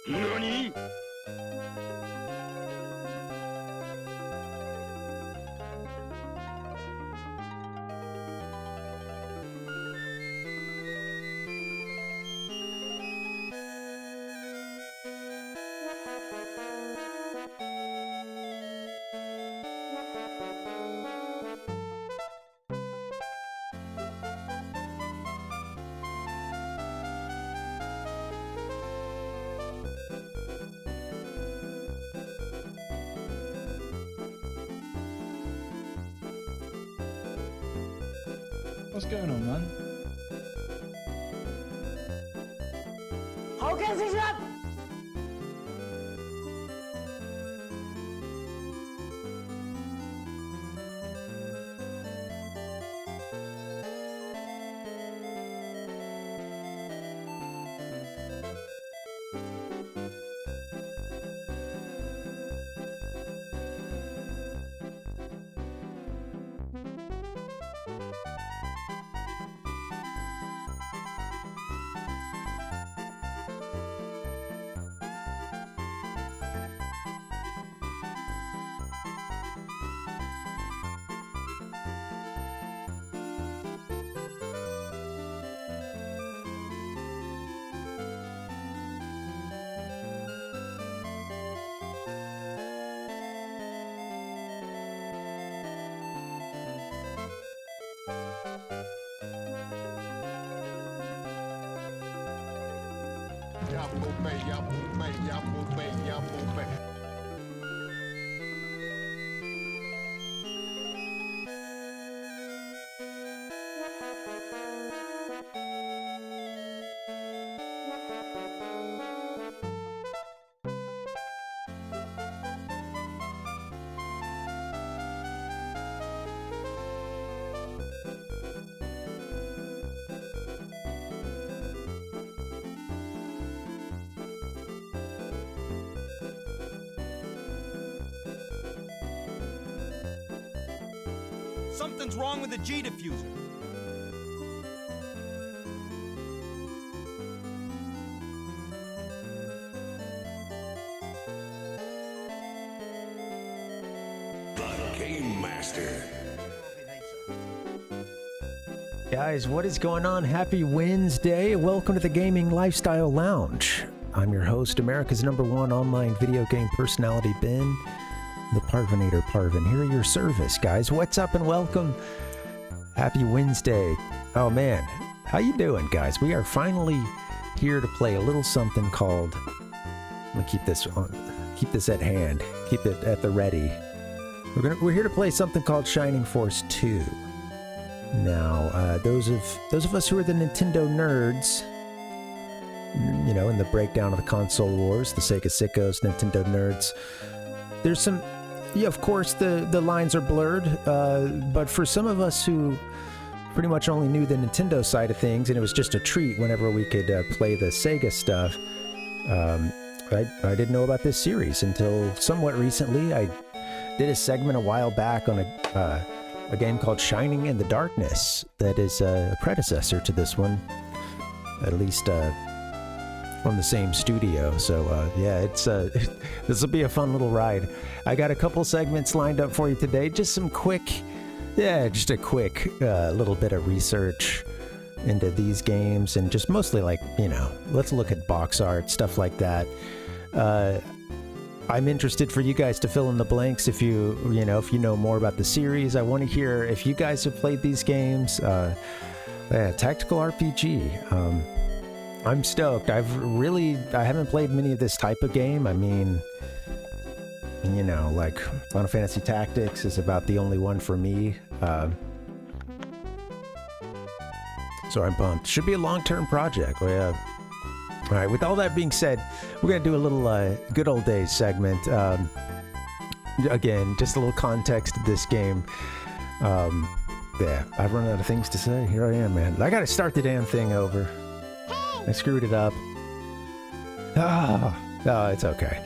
何？ What's going on, man? Something's wrong with the G diffuser. The Game Master. Guys, what is going on? Happy Wednesday. Welcome to the Gaming Lifestyle Lounge. I'm your host, America's #1 online video game personality, Ben, the Parvinator Parvin, here at your service, guys. What's up and welcome. Happy Wednesday. Oh man, how you doing, guys? We are finally here to play a little something called, let me keep this at hand, keep it at the ready. We're here to play something called Shining Force 2. Now, those of us who are the Nintendo nerds, you know, in the breakdown of the console wars, the Sega Sickos, Nintendo nerds, there's some, yeah, of course the lines are blurred, but for some of us who pretty much only knew the Nintendo side of things, and it was just a treat whenever we could play the Sega stuff, I didn't know about this series until somewhat recently. I did a segment a while back on a game called Shining in the Darkness that is a predecessor to this one, at least from the same studio. So yeah, it's this will be a fun little ride. I got a couple segments lined up for you today. Just a quick little bit of research into these games, and just mostly, like, you know, let's look at box art, stuff like that. I'm interested for you guys to fill in the blanks if you know more about the series. I want to hear if you guys have played these games. Tactical RPG. I'm stoked. I haven't played many of this type of game. I mean, you know, like Final Fantasy Tactics is about the only one for me. So I'm pumped. Should be a long-term project. All right, with all that being said, we're going to do a little good old days segment. Again, just a little context to this game. Yeah, I've run out of things to say. Here I am, man. I got to start the damn thing over. I screwed it up. Oh, it's okay.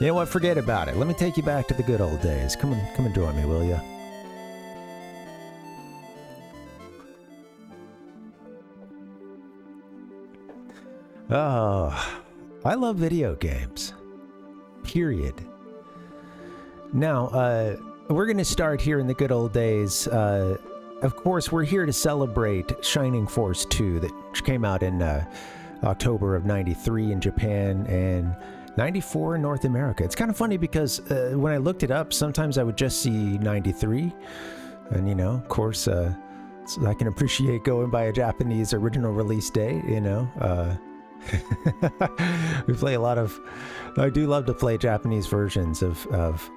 You know what? Forget about it. Let me take you back to the good old days. Come and join me, will ya? Oh, I love video games. Period. Now, we're going to start here in the good old days. Of course, we're here to celebrate Shining Force 2, that came out in October of 93 in Japan and 94 in North America. It's kind of funny because when I looked it up, sometimes I would just see 93. And, you know, of course, so I can appreciate going by a Japanese original release date, you know. We play a lot of... I do love to play Japanese versions of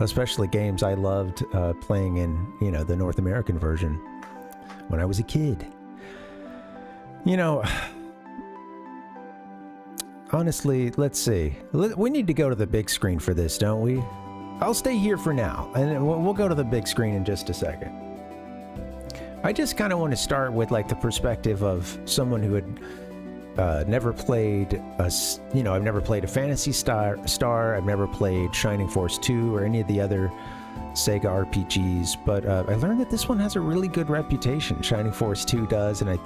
especially games I loved playing in, you know, the North American version when I was a kid. You know, honestly, let's see. We need to go to the big screen for this, don't we? I'll stay here for now, and we'll go to the big screen in just a second. I just kind of want to start with, like, the perspective of someone who had never played you know, I've never played a Phantasy Star. I've never played Shining Force 2 or any of the other Sega RPGs, but I learned that this one has a really good reputation. Shining Force 2 does, and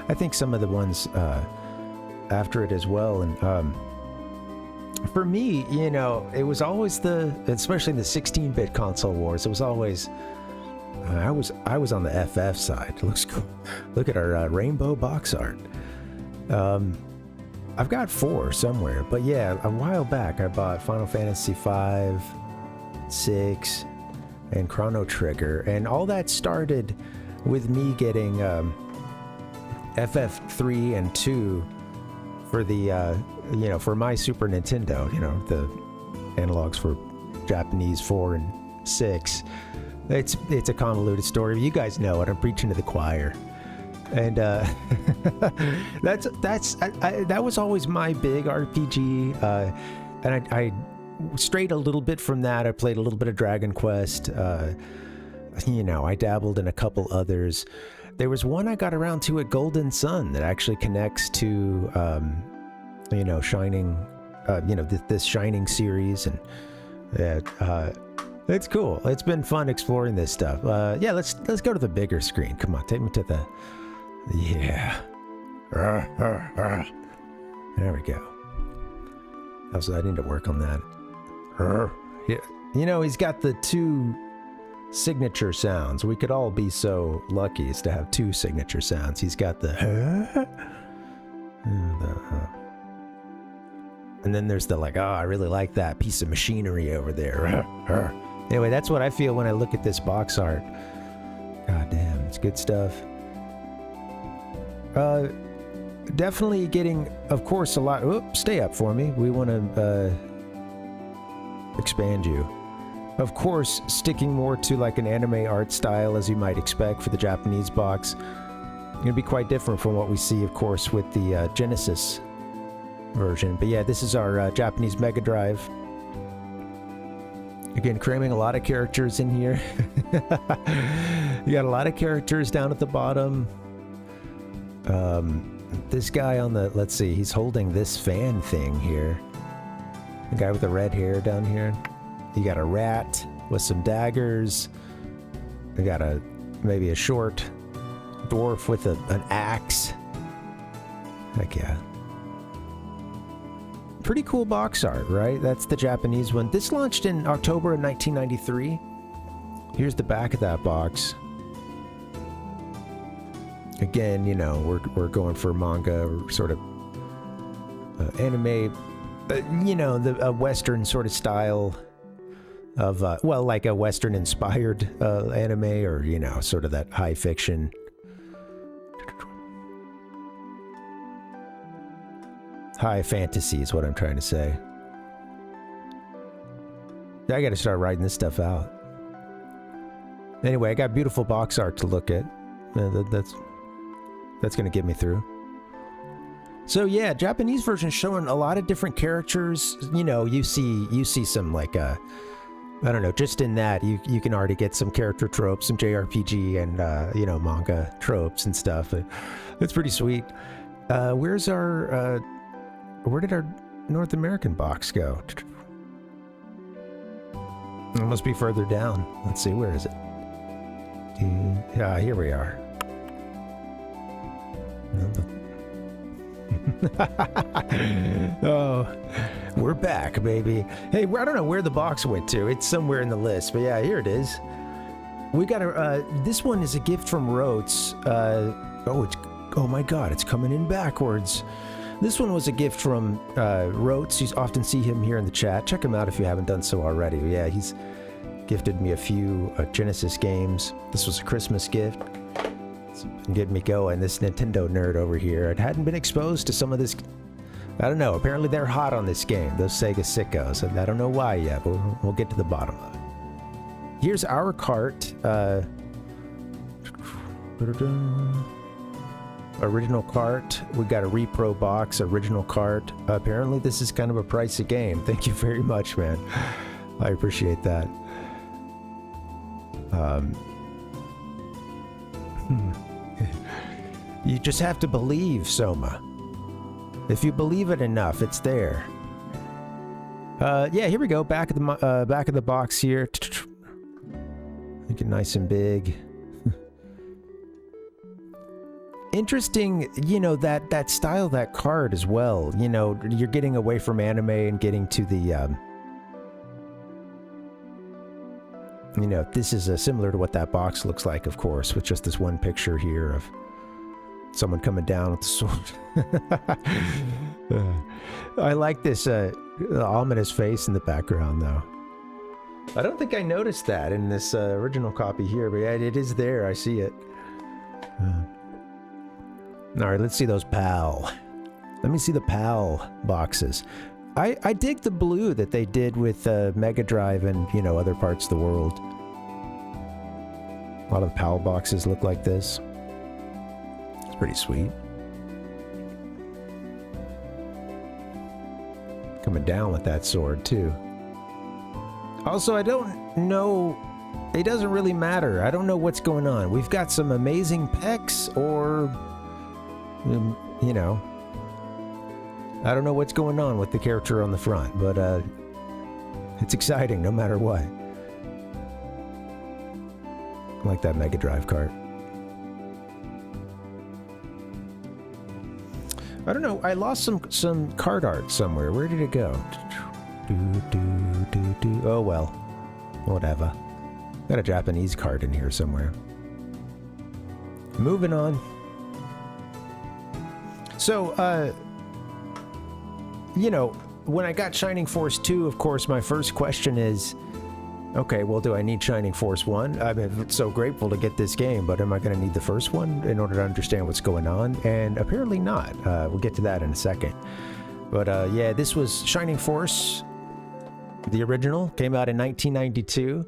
I think some of the ones after it as well. And for me, you know, it was always especially in the 16-bit console wars, it was always I was on the FF side. It looks cool. Look at our rainbow box art. I've got 4 somewhere, but yeah, a while back I bought Final Fantasy 5, 6, and Chrono Trigger, and all that started with me getting FF3 and 2 for the you know, for my Super Nintendo, you know, the analogs for Japanese 4 and 6. It's a convoluted story. You guys know it. I'm preaching to the choir. And that was always my big RPG, and I strayed a little bit from that. I played a little bit of Dragon Quest. You know, I dabbled in a couple others. There was one I got around to at Golden Sun that actually connects to, you know, Shining, you know, this Shining series, and it's cool. It's been fun exploring this stuff. Yeah, let's go to the bigger screen. Come on, take me to the. Yeah. There we go. I need to work on that. Yeah. You know, he's got the 2 signature sounds. We could all be so lucky as to have 2 signature sounds. He's got the and then there's the, like, oh, I really like that piece of machinery over there. Anyway, that's what I feel when I look at this box art. God damn, it's good stuff. Definitely getting, of course, a lot. Stay up for me. We want to expand you. Of course, sticking more to like an anime art style, as you might expect for the Japanese box. Going to be quite different from what we see, of course, with the Genesis version. But yeah, this is our Japanese MegaDrive. Again, cramming a lot of characters in here. You got a lot of characters down at the bottom. This guy on the, let's see, he's holding this fan thing here. The guy with the red hair down here. You got a rat with some daggers. You got maybe a short dwarf with an axe. Heck yeah. Pretty cool box art, right? That's the Japanese one. This launched in October of 1993. Here's the back of that box. Again, you know, we're going for manga or sort of anime, you know, a Western sort of style of, well, like a Western-inspired anime, or, you know, sort of that high fiction. High fantasy is what I'm trying to say. I got to start writing this stuff out. Anyway, I got beautiful box art to look at. That's going to get me through. So yeah, Japanese version showing a lot of different characters. You know, you see some, like, I don't know, just in that you can already get some character tropes, some JRPG and you know, manga tropes and stuff. It's pretty sweet. Where's our where did our North American box go? It must be further down. Let's see, where is it? Here we are. Oh, we're back, baby. Hey, I don't know where the box went to. It's somewhere in the list, but yeah, here it is. We got this one is a gift from Rotes. Oh my God, it's coming in backwards. This one was a gift from Rotes. You often see him here in the chat. Check him out if you haven't done so already. Yeah, he's gifted me a few Genesis games. This was a Christmas gift. It's been getting me going. This Nintendo nerd over here. I hadn't been exposed to some of this. I don't know. Apparently they're hot on this game, those Sega Sickos. And I don't know why yet, but we'll get to the bottom of it. Here's our cart. Original cart. We got a repro box, original cart. Apparently this is kind of a pricey game. Thank you very much, man. I appreciate that. You just have to believe, Soma. If you believe it enough, it's there. Yeah, here we go. Back of the box here. Make it nice and big. Interesting, you know, that style, that card as well. You know, you're getting away from anime and getting to the, you know, this is similar to what that box looks like, of course, with just this one picture here of someone coming down with the sword. I like this ominous face in the background, though. I don't think I noticed that in this original copy here, but yeah, it is there. I see it. All right, let's see those PAL. Let me see the PAL boxes. I dig the blue that they did with MegaDrive and, you know, other parts of the world. A lot of the PAL boxes look like this. It's pretty sweet. Coming down with that sword, too. Also, I don't know... It doesn't really matter. I don't know what's going on. We've got some amazing pecs or... you know, I don't know what's going on with the character on the front, but it's exciting no matter what. I like that MegaDrive cart. I don't know. I lost some card art somewhere. Where did it go? Oh well, whatever. Got a Japanese card in here somewhere. Moving on. So, you know, when I got Shining Force 2, of course, my first question is, okay, well, do I need Shining Force 1? I'm so grateful to get this game, but am I going to need the first one in order to understand what's going on? And apparently not. We'll get to that in a second. But, yeah, this was Shining Force, the original, came out in 1992.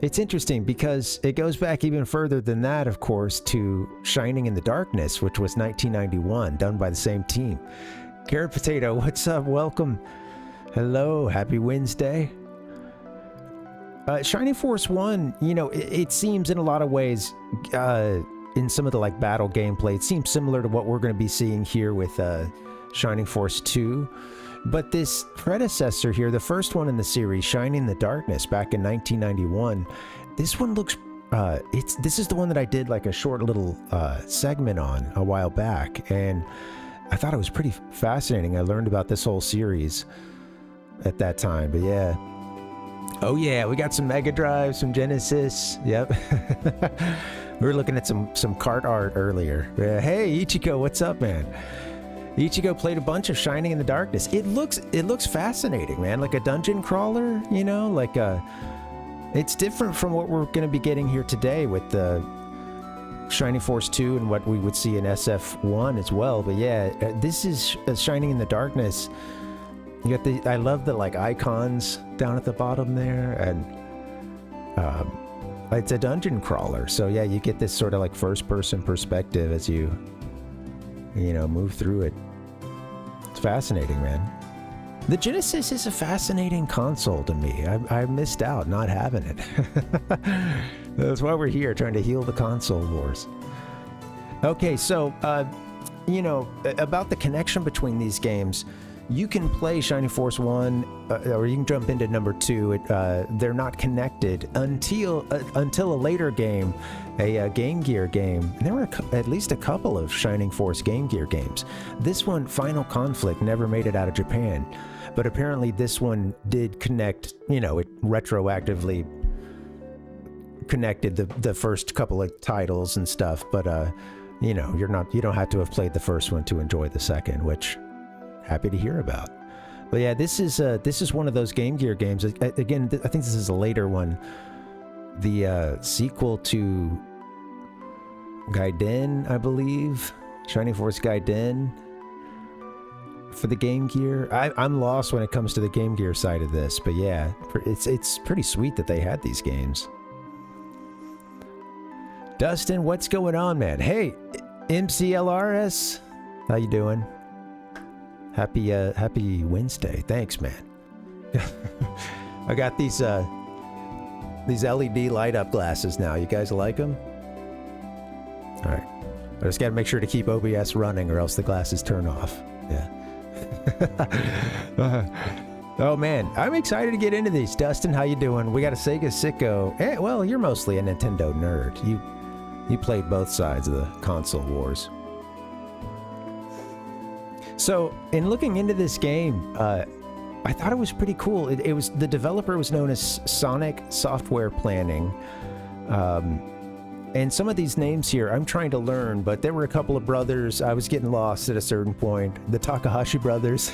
It's interesting because it goes back even further than that, of course, to Shining in the Darkness, which was 1991, done by the same team. Carrot Potato, what's up? Welcome. Hello. Happy Wednesday. Shining Force 1, you know, it seems in a lot of ways, in some of the, like, battle gameplay, it seems similar to what we're going to be seeing here with Shining Force 2. But this predecessor here, the first one in the series, Shining in the Darkness, back in 1991, this one looks, this is the one that I did like a short little segment on a while back, and I thought it was pretty fascinating. I learned about this whole series at that time, but yeah. Oh yeah, we got some Mega Drive, some Genesis, yep. We were looking at some cart art earlier. Hey, Ichiko, what's up, man? Ichigo played a bunch of Shining in the Darkness. It looks fascinating, man. Like a dungeon crawler, you know, like it's different from what we're going to be getting here today with the Shining Force 2 and what we would see in SF1 as well. But yeah, this is Shining in the Darkness. You got I love the like icons down at the bottom there, and it's a dungeon crawler. So yeah, you get this sort of like first person perspective as you know, move through it. It's fascinating, man. The Genesis is a fascinating console to me. I missed out not having it. That's why we're here, trying to heal the console wars. Okay, so, you know, about the connection between these games, You can play Shining Force 1, or you can jump into number 2. They're not connected until a later game, a Game Gear game. And there were at least a couple of Shining Force Game Gear games. This one, Final Conflict, never made it out of Japan. But apparently this one did connect, it retroactively connected the first couple of titles and stuff. But, you don't have to have played the first one to enjoy the second, which... happy to hear about. But yeah, this is one of those Game Gear games. Again, I think this is a later one. The sequel to Gaiden, I believe, Shining Force Gaiden for the Game Gear. I'm lost when it comes to the Game Gear side of this, but yeah, it's pretty sweet that they had these games. Dustin, what's going on, man? Hey, MCLRS, how you doing? Happy Wednesday. Thanks, man. I got these LED light up glasses now. You guys like them? All right. I just got to make sure to keep OBS running or else the glasses turn off. Yeah. Oh man, I'm excited to get into these. Dustin, how you doing? We got a Sega Sicko. Well, you're mostly a Nintendo nerd. You played both sides of the console wars. So, in looking into this game, I thought it was pretty cool. It was, the developer was known as Sonic Software Planning. And some of these names here, I'm trying to learn, but there were a couple of brothers. I was getting lost at a certain point. The Takahashi brothers.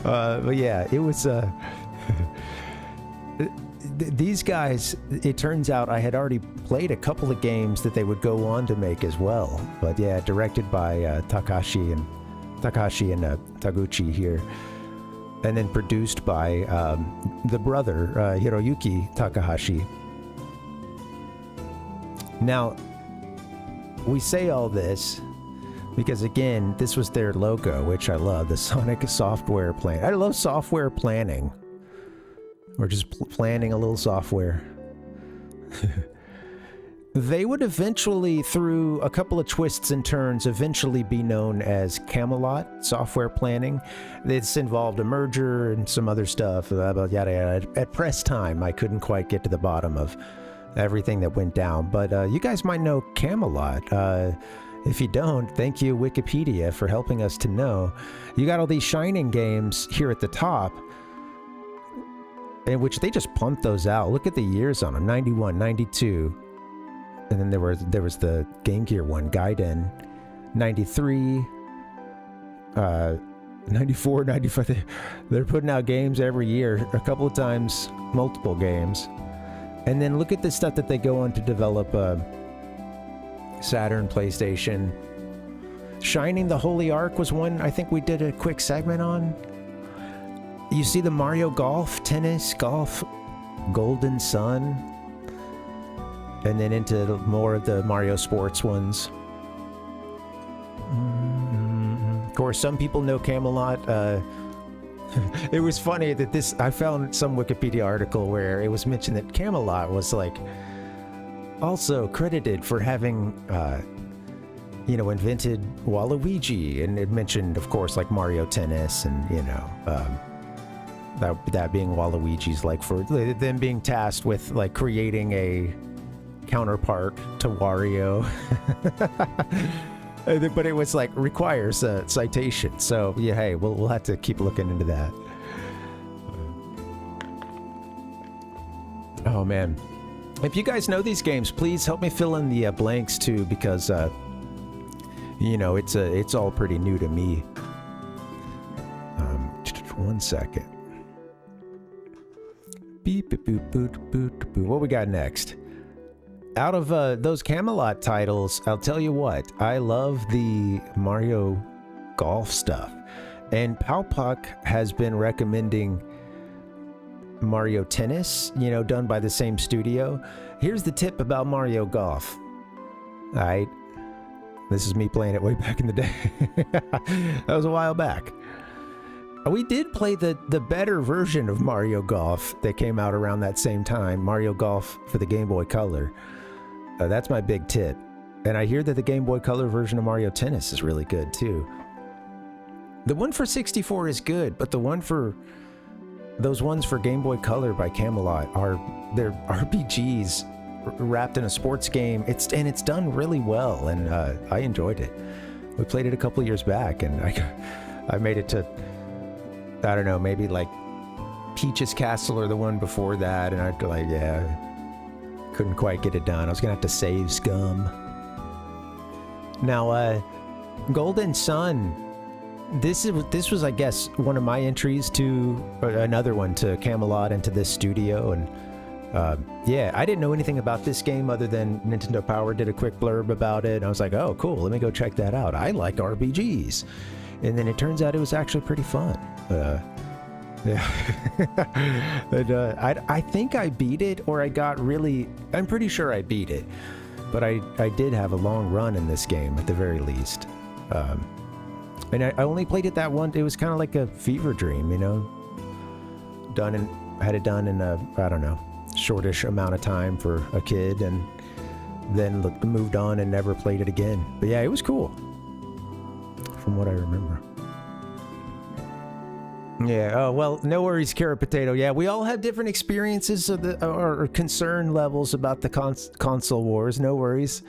But yeah, it was... these guys, it turns out I had already played a couple of games that they would go on to make as well. But yeah, directed by Takahashi and Taguchi here, and then produced by the brother Hiroyuki Takahashi. Now, we say all this because, again, this was their logo, which I love, the Sonic Software Plan. I love software planning, or just planning a little software. They would eventually, through a couple of twists and turns, eventually be known as Camelot Software Planning. This involved a merger and some other stuff, yada yada. At press time, I couldn't quite get to the bottom of everything that went down. But you guys might know Camelot. If you don't, thank you, Wikipedia, for helping us to know. You got all these Shining games here at the top, in which they just pumped those out. Look at the years on them, 91, 92. And then there was the Game Gear one, Gaiden, 93, 94, 95. They're putting out games every year, a couple of times, multiple games. And then look at the stuff that they go on to develop, Saturn, PlayStation. Shining the Holy Ark was one I think we did a quick segment on. You see the Mario Golf, Tennis, Golf, Golden Sun. And then into more of the Mario Sports ones. Of course, some people know Camelot. It was funny that I found some Wikipedia article where it was mentioned that Camelot was like also credited for having, invented Waluigi, and it mentioned, of course, like Mario Tennis, and that being Waluigi's, like, for them being tasked with like creating a counterpart to Wario. But it was like requires a citation, so yeah, hey, we'll have to keep looking into that. Oh man, if you guys know these games, please help me fill in the blanks too, because it's all pretty new to me. 1 second. Beep boop boop boop boop boop. What we got next? Out of those Camelot titles, I'll tell you what, I love the Mario Golf stuff. And Palpuck has been recommending Mario Tennis, done by the same studio. Here's the tip about Mario Golf. Alright, this is me playing it way back in the day. That was a while back. We did play the better version of Mario Golf that came out around that same time, Mario Golf for the Game Boy Color. That's my big tip. And I hear that the Game Boy Color version of Mario Tennis is really good too. The one for 64 is good, but those ones for Game Boy Color by Camelot they're RPGs wrapped in a sports game. It's done really well, and I enjoyed it. We played it a couple years back, and I made it to, I don't know, maybe like Peach's Castle or the one before that, and I'd like, couldn't quite get it done. I was gonna have to save Scum. Now, Golden Sun. This was, I guess, one of my entries to another one to Camelot and to this studio, and I didn't know anything about this game other than Nintendo Power did a quick blurb about it, and I was like, oh, cool, let me go check that out. I like RPGs, and then it turns out it was actually pretty fun. Yeah, and, I think I beat it, or I'm pretty sure I beat it, but I did have a long run in this game at the very least. And I only played it that one. It was kind of like a fever dream, you know. Had it done in a, I don't know, shortish amount of time for a kid, and then moved on and never played it again. But yeah, it was cool, from what I remember. Yeah. Oh well, no worries, Carrot Potato. Yeah, we all have different experiences of or concern levels about the console wars. No worries.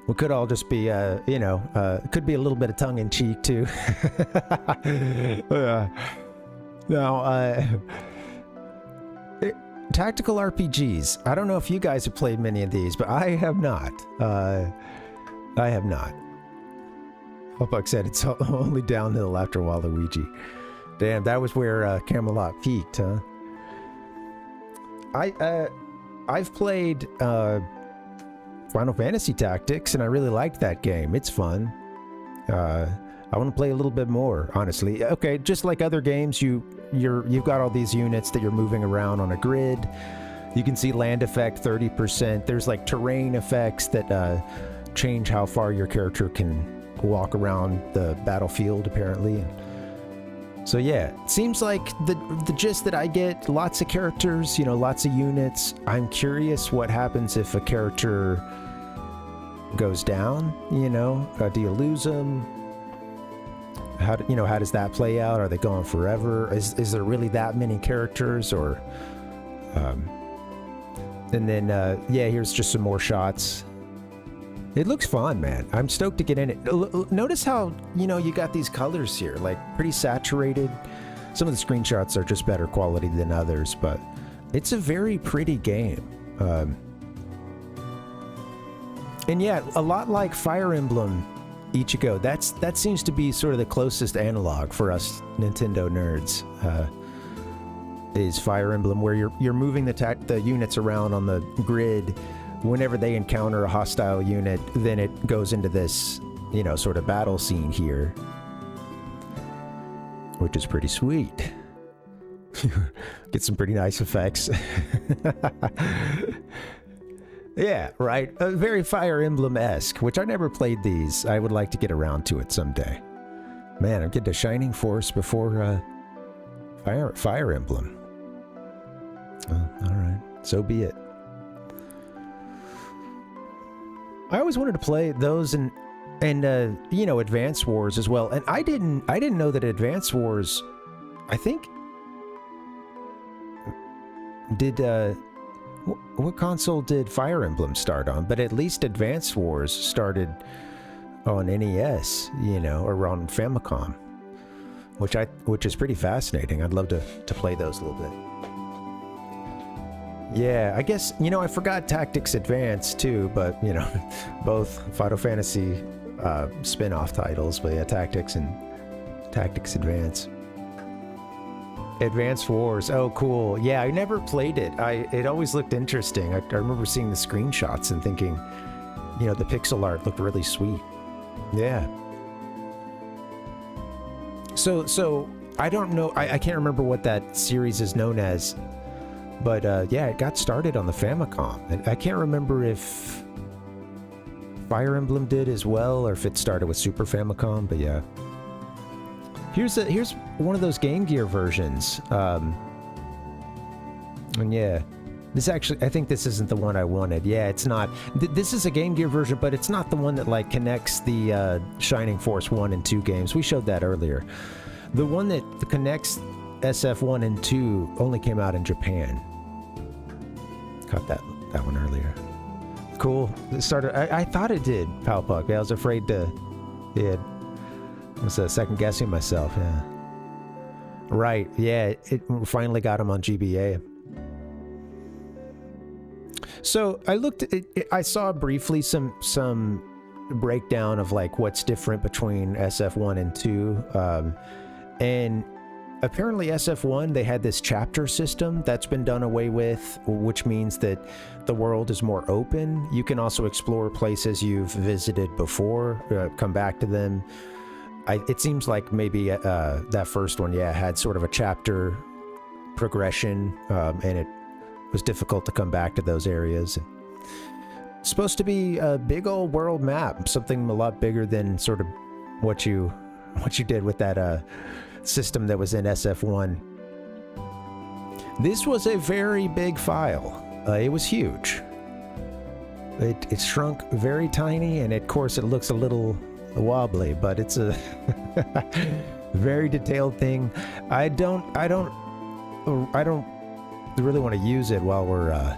We could all just be, could be a little bit of tongue-in-cheek, too. Now, tactical RPGs. I don't know if you guys have played many of these, but I have not. I have not. Huckbuck said it's only downhill after Waluigi. Damn, that was where Camelot peaked, huh? I've played... Final Fantasy Tactics, and I really liked that game. It's fun. I want to play a little bit more, honestly. Okay, just like other games, you've got all these units that you're moving around on a grid. You can see land effect 30%. There's like terrain effects that change how far your character can walk around the battlefield, apparently. So yeah, it seems like the gist that I get, lots of characters, lots of units. I'm curious what happens if a character goes down, do you lose them? How does that play out? Are they gone forever? Is there really that many characters, or and then here's just some more shots. It looks fun, man. I'm stoked to get in it. Notice how, you got these colors here, like pretty saturated. Some of the screenshots are just better quality than others, but it's a very pretty game. And yeah, a lot like Fire Emblem Ichigo. That seems to be sort of the closest analog for us Nintendo nerds. Is Fire Emblem, where you're moving the units around on the grid. Whenever they encounter a hostile unit, then it goes into this, sort of battle scene here, which is pretty sweet. Get some pretty nice effects. Yeah, right. Very Fire Emblem-esque, which I never played these. I would like to get around to it someday. Man, I'm getting to Shining Force before Fire Emblem. All right, so be it. I always wanted to play those and Advance Wars as well. And I didn't know that Advance Wars, I think, did what console did Fire Emblem start on? But at least Advance Wars started on NES, or on Famicom, which is pretty fascinating. I'd love to play those a little bit. Yeah, I guess, I forgot Tactics Advance too, but, both Final Fantasy spin-off titles, but yeah, Tactics and Tactics Advance. Advance Wars, oh cool. Yeah, I never played it. It always looked interesting. I remember seeing the screenshots and thinking, the pixel art looked really sweet. Yeah. So I don't know, I can't remember what that series is known as. But it got started on the Famicom, and I can't remember if Fire Emblem did as well, or if it started with Super Famicom. But yeah, here's one of those Game Gear versions, and yeah, This actually, I think this isn't the one I wanted. Yeah, it's not. This is a Game Gear version, but it's not the one that like connects the Shining Force 1 and 2 games. We showed that earlier. The one that connects SF1 and 2 only came out in Japan. Caught that one earlier. Cool. It started. I thought it did, Palpuck. I was afraid to. Yeah. I was second guessing myself. Yeah. Right. Yeah. It finally got him on GBA. So I looked. I saw briefly some breakdown of like what's different between SF1 and 2, and apparently SF1 they had this chapter system that's been done away with, which means that the world is more open. You can also explore places you've visited before, come back to them. It seems like maybe that first one, yeah, had sort of a chapter progression, and it was difficult to come back to those areas. It's supposed to be a big old world map, something a lot bigger than sort of what you did with that system that was in SF1. This was a very big file. It was huge. It shrunk very tiny, and of course it looks a little wobbly, but it's a very detailed thing. I don't really want to use it while we're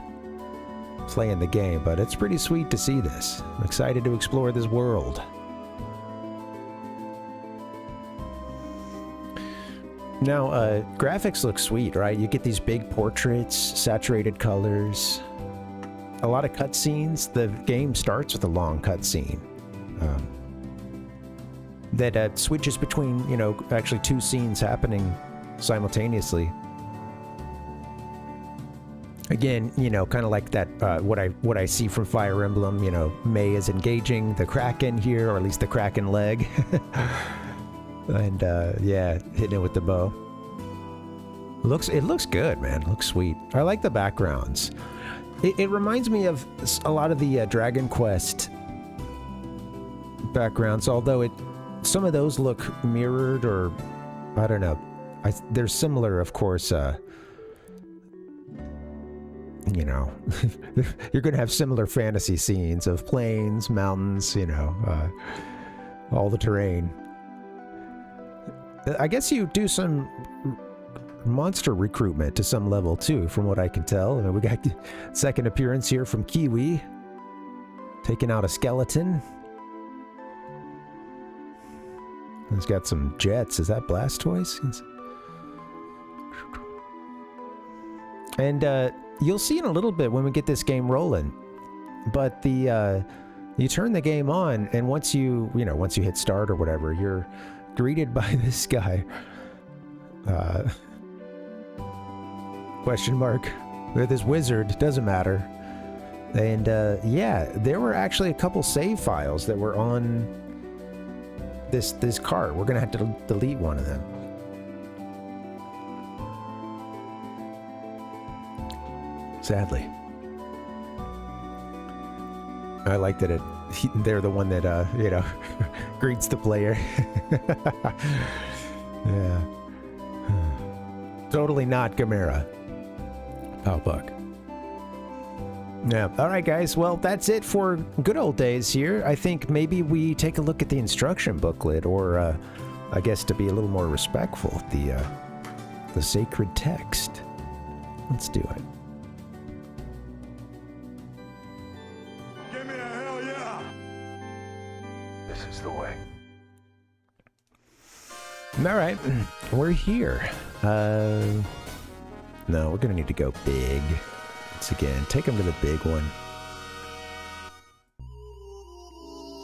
playing the game, but it's pretty sweet to see this. I'm excited to explore this world. Now, graphics look sweet, right? You get these big portraits, saturated colors, a lot of cutscenes. The game starts with a long cutscene that switches between, you know, actually two scenes happening simultaneously. Again, you know, kind of like that, what I see from Fire Emblem, you know, May is engaging the Kraken here, or at least the Kraken leg. And, yeah, hitting it with the bow. It looks good, man. It looks sweet. I like the backgrounds. It reminds me of a lot of the Dragon Quest backgrounds, although some of those look mirrored, or, I don't know. They're similar, of course, you know, you're going to have similar fantasy scenes of plains, mountains, you know, all the terrain. I guess you do some monster recruitment to some level too, from what I can tell. I mean, we got second appearance here from Kiwi, taking out a skeleton. He's got some jets. Is that Blastoise? And you'll see in a little bit when we get this game rolling. But you turn the game on, and once you hit start or whatever, you're greeted by this guy. Question mark. With this wizard, doesn't matter. And yeah, there were actually a couple save files that were on this cart. We're gonna have to delete one of them. Sadly. I like that they're the one that, you know, greets the player. Yeah. Totally not Gamera. Palpuck. Yeah. All right, guys. Well, that's it for good old days here. I think maybe we take a look at the instruction booklet, or I guess to be a little more respectful, the sacred text. Let's do it. Give me a hell yeah! This is the way. All right, we're here. No, we're gonna need to go big. Once again, take them to the big one.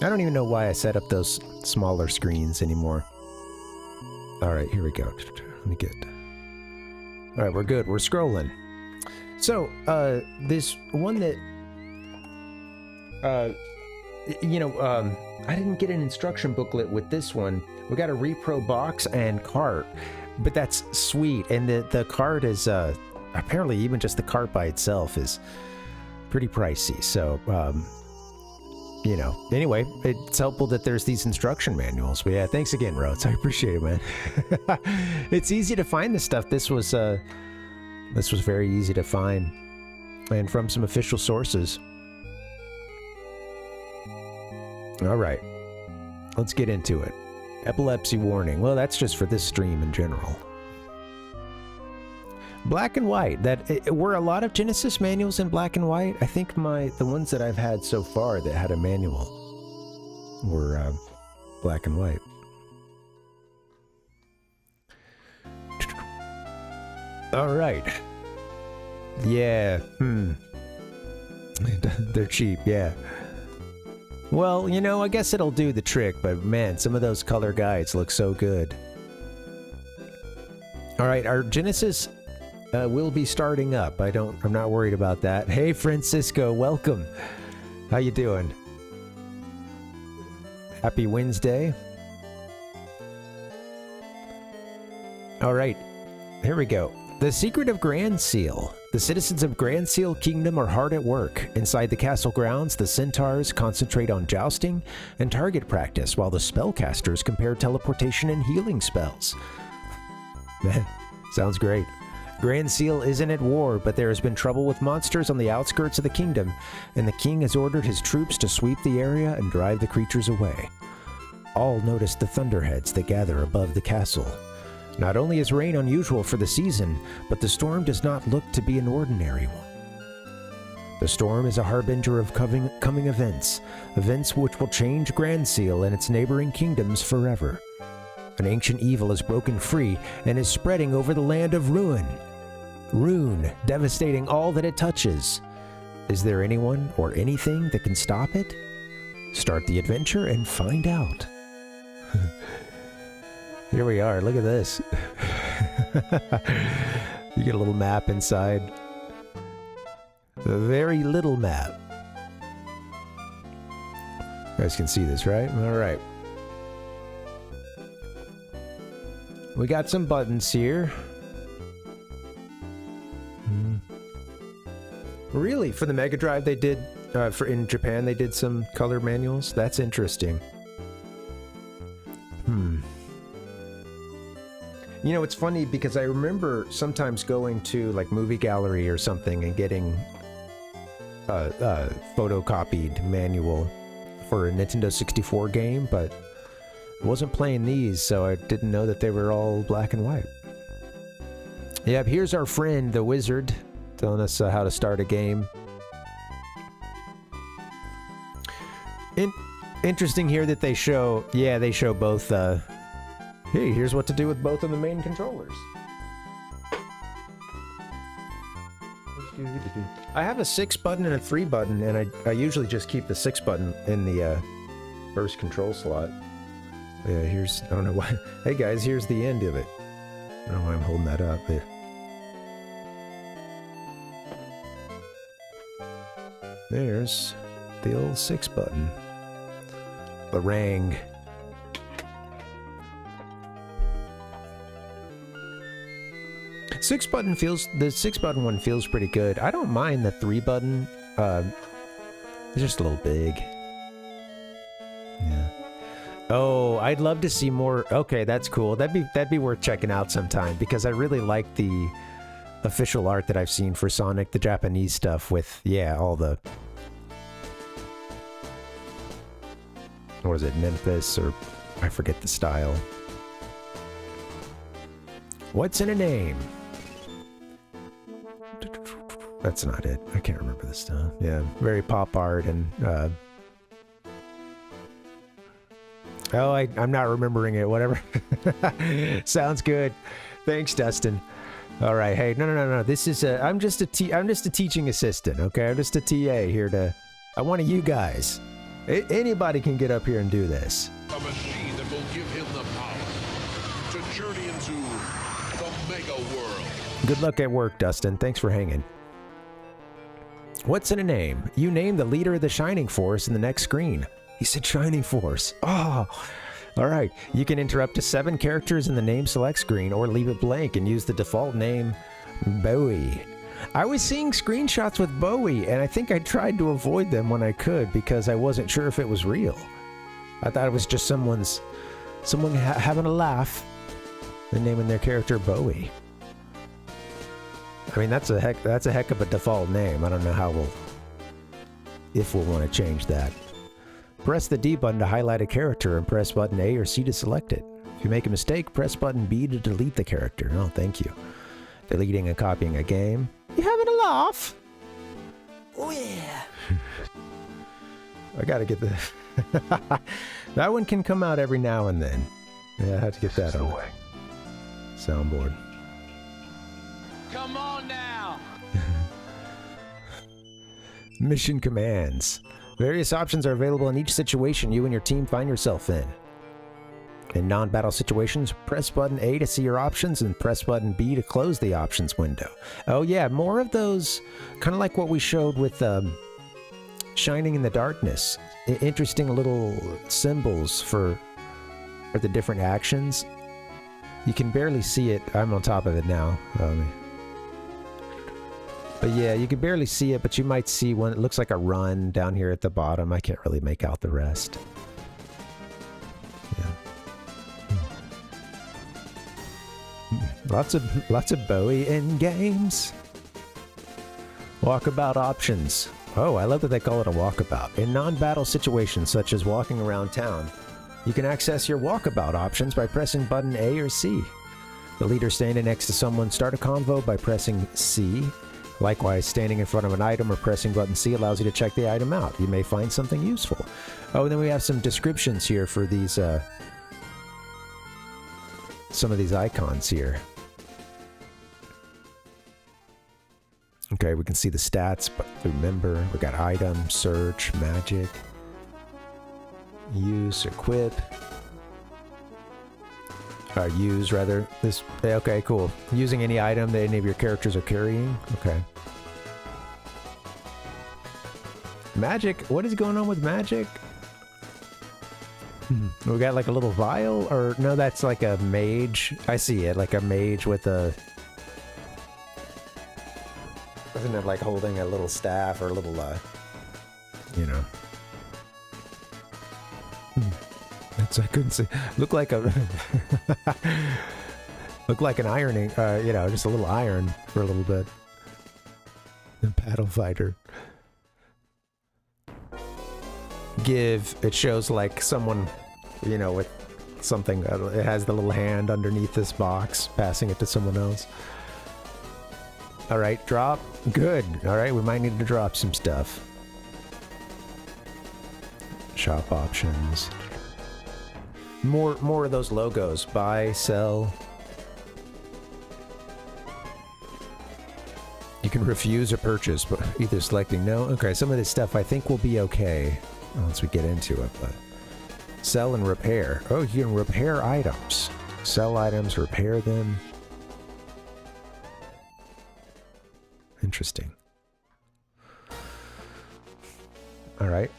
I don't even know why I set up those smaller screens anymore. All right, here we go. Let me get. All right, we're good. We're scrolling. So, this one that, you know, I didn't get an instruction booklet with this one. We got a repro box and cart, but that's sweet. And the cart is, apparently even just the cart by itself is pretty pricey. So, you know, anyway, it's helpful that there's these instruction manuals. But yeah, thanks again, Rhodes. I appreciate it, man. It's easy to find this stuff. This was very easy to find. and from some official sources. All right, let's get into it. Epilepsy warning. Well, that's just for this stream in general. Black and white. Were a lot of Genesis manuals in black and white? I think the ones that I've had so far that had a manual were black and white. All right. Yeah. They're cheap. Yeah. Well, you know, I guess it'll do the trick, but man, some of those color guides look so good. All right, our Genesis will be starting up. I'm not worried about that. Hey, Francisco, welcome. How you doing? Happy Wednesday. All right, here we go. The secret of Grand Seal. The citizens of Grand Seal Kingdom are hard at work. Inside the castle grounds, the centaurs concentrate on jousting and target practice, while the spellcasters compare teleportation and healing spells. Man, sounds great. Grand Seal isn't at war, but there has been trouble with monsters on the outskirts of the kingdom, and the king has ordered his troops to sweep the area and drive the creatures away. All notice the thunderheads that gather above the castle. Not only is rain unusual for the season, but the storm does not look to be an ordinary one. The storm is a harbinger of coming events which will change Grand Seal and its neighboring kingdoms forever. An ancient evil has broken free and is spreading over the land of ruin. Ruin, devastating all that it touches. Is there anyone or anything that can stop it? Start the adventure and find out. Here we are, look at this. You get a little map inside. A very little map. You guys can see this, right? All right. We got some buttons here. Really, for the MegaDrive they did, in Japan they did some color manuals? That's interesting. You know, it's funny because I remember sometimes going to like Movie Gallery or something and getting a photocopied manual for a Nintendo 64 game, but I wasn't playing these, so I didn't know that they were all black and white. Yep, here's our friend, the wizard, telling us how to start a game. Interesting here that they show, they show both, hey, here's what to do with both of the main controllers. I have a 6 button and a 3 button, and I usually just keep the 6 button in the first control slot. Yeah, here's, I don't know why. Hey guys, here's the end of it. I don't know why I'm holding that up. But there's the old 6 button. The Rang. The 6 button one feels pretty good. I don't mind the 3 button. It's just a little big. Yeah. Oh, I'd love to see more. Okay, that's cool. That'd be worth checking out sometime because I really like the official art that I've seen for Sonic, the Japanese stuff with, all the, or is it Memphis, or I forget the style. What's in a name? That's not it. I can't remember this stuff. Yeah, very pop art and oh, I'm not remembering it. Whatever. Sounds good. Thanks, Dustin. All right. Hey, no. This is I'm just a teaching assistant. Okay, I'm just a TA here to. I want you guys. Anybody can get up here and do this. A machine that will give him the power to journey into the mega world. Good luck at work, Dustin. Thanks for hanging. What's in a name? You name the leader of the Shining Force in the next screen. He said Shining Force. Oh, all right. You can enter up to 7 characters in the name select screen or leave it blank and use the default name Bowie. I was seeing screenshots with Bowie, and I think I tried to avoid them when I could because I wasn't sure if it was real. I thought it was just someone having a laugh and naming their character Bowie. I mean, that's a heck of a default name. I don't know if we'll want to change that. Press the D button to highlight a character and press button A or C to select it. If you make a mistake, press button B to delete the character. Oh, thank you. Deleting and copying a game. You having a laugh? Oh, yeah. I gotta get the... That one can come out every now and then. Yeah, I have to get that on the soundboard. Come on now! Mission commands. Various options are available in each situation you and your team find yourself in. In non-battle situations, press button A to see your options and press button B to close the options window. Oh yeah, more of those, kind of like what we showed with Shining in the Darkness. Interesting little symbols for the different actions. You can barely see it. I'm on top of it now. But yeah, you can barely see it, but you might see one. It looks like a run down here at the bottom. I can't really make out the rest. Yeah. Lots of Bowie in games. Walkabout options. Oh, I love that they call it a walkabout. In non-battle situations such as walking around town, you can access your walkabout options by pressing button A or C. The leader standing next to someone start a convo by pressing C. Likewise, standing in front of an item or pressing button C allows you to check the item out. You may find something useful. Oh, and then we have some descriptions here for these, some of these icons here. Okay, we can see the stats through member. We got item, search, magic, use, equip. Use, rather. This. Okay, cool. Using any item that any of your characters are carrying. Okay. Magic. What is going on with magic? We got like a little vial, or no? That's like a mage. I see it, like a mage with a. Isn't it like holding a little staff or a little, you know? I couldn't see. Look like a look like an ironing, you know, just a little iron for a little bit. The paddle fighter. Give. It shows like someone, you know, with something. It has the little hand underneath this box, passing it to someone else. All right, drop. Good. All right, we might need to drop some stuff. Shop options. More of those logos. Buy, sell. You can refuse or purchase, but either selecting no. Okay, some of this stuff I think will be okay once we get into it, but sell and repair. Oh, you can repair items. Sell items, repair them. Interesting. All right,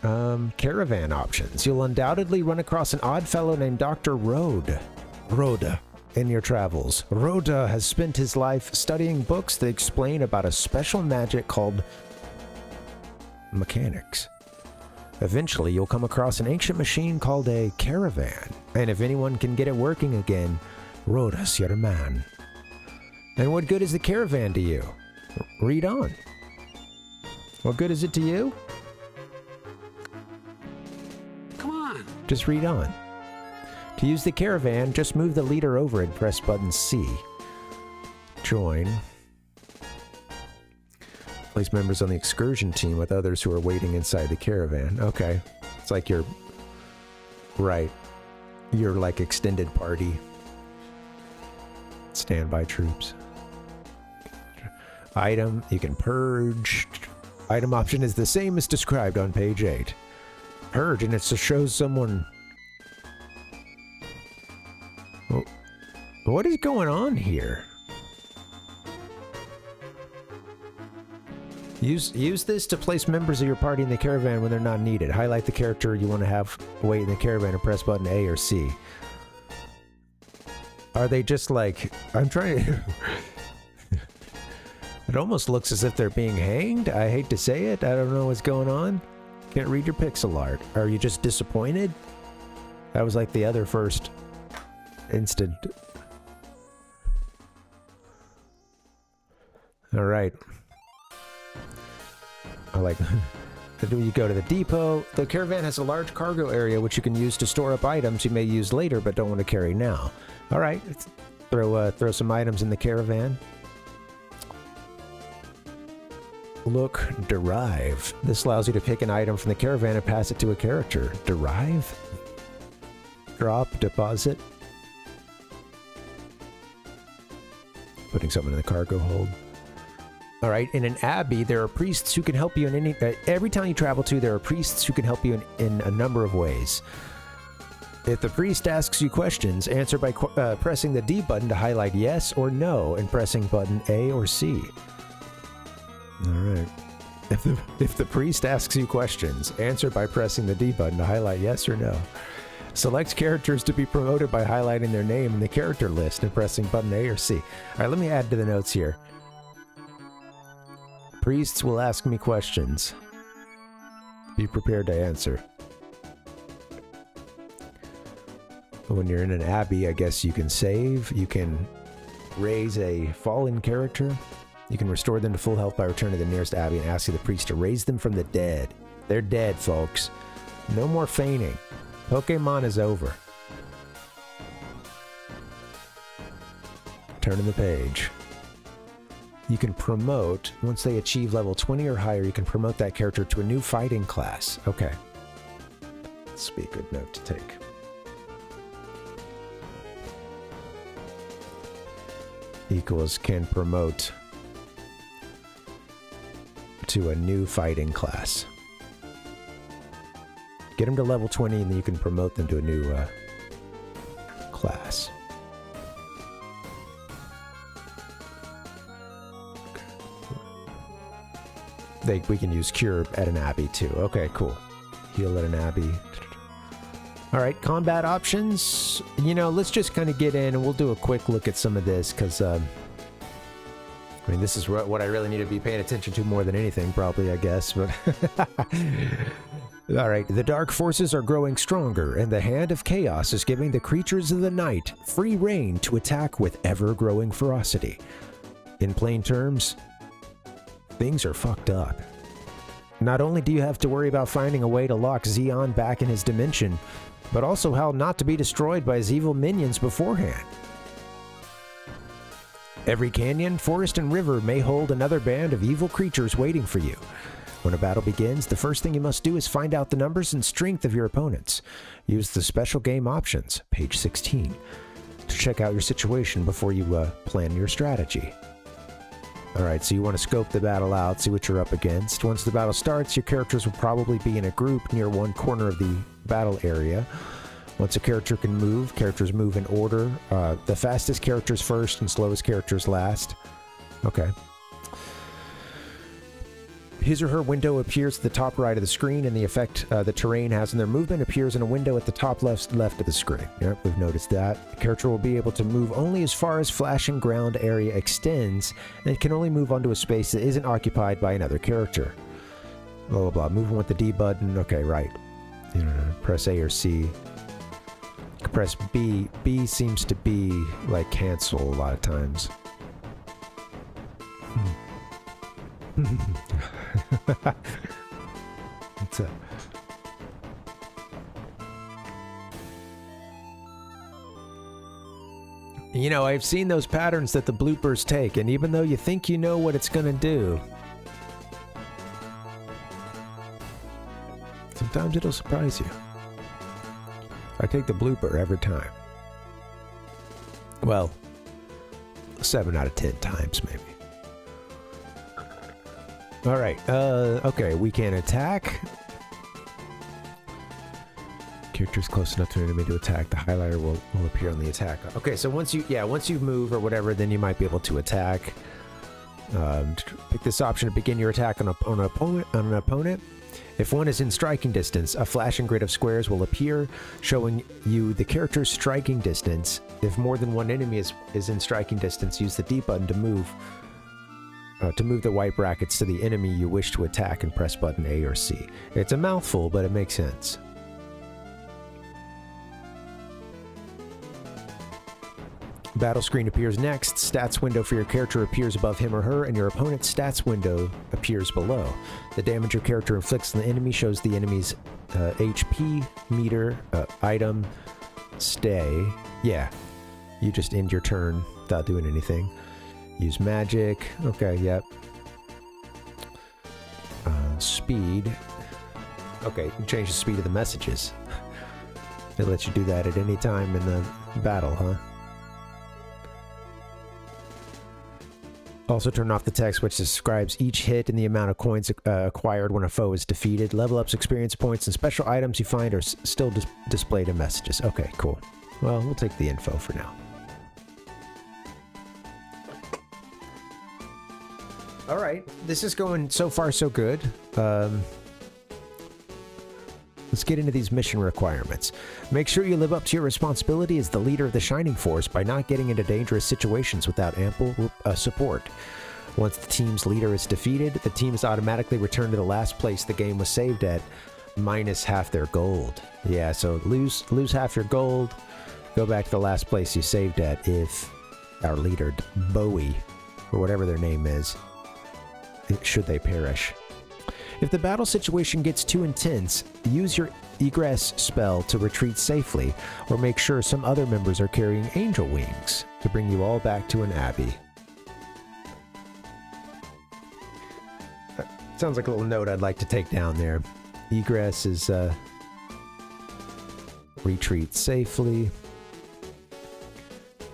caravan options. You'll undoubtedly run across an odd fellow named Dr. Rhoda in your travels. Rhoda has spent his life studying books that explain about a special magic called mechanics. Eventually, you'll come across an ancient machine called a caravan, and if anyone can get it working again, Rhoda's your man. And what good is the caravan to you? Read on. What good is it to you? Just read on. To use the caravan, just move the leader over and press button C. Join. Place members on the excursion team with others who are waiting inside the caravan. Okay. It's like you're... Right. You're like extended party. Standby troops. Item. You can purge. Item option is the same as described on page 8. Purge, and it's to show someone. Well, what is going on here? Use this to place members of your party in the caravan when they're not needed. Highlight the character you want to have wait in the caravan and press button A or C. Are they just like... I'm trying to... It almost looks as if they're being hanged. I hate to say it. I don't know what's going on. Can't read your pixel art. Are you just disappointed? That was like the other first instant. All right. I like... You go to the depot. The caravan has a large cargo area which you can use to store up items you may use later but don't want to carry now. All right, let's throw some items in the caravan. Look, derive. This allows you to pick an item from the caravan and pass it to a character. Derive? Drop, deposit. Putting something in the cargo hold. All right, in an abbey, there are priests who can help you in any... every town you travel to, there are priests who can help you in a number of ways. If the priest asks you questions, answer by pressing the D button to highlight yes or no, and pressing button A or C. All right. If the priest asks you questions, answer by pressing the D button to highlight yes or no. Select characters to be promoted by highlighting their name in the character list and pressing button A or C. All right, let me add to the notes here. Priests will ask me questions. Be prepared to answer. When you're in an abbey, I guess you can save. You can raise a fallen character. You can restore them to full health by returning to the nearest abbey and asking the priest to raise them from the dead. They're dead, folks. No more feigning. Pokemon is over. Turning the page. You can promote, once they achieve level 20 or higher, you can promote that character to a new fighting class. Okay. This would be a good note to take. Equals can promote to a new fighting class. Get them to level 20 and then you can promote them to a new class. We can use Cure at an Abbey too. Okay, cool. Heal at an Abbey. Alright, combat options. You know, let's just kind of get in and we'll do a quick look at some of this because, I mean, this is what I really need to be paying attention to more than anything, probably, I guess, but... Alright, the dark forces are growing stronger, and the Hand of Chaos is giving the creatures of the night free rein to attack with ever-growing ferocity. In plain terms, things are fucked up. Not only do you have to worry about finding a way to lock Xeon back in his dimension, but also how not to be destroyed by his evil minions beforehand. Every canyon, forest, and river may hold another band of evil creatures waiting for you. When a battle begins, the first thing you must do is find out the numbers and strength of your opponents. Use the special game options, page 16, to check out your situation before you plan your strategy. Alright, so you want to scope the battle out, see what you're up against. Once the battle starts, your characters will probably be in a group near one corner of the battle area. Once a character can move, characters move in order. The fastest characters first and slowest characters last. Okay. His or her window appears at the top right of the screen, and the effect the terrain has in their movement appears in a window at the top left of the screen. Yep, we've noticed that. The character will be able to move only as far as flashing ground area extends, and it can only move onto a space that isn't occupied by another character. Blah, blah, blah. Moving with the D button. Okay, right. Press A or C. Press B. B seems to be like cancel a lot of times. What's up? You know, I've seen those patterns that the bloopers take, and even though you think you know what it's gonna do, sometimes it'll surprise you. I take the blooper every time. Well, 7 out of 10 times, maybe. Alright, okay, we can attack. Characters close enough to an enemy to attack, the highlighter will appear on the attack. Okay, so once you move or whatever, then you might be able to attack. Pick this option to begin your attack on an opponent. If one is in striking distance, a flashing grid of squares will appear, showing you the character's striking distance. If more than one enemy is in striking distance, use the D button to move the white brackets to the enemy you wish to attack and press button A or C. It's a mouthful, but it makes sense. Battle screen appears next. Stats window for your character appears above him or her, and your opponent's stats window appears below. The damage your character inflicts on the enemy shows the enemy's HP meter, item, stay. Yeah, you just end your turn without doing anything. Use magic. Okay, yep. Speed. Okay, you can change the speed of the messages. It lets you do that at any time in the battle, huh? Also turn off the text which describes each hit and the amount of coins acquired when a foe is defeated. Level ups, experience points, and special items you find are still displayed in messages. Okay, cool. Well, we'll take the info for now. Alright, this is going so far so good. Let's get into these mission requirements. Make sure you live up to your responsibility as the leader of the Shining Force by not getting into dangerous situations without ample support. Once the team's leader is defeated, the team is automatically returned to the last place the game was saved at, minus half their gold. Yeah, so lose half your gold, go back to the last place you saved at if our leader, Bowie, or whatever their name is, should they perish. If the battle situation gets too intense, use your egress spell to retreat safely, or make sure some other members are carrying angel wings to bring you all back to an abbey. Sounds like a little note I'd like to take down there. Egress is retreat safely.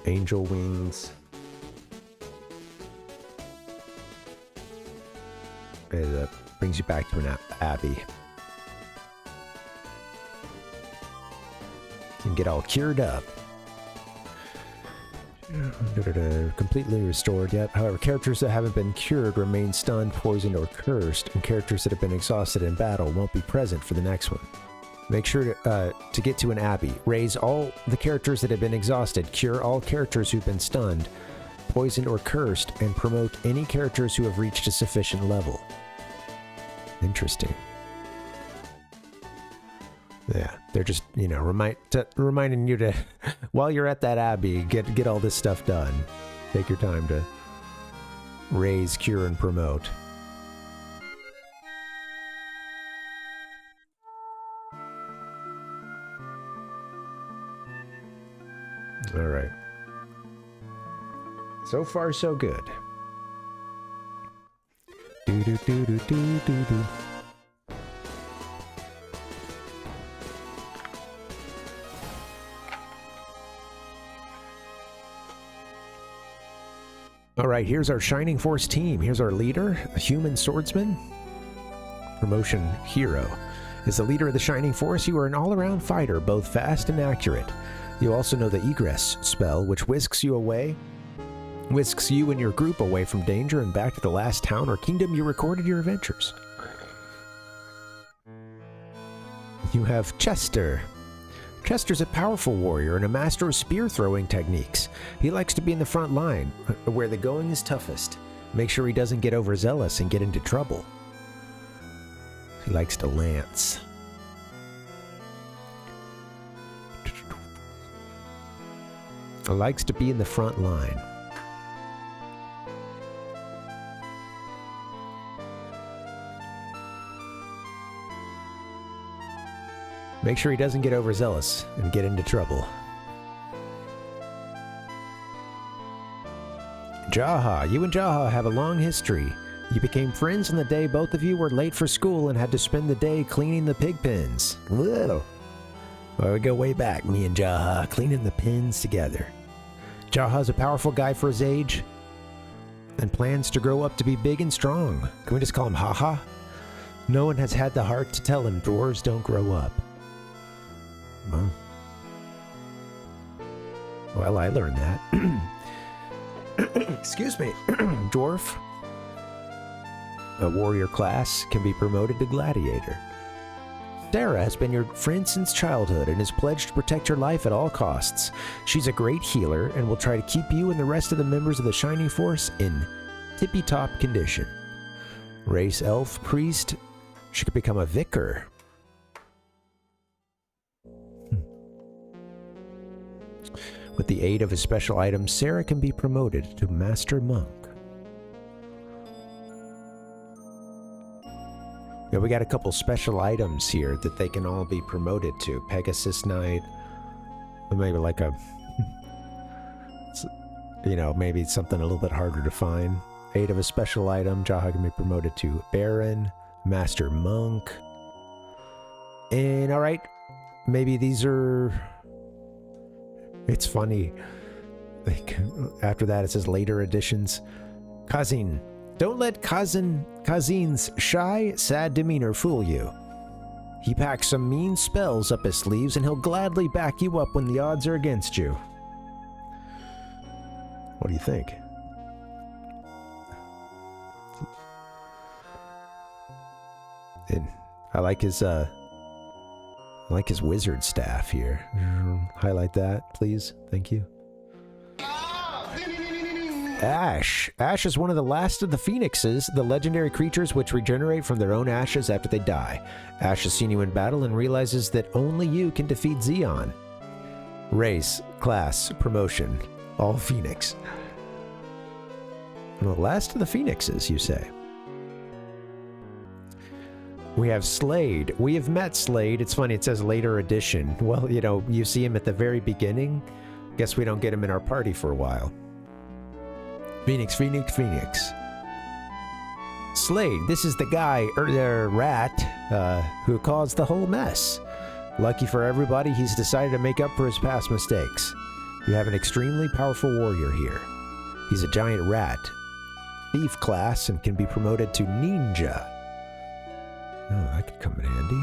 Angel wings. It brings you back to an abbey. And get all cured up. Completely restored yet. However, characters that haven't been cured remain stunned, poisoned, or cursed, and characters that have been exhausted in battle won't be present for the next one. Make sure to get to an abbey. Raise all the characters that have been exhausted. Cure all characters who've been stunned, poisoned, or cursed, and promote any characters who have reached a sufficient level. Interesting. Yeah, they're just, you know, reminding you to, while you're at that abbey, get all this stuff done. Take your time to raise, cure, and promote. All right. So far, so good. Do do do do do do do. All right, here's our Shining Force team. Here's our leader, a human swordsman. Promotion hero. As the leader of the Shining Force, you are an all-around fighter, both fast and accurate. You also know the egress spell, which whisks you and your group away from danger and back to the last town or kingdom you recorded your adventures. You have Chester. Chester's a powerful warrior and a master of spear-throwing techniques. He likes to be in the front line, where the going is toughest. Make sure he doesn't get overzealous and get into trouble. He likes to lance. He likes to be in the front line. Make sure he doesn't get overzealous and get into trouble. Jaha. You and Jaha have a long history. You became friends on the day both of you were late for school and had to spend the day cleaning the pig pens. Whoa. Well, we go way back, me and Jaha, cleaning the pens together. Jaha's a powerful guy for his age and plans to grow up to be big and strong. Can we just call him Haha? No one has had the heart to tell him dwarves don't grow up. Well, I learned that. Excuse me. Dwarf. A warrior class can be promoted to gladiator. Sarah has been your friend since childhood and has pledged to protect your life at all costs. She's a great healer and will try to keep you and the rest of the members of the Shining Force in tippy-top condition. Race elf priest. She could become a vicar. With the aid of a special item, Sarah can be promoted to Master Monk. Yeah, we got a couple special items here that they can all be promoted to. Pegasus Knight. Maybe like a... you know, maybe something a little bit harder to find. Aid of a special item, Jaha can be promoted to Baron, Master Monk. And alright, maybe these are... It's funny. Like, after that it says later editions. Kazin. Don't let Kazin's shy, sad demeanor fool you. He packs some mean spells up his sleeves and he'll gladly back you up when the odds are against you. What do you think? And I like his wizard staff here. Highlight that, please. Thank you. Ash. Ash is one of the last of the Phoenixes, the legendary creatures which regenerate from their own ashes after they die. Ash has seen you in battle and realizes that only you can defeat Xeon. Race, class, promotion, all Phoenix. The last of the Phoenixes, you say? We have Slade. We have met Slade. It's funny, it says later edition. Well, you know, you see him at the very beginning. Guess we don't get him in our party for a while. Phoenix, Phoenix, Phoenix. Slade, this is the guy, or rat, who caused the whole mess. Lucky for everybody, he's decided to make up for his past mistakes. You have an extremely powerful warrior here. He's a giant rat, thief class, and can be promoted to ninja. Oh, that could come in handy.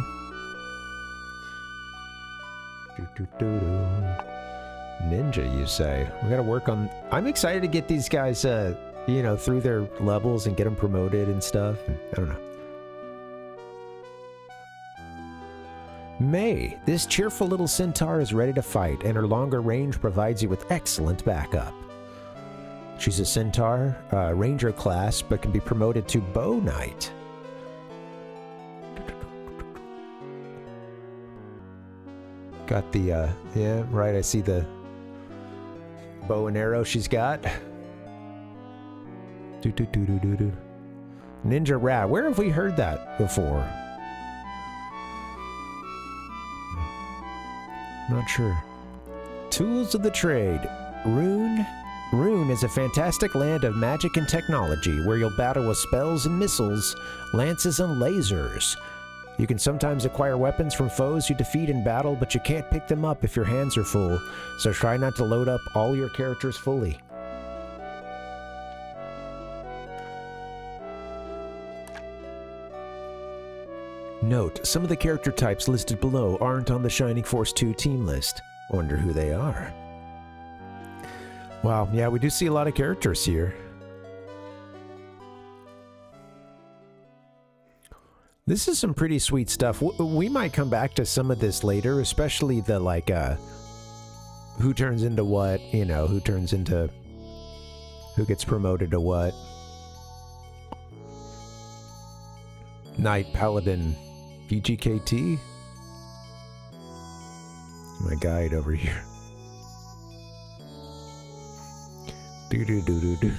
Ninja, you say? We gotta work on... I'm excited to get these guys, you know, through their levels and get them promoted and stuff. And I don't know. May. This cheerful little centaur is ready to fight, and her longer range provides you with excellent backup. She's a centaur, ranger class, but can be promoted to bow knight. Got the, yeah, right, I see the bow and arrow she's got. Ninja rat. Where have we heard that before? Not sure. Tools of the trade. Rune. Rune is a fantastic land of magic and technology where you'll battle with spells and missiles, lances and lasers. You can sometimes acquire weapons from foes you defeat in battle, but you can't pick them up if your hands are full, so try not to load up all your characters fully. Note, some of the character types listed below aren't on the Shining Force 2 team list. Wonder who they are. Wow, yeah, we do see a lot of characters here. This is some pretty sweet stuff. We might come back to some of this later, especially the, like, who turns into what, you know, who turns into... who gets promoted to what. Knight, Paladin, PGKT? My guide over here. Do-do-do-do-do.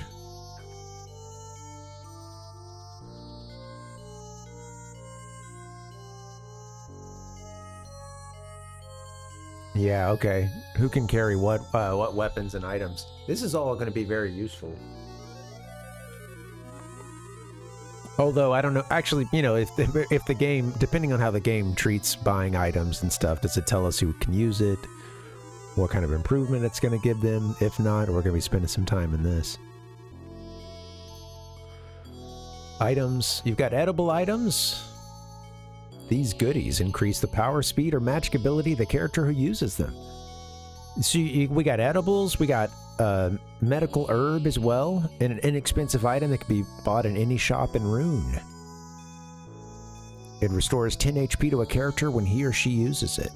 Yeah, okay. Who can carry what weapons and items? This is all going to be very useful. Although, I don't know, actually, you know, if the game, depending on how the game treats buying items and stuff, does it tell us who can use it? What kind of improvement it's going to give them? If not, we're going to be spending some time in this. Items. You've got edible items. These goodies increase the power, speed, or magic ability of the character who uses them. So we got edibles, we got medical herb as well, and an inexpensive item that can be bought in any shop in Rune. It restores 10 HP to a character when he or she uses it.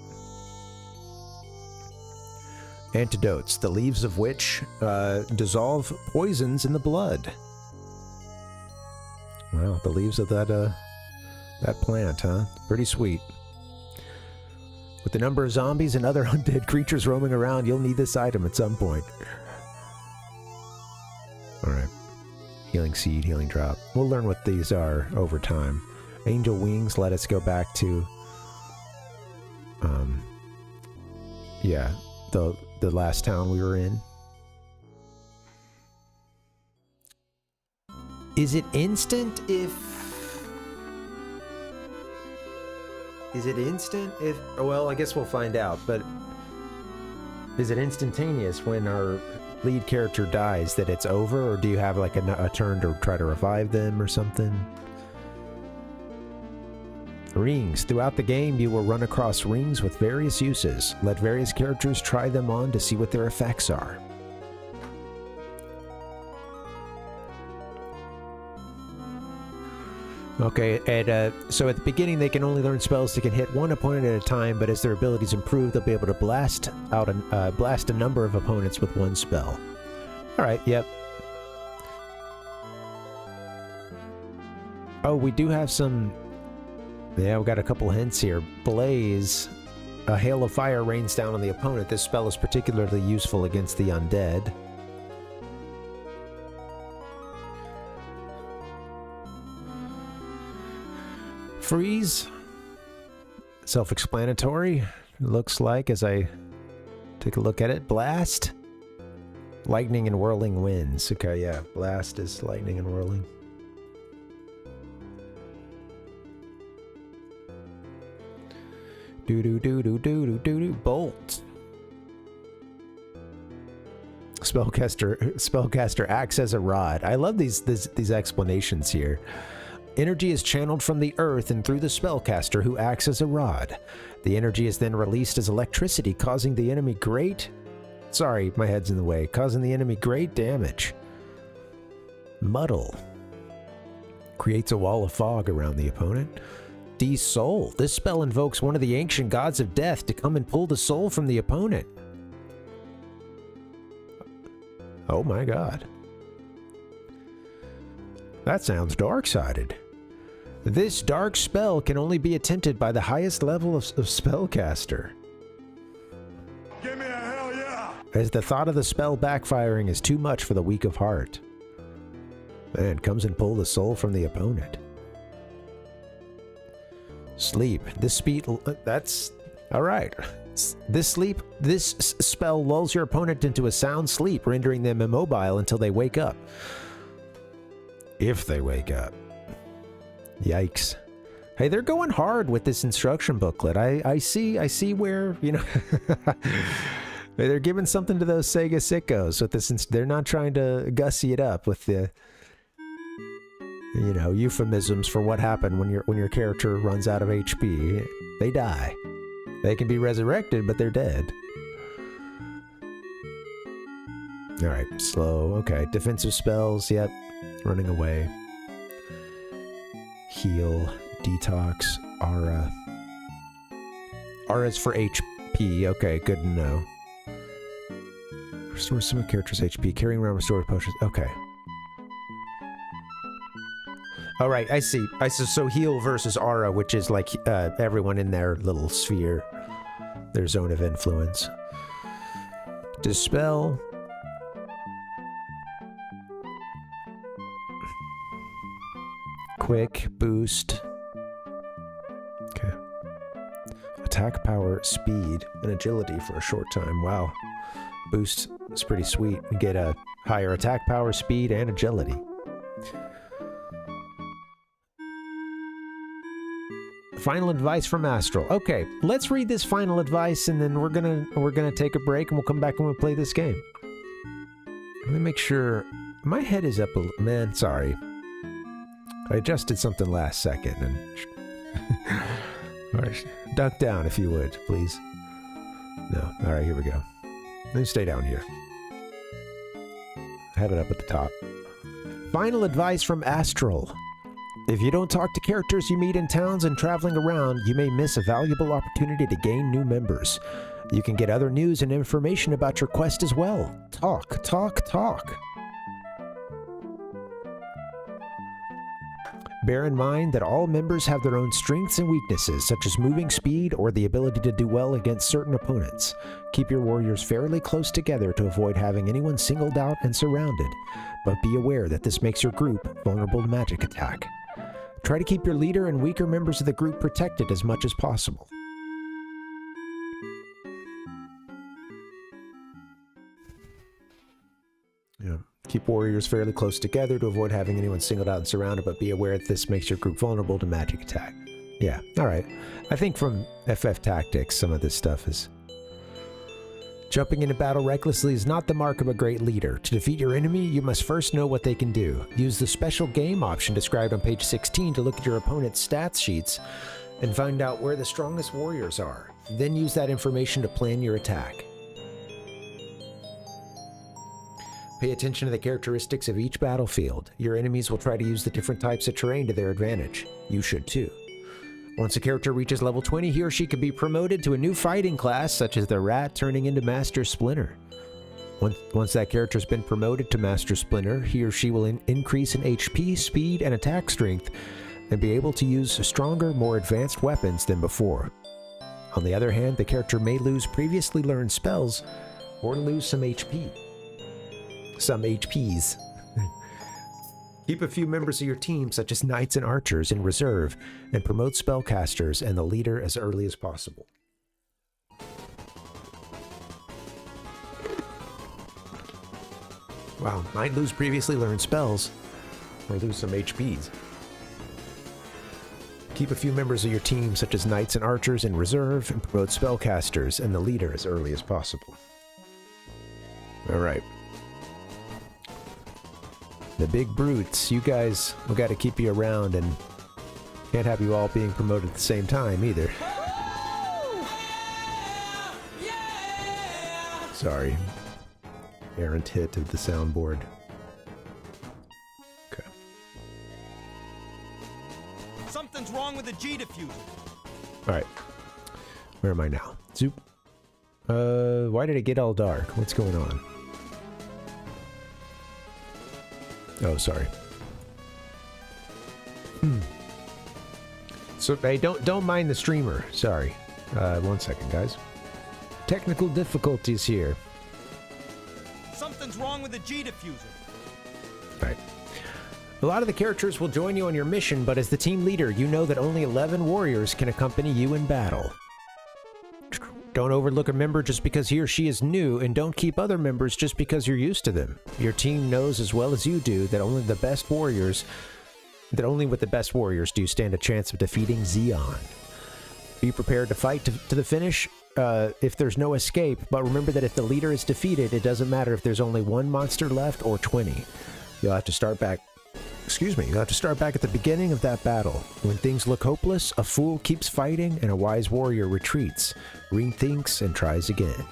Antidotes, the leaves of which dissolve poisons in the blood. Wow, the leaves of that plant, huh? Pretty sweet. With the number of zombies and other undead creatures roaming around, you'll need this item at some point. Alright. Healing seed, healing drop. We'll learn what these are over time. Angel wings let us go back to... yeah, the last town we were in. Is it instant if... Is it instant if... Well, I guess we'll find out, but... Is it instantaneous when our lead character dies that it's over, or do you have like a turn to try to revive them or something? Rings. Throughout the game, you will run across rings with various uses. Let various characters try them on to see what their effects are. Okay, and so at the beginning they can only learn spells that can hit one opponent at a time, but as their abilities improve, they'll be able to blast a number of opponents with one spell. Alright, yep. Oh, we do have some... Yeah, we got a couple hints here. Blaze. A hail of fire rains down on the opponent. This spell is particularly useful against the undead. Freeze. Self-explanatory. Looks like as I take a look at it. Blast. Lightning and whirling winds. Okay, yeah. Blast is lightning and whirling. Do-do-do-do-do-do-do-do. Bolt. Spellcaster acts as a rod. I love these explanations here. Energy is channeled from the earth and through the spellcaster, who acts as a rod. The energy is then released as electricity, causing the enemy great... Sorry, my head's in the way. Causing the enemy great damage. Muddle. Creates a wall of fog around the opponent. De-soul. This spell invokes one of the ancient gods of death to come and pull the soul from the opponent. Oh my god. That sounds dark-sided. This dark spell can only be attempted by the highest level of spellcaster. Give me a hell yeah! As the thought of the spell backfiring is too much for the weak of heart. Man, comes and pull the soul from the opponent. Sleep. This speed... That's... Alright. This spell lulls your opponent into a sound sleep, rendering them immobile until they wake up. If they wake up. Yikes. Hey, they're going hard with this instruction booklet. I see where, you know... they're giving something to those Sega Sickos with this. They're not trying to gussy it up with the... You know, euphemisms for what happened when your character runs out of HP. They die. They can be resurrected, but they're dead. Alright, slow. Okay, defensive spells, yep. Running away. Heal. Detox. Aura. Aura's for HP. Okay, good to know. Restore some character's HP. Carrying around restorative potions. Okay. Alright, I see. So heal versus aura, which is like everyone in their little sphere. Their zone of influence. Dispel. Quick, boost. Okay. Attack power, speed, and agility for a short time. Wow. Boost is pretty sweet. You get a higher attack power, speed, and agility. Final advice from Astral. Okay, let's read this final advice, and then we're gonna take a break, and we'll come back and we'll play this game. Let me make sure my head is up a man. Sorry, I adjusted something last second, and all right, duck down if you would, please. No, all right, here we go. Let me stay down here. I have it up at the top. Final advice from Astral. If you don't talk to characters you meet in towns and traveling around, you may miss a valuable opportunity to gain new members. You can get other news and information about your quest as well. Talk, talk, talk. Bear in mind that all members have their own strengths and weaknesses, such as moving speed or the ability to do well against certain opponents. Keep your warriors fairly close together to avoid having anyone singled out and surrounded, but be aware that this makes your group vulnerable to magic attack. Try to keep your leader and weaker members of the group protected as much as possible. Yeah. Keep warriors fairly close together to avoid having anyone singled out and surrounded, but be aware that this makes your group vulnerable to magic attack. Yeah, alright. I think from FF Tactics, some of this stuff is... Jumping into battle recklessly is not the mark of a great leader. To defeat your enemy, you must first know what they can do. Use the special game option described on page 16 to look at your opponent's stats sheets and find out where the strongest warriors are. Then use that information to plan your attack. Pay attention to the characteristics of each battlefield. Your enemies will try to use the different types of terrain to their advantage. You should too. Once a character reaches level 20, he or she can be promoted to a new fighting class, such as the Rat turning into Master Splinter. Once that character has been promoted to Master Splinter, he or she will increase in HP, speed, and attack strength, and be able to use stronger, more advanced weapons than before. On the other hand, the character may lose previously learned spells, or lose some HP. Some HPs. Keep a few members of your team, such as knights and archers, in reserve, and promote spellcasters and the leader as early as possible. Wow, might lose previously learned spells, or lose some HPs. Keep a few members of your team, such as knights and archers, in reserve, and promote spellcasters and the leader as early as possible. Alright. The big brutes, you guys, we got to keep you around, and can't have you all being promoted at the same time either. Sorry. Errant hit of the soundboard. Okay. Something's wrong with the G diffuser. Alright. Where am I now? Zoop. Why did it get all dark? What's going on? Oh, sorry. So, hey, don't mind the streamer. Sorry. 1 second, guys. Technical difficulties here. Something's wrong with the G diffuser. Right. A lot of the characters will join you on your mission, but as the team leader, you know that only 11 warriors can accompany you in battle. Don't overlook a member just because he or she is new, and don't keep other members just because you're used to them. Your team knows as well as you do that only with the best warriors do you stand a chance of defeating Xeon. Be prepared to fight to the finish if there's no escape, but remember that if the leader is defeated, it doesn't matter if there's only one monster left or 20. You'll have to start back at the beginning of that battle. When things look hopeless, a fool keeps fighting and a wise warrior retreats, rethinks, and tries again.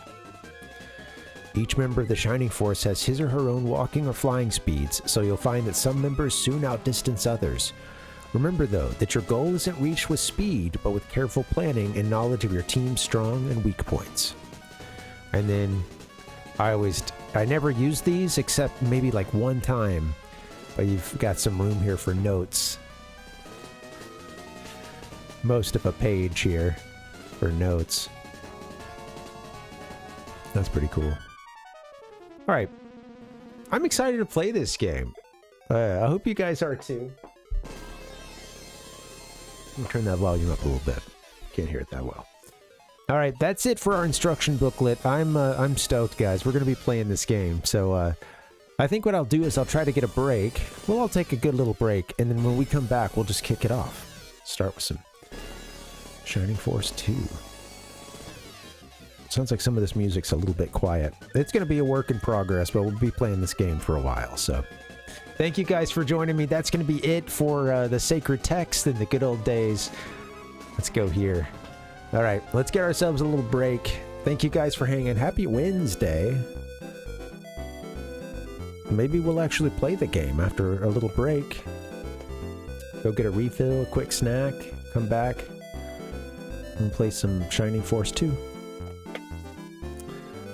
Each member of the Shining Force has his or her own walking or flying speeds, so you'll find that some members soon outdistance others. Remember though, that your goal isn't reached with speed, but with careful planning and knowledge of your team's strong and weak points. And then, I never use these except maybe like one time. But you've got some room here for notes. Most of a page here for notes. That's pretty cool. Alright. I'm excited to play this game. I hope you guys are too. Let me turn that volume up a little bit. Can't hear it that well. Alright, that's it for our instruction booklet. I'm stoked, guys. We're going to be playing this game, so I think what I'll do is I'll try to get a break. We'll all take a good little break, and then when we come back, we'll just kick it off. Start with some Shining Force 2. Sounds like some of this music's a little bit quiet. It's going to be a work in progress, but we'll be playing this game for a while, so... Thank you guys for joining me. That's going to be it for the Sacred Text in the good old days. Let's go here. Alright, let's get ourselves a little break. Thank you guys for hanging. Happy Wednesday. Maybe we'll actually play the game after a little break. Go get a refill, a quick snack, come back, and play some Shining Force 2.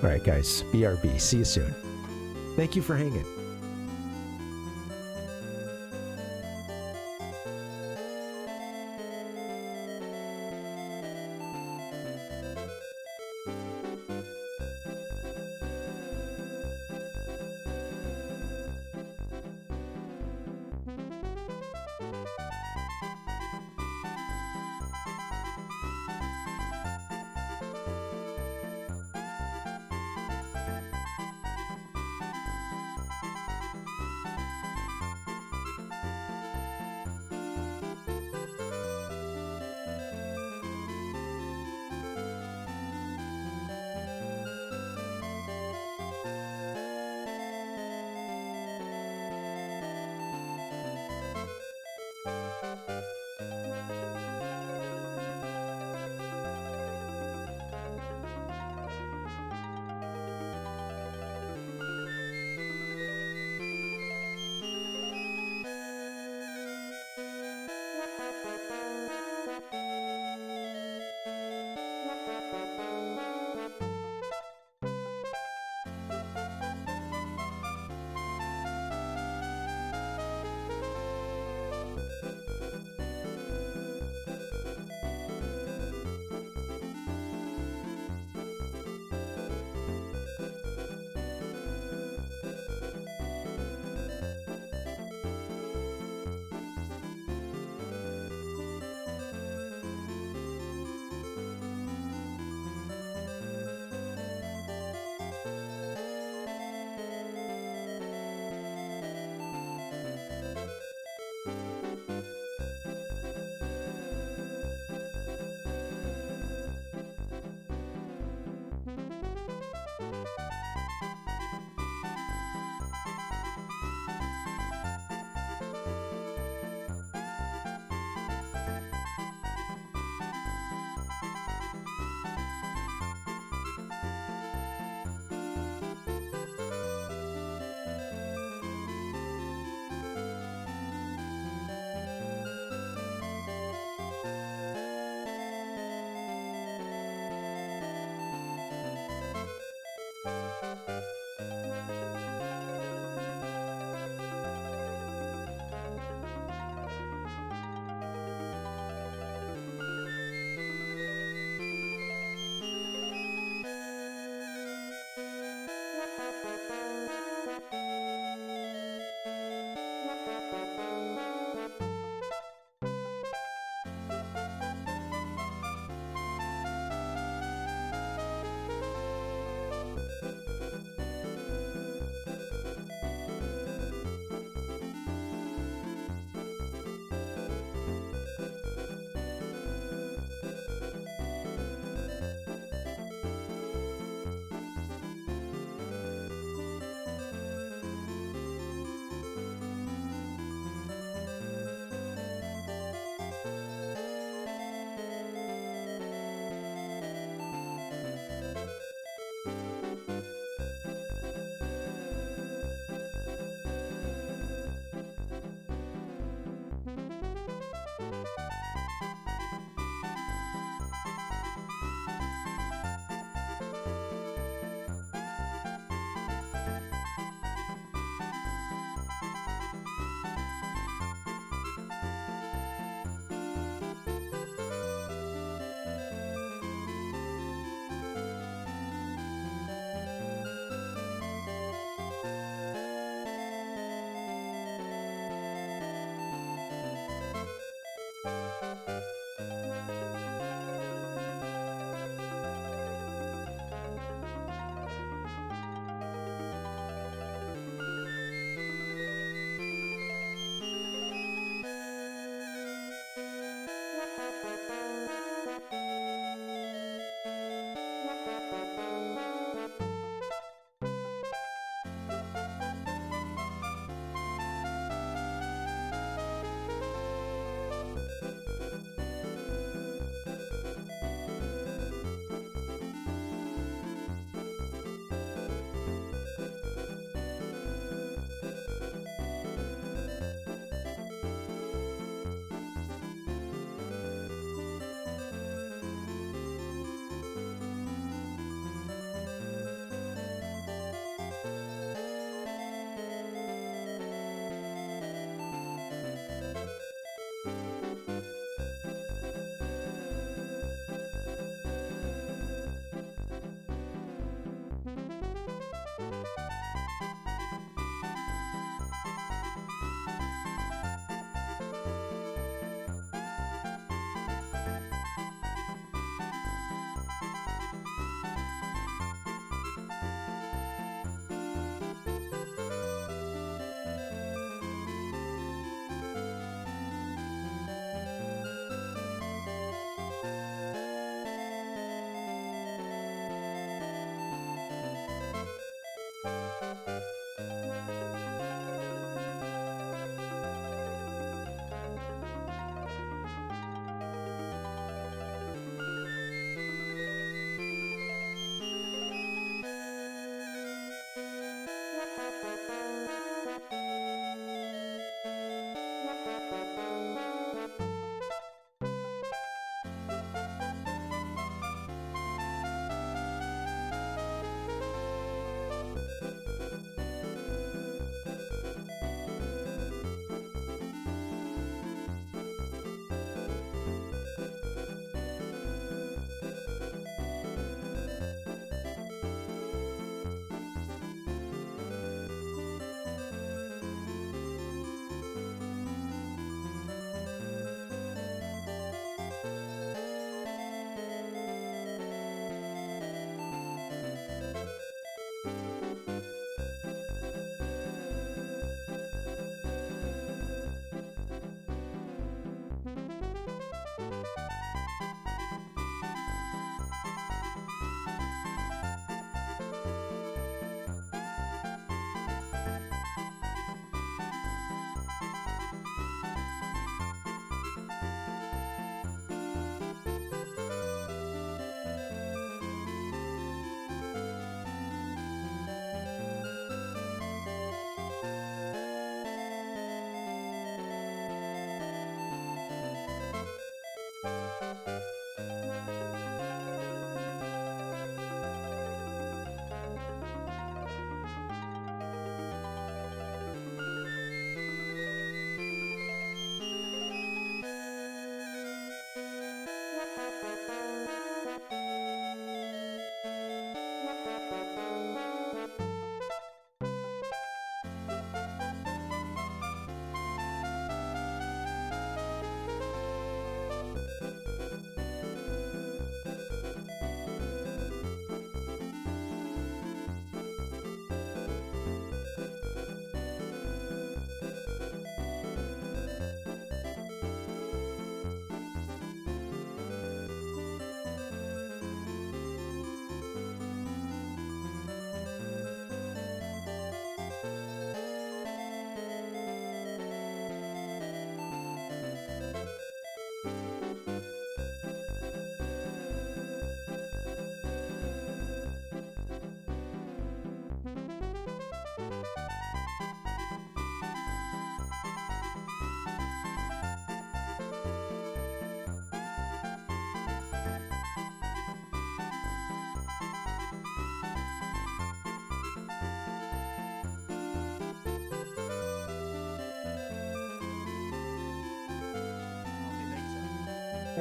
Alright guys, BRB, see you soon. Thank you for hanging.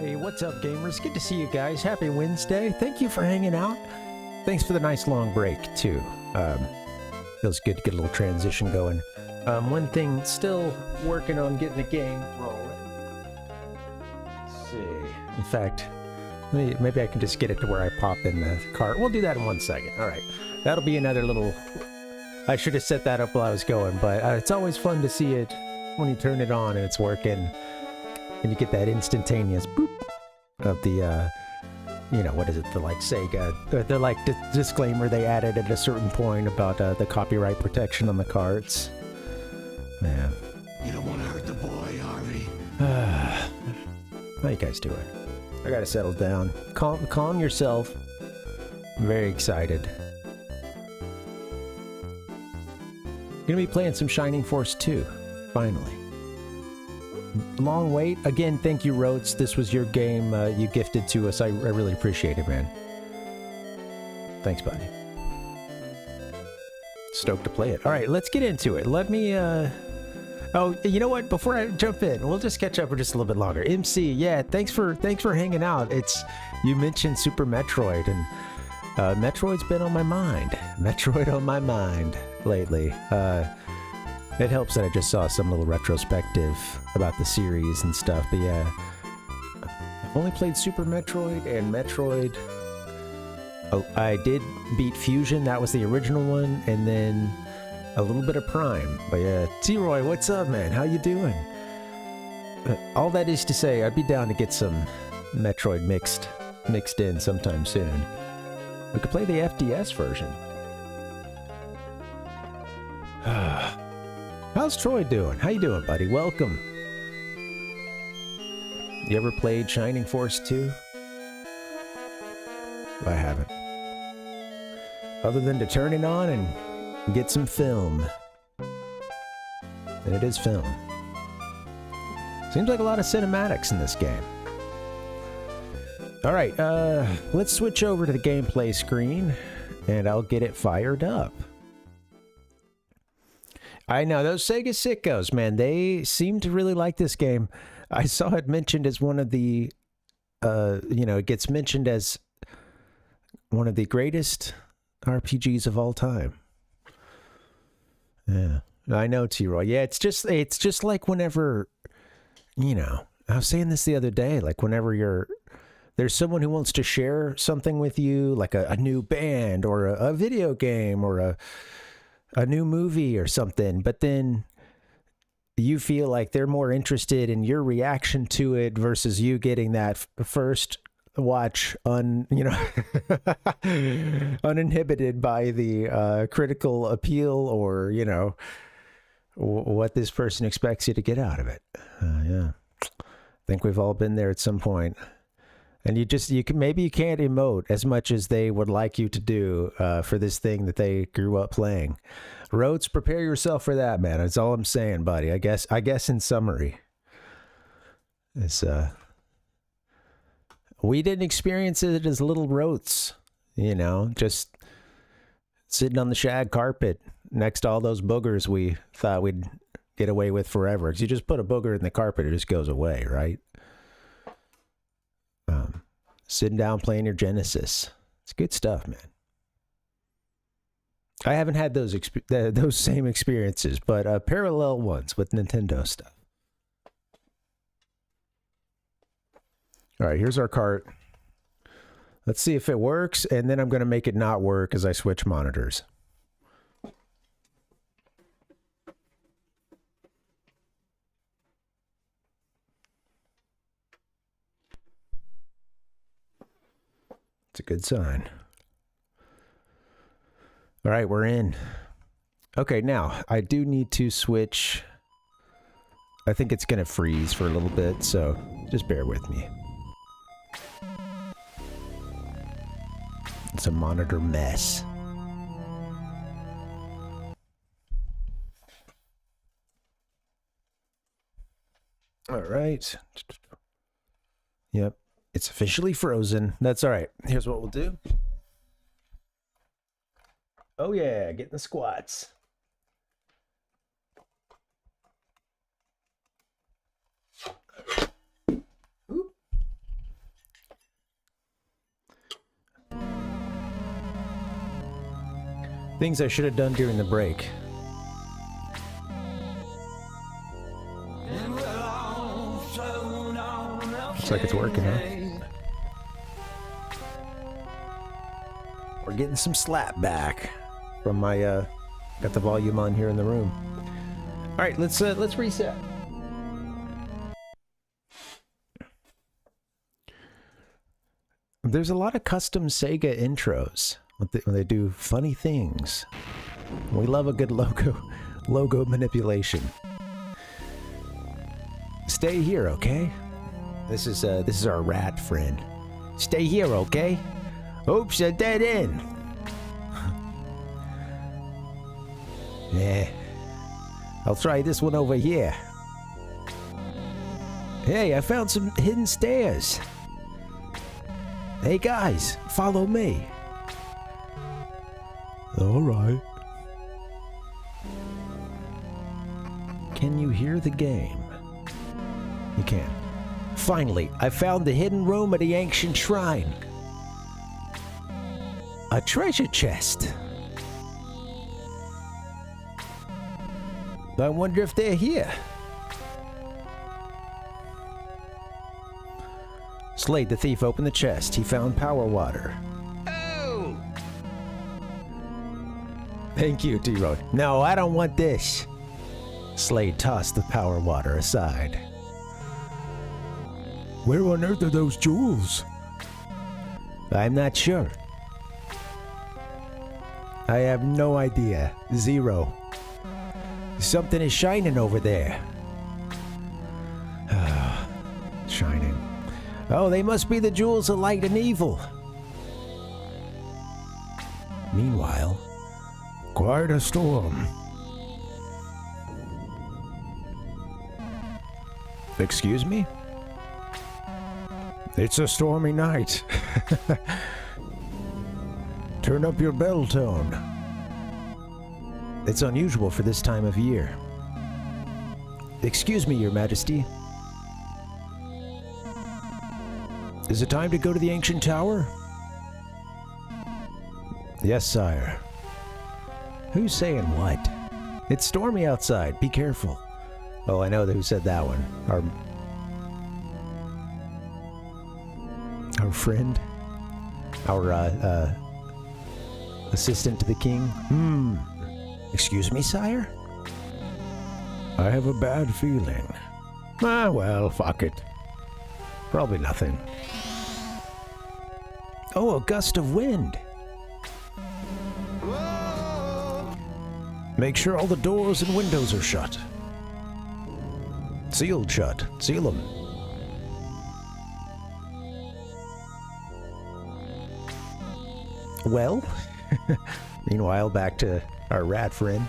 Hey, what's up, gamers? Good to see you guys. Happy Wednesday. Thank you for hanging out. Thanks for the nice long break, too. Feels good to get a little transition going. One thing, still working on getting the game rolling. Let's see. In fact, maybe I can just get it to where I pop in the cart. We'll do that in 1 second. All right. That'll be another little... I should have set that up while I was going, but it's always fun to see it when you turn it on and it's working. And you get that instantaneous boop of the, you know, what is it? The like Sega, the like disclaimer they added at a certain point about the copyright protection on the carts. Yeah. You don't want to hurt the boy, Harvey. How you guys doing? I gotta settle down. Calm yourself. I'm very excited. Gonna be playing some Shining Force 2, finally. Long wait. Again, thank you, Rotes. This was your game you gifted to us. I really appreciate it, man. Thanks, buddy. Stoked to play it. All right, let's get into it. Let me, Oh, you know what? Before I jump in, we'll just catch up for just a little bit longer. MC, yeah, thanks for hanging out. You mentioned Super Metroid, and Metroid's been on my mind. Metroid on my mind lately. It helps that I just saw some little retrospective about the series and stuff, but yeah. I've only played Super Metroid and Metroid. Oh, I did beat Fusion, that was the original one, and then a little bit of Prime. But yeah, T-Roy, what's up, man? How you doing? All that is to say, I'd be down to get some Metroid mixed in sometime soon. We could play the FDS version. How's Troy doing? How you doing, buddy? Welcome. You ever played Shining Force 2? I haven't. Other than to turn it on and get some film. And it is film. Seems like a lot of cinematics in this game. Alright, let's switch over to the gameplay screen, and I'll get it fired up. I know, those Sega Sickos, man, they seem to really like this game. I saw it mentioned as one of the, you know, it gets mentioned as one of the greatest RPGs of all time. Yeah, I know, T-Roy. Yeah, it's just like whenever, you know, I was saying this the other day, like whenever there's someone who wants to share something with you, like a new band or a video game or a new movie or something, but then you feel like they're more interested in your reaction to it versus you getting that first watch uninhibited by the critical appeal or, you know, what this person expects you to get out of it. Yeah, I think we've all been there at some point. And maybe you can't emote as much as they would like you to do for this thing that they grew up playing. Rhodes, prepare yourself for that, man. That's all I'm saying, buddy. I guess in summary, it's we didn't experience it as little Rhodes, you know, just sitting on the shag carpet next to all those boogers we thought we'd get away with forever. Because you just put a booger in the carpet, it just goes away, right? Sitting down playing your Genesis. It's good stuff, man. I haven't had those same experiences, but parallel ones with Nintendo stuff. All right, here's our cart. Let's see if it works, and then I'm going to make it not work as I switch monitors. It's a good sign. All right, we're in. Okay, now, I do need to switch. I think it's going to freeze for a little bit, so just bear with me. It's a monitor mess. All right. Yep. It's officially frozen. That's all right. Here's what we'll do. Oh yeah, getting the squats. Oop. Things I should have done during the break. Looks like it's working, huh? We're getting some slap back from my, got the volume on here in the room. Alright, let's reset. There's a lot of custom Sega intros when they do funny things. We love a good logo manipulation. Stay here, okay? This is our rat friend. Stay here, okay? Oops, a dead end. Yeah. I'll try this one over here. Hey, I found some hidden stairs. Hey guys, follow me. All right. Can you hear the game? You can. Finally, I found the hidden room at the ancient shrine. A treasure chest. I wonder if they're here. Slade the thief opened the chest. He found power water. Oh! Thank you, T-Road. No, I don't want this. Slade tossed the power water aside. Where on earth are those jewels? I'm not sure. I have no idea. Zero. Something is shining over there. Shining. Oh, they must be the jewels of light and evil. Meanwhile, quite a storm. Excuse me? It's a stormy night. Turn up your bell tone. It's unusual for this time of year. Excuse me, Your Majesty. Is it time to go to the ancient tower? Yes, sire. Who's saying what? It's stormy outside. Be careful. Oh, I know who said that one. Our friend? Our, assistant to the king? Excuse me, sire? I have a bad feeling. Ah, well, fuck it. Probably nothing. Oh, a gust of wind. Make sure all the doors and windows are shut. Sealed shut. Seal them. Well, meanwhile, back to our rat friend.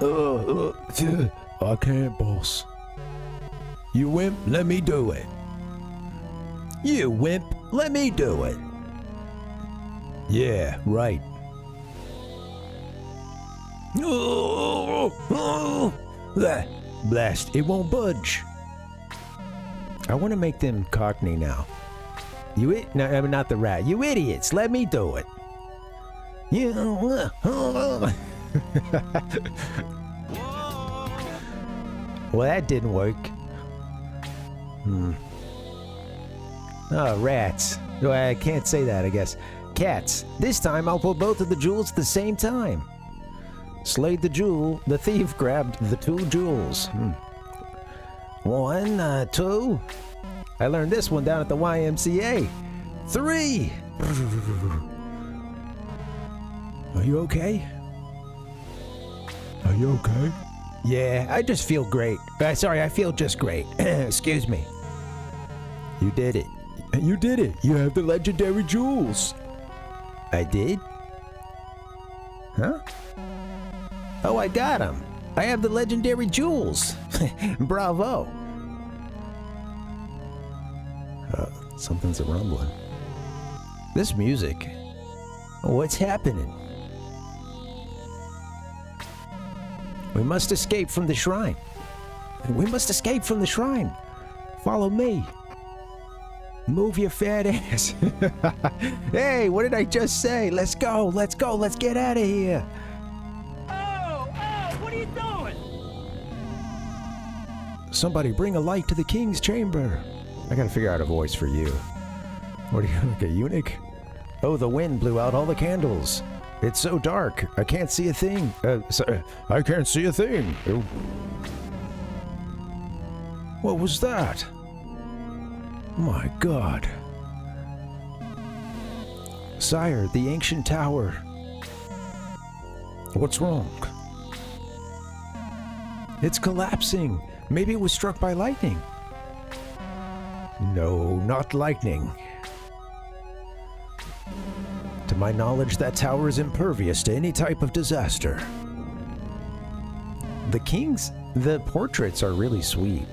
I can't, boss. You wimp, let me do it. You wimp, let me do it. Yeah, right. Blast, it won't budge. I want to make them Cockney now. No, I mean, not the rat. You idiots, let me do it. Well, that didn't work. Oh, rats. Well, I can't say that, I guess. Cats. This time I'll pull both of the jewels at the same time. Slade the jewel. The thief grabbed the 2 jewels. 1, 2. I learned this one down at the YMCA. 3. Are you okay? Are you okay? Yeah, I just feel great. Sorry, I feel just great. Excuse me. You did it. You did it. You have the legendary jewels. I did? Huh? Oh, I got them. I have the legendary jewels. Bravo. Something's a rumbling. This music. What's happening? We must escape from the shrine. We must escape from the shrine. Follow me. Move your fat ass. Hey, what did I just say? Let's go, let's go, let's get out of here. Oh, what are you doing? Somebody bring a light to the king's chamber. I gotta figure out a voice for you. What are you, like a eunuch? Oh, the wind blew out all the candles. It's so dark, I can't see a thing. I can't see a thing. Oh. What was that? My God. Sire, the ancient tower. What's wrong? It's collapsing. Maybe it was struck by lightning. No, not lightning. To my knowledge, that tower is impervious to any type of disaster. The portraits are really sweet.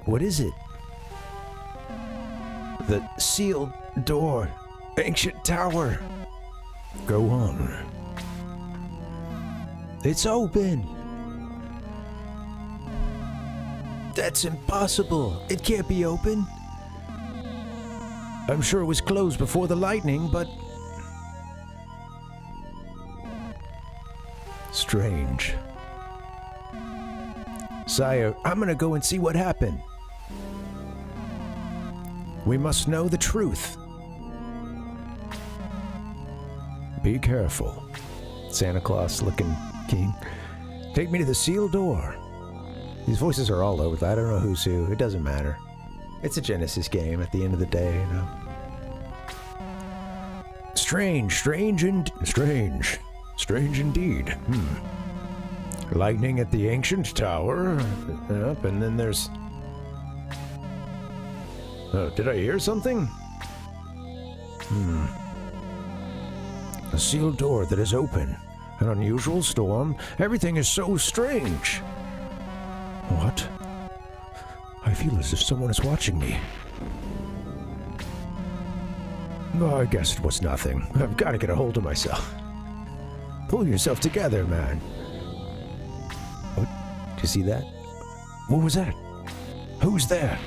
What is it? The sealed door. Ancient tower. Go on. It's open. That's impossible. It can't be open. I'm sure it was closed before the lightning, but... Strange. Sire, I'm gonna go and see what happened. We must know the truth. Be careful. Santa Claus looking king. Take me to the sealed door. These voices are all over. I don't know who's who. It doesn't matter. It's a Genesis game at the end of the day, you know. Strange indeed. Lightning at the ancient tower. Yep, and then there's... Oh, did I hear something? A sealed door that is open. An unusual storm. Everything is so strange. What? I feel as if someone is watching me. Oh, I guess it was nothing. I've got to get a hold of myself. Pull yourself together, man. What? Did you see that? What was that? Who's there?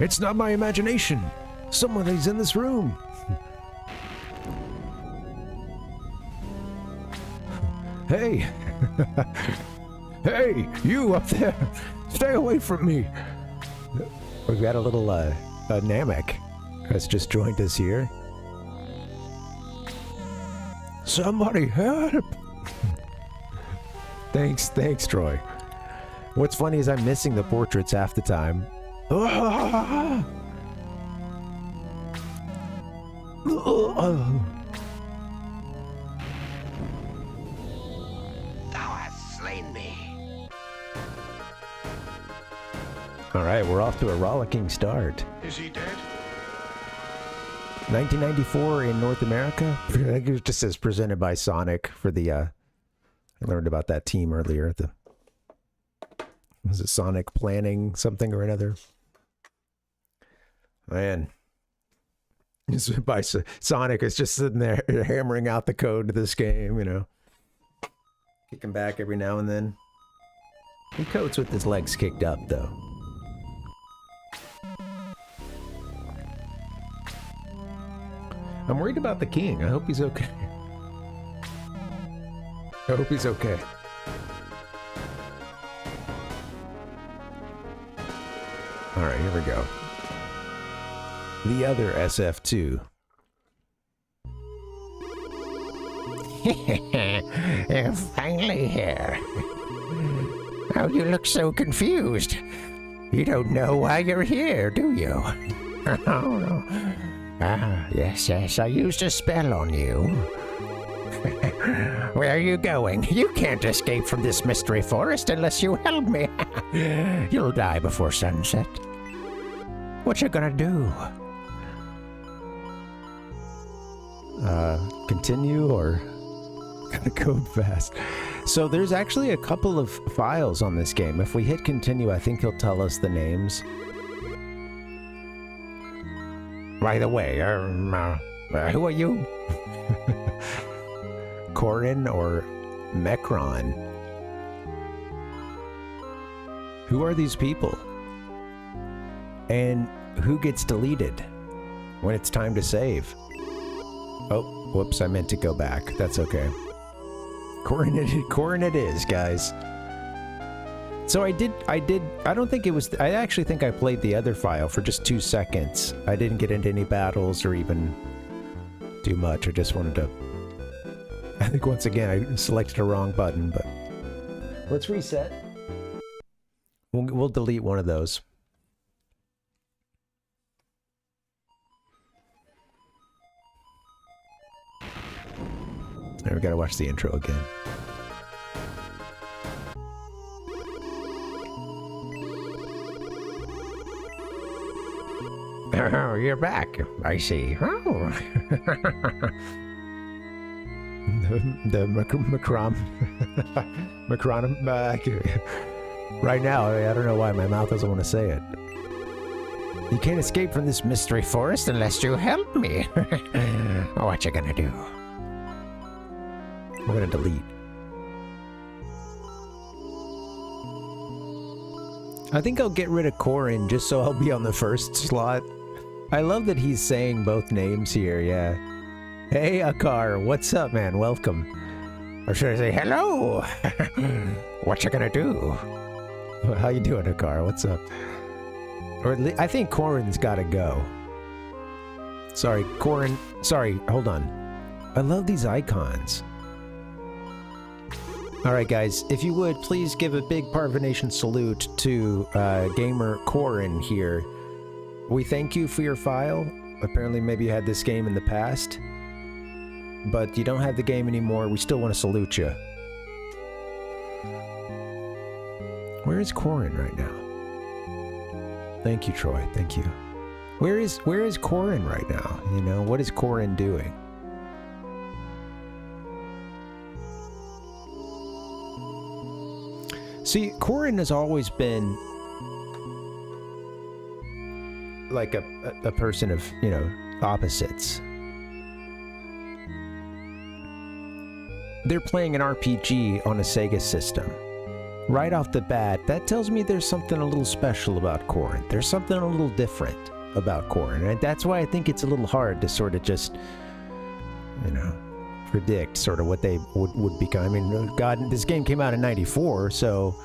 It's not my imagination. Someone is in this room. Hey! Hey, you up there! Stay away from me! We've got a little, Namek has just joined us here. Somebody help! Thanks, Troy. What's funny is I'm missing the portraits half the time. Thou hast slain me. Alright, we're off to a rollicking start. Is he dead? 1994 in North America. It just says presented by Sonic for the, I learned about that team earlier. Was it Sonic Planning something or another? Man. It's by Sonic is just sitting there hammering out the code to this game, you know. Kicking back every now and then. He codes with his legs kicked up, though. I'm worried about the king. I hope he's okay. I hope he's okay. Alright, here we go. The other SF2. You're finally here. Oh, you look so confused. You don't know why you're here, do you? Oh, no. Ah, yes, I used a spell on you. Where are you going? You can't escape from this mystery forest unless you help me. You'll die before sunset. What you gonna do? Continue or gotta code fast? So there's actually a couple of files on this game. If we hit continue, I think he'll tell us the names. By the way, who are you? Corin or Mecron? Who are these people? And who gets deleted when it's time to save? Oh, whoops, I meant to go back. That's okay. Corin it is, guys. So I don't think it was, I actually think I played the other file for just 2 seconds. I didn't get into any battles or even do much. I just wanted to, I think once again, I selected a wrong button, but let's reset. We'll delete one of those. Now we gotta watch the intro again. Oh, you're back. I see. Oh. the Macron. Right now, I don't know why my mouth doesn't want to say it. You can't escape from this mystery forest unless you help me. What you gonna do? We're gonna delete. I think I'll get rid of Corin just so I'll be on the first slot. I love that he's saying both names here, yeah. Hey, Akar, what's up, man? Welcome. Or should I say hello? What you gonna do? How you doing, Akar? What's up? Or I think Corin's gotta go. Sorry, Corin. Sorry, hold on. I love these icons. Alright guys, if you would, please give a big Parvination salute to gamer Corin here. We thank you for your file. Apparently maybe you had this game in the past. But you don't have the game anymore, we still want to salute you. Where is Corin right now? Thank you, Troy, thank you. Where is Corin right now? You know, what is Corin doing? See, Corin has always been like a person of, you know, opposites. They're playing an RPG on a Sega system. Right off the bat, that tells me there's something a little special about Corin. There's something a little different about Corin. And that's why I think it's a little hard to sort of just, you know, predict sort of what they would become. I mean, God, this game came out in '94, so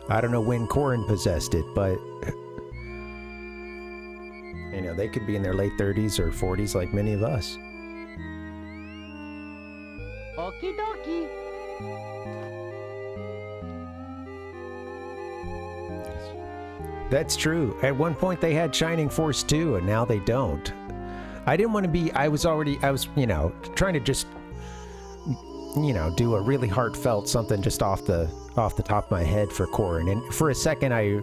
I don't know when Corin possessed it, but you know, they could be in their late 30s or 40s like many of us. Okie dokie. That's true. At one point they had Shining Force 2 and now they don't. I didn't want to be, I was, you know, trying to just, you know, do a really heartfelt something just off the top of my head for Corin. And for a second I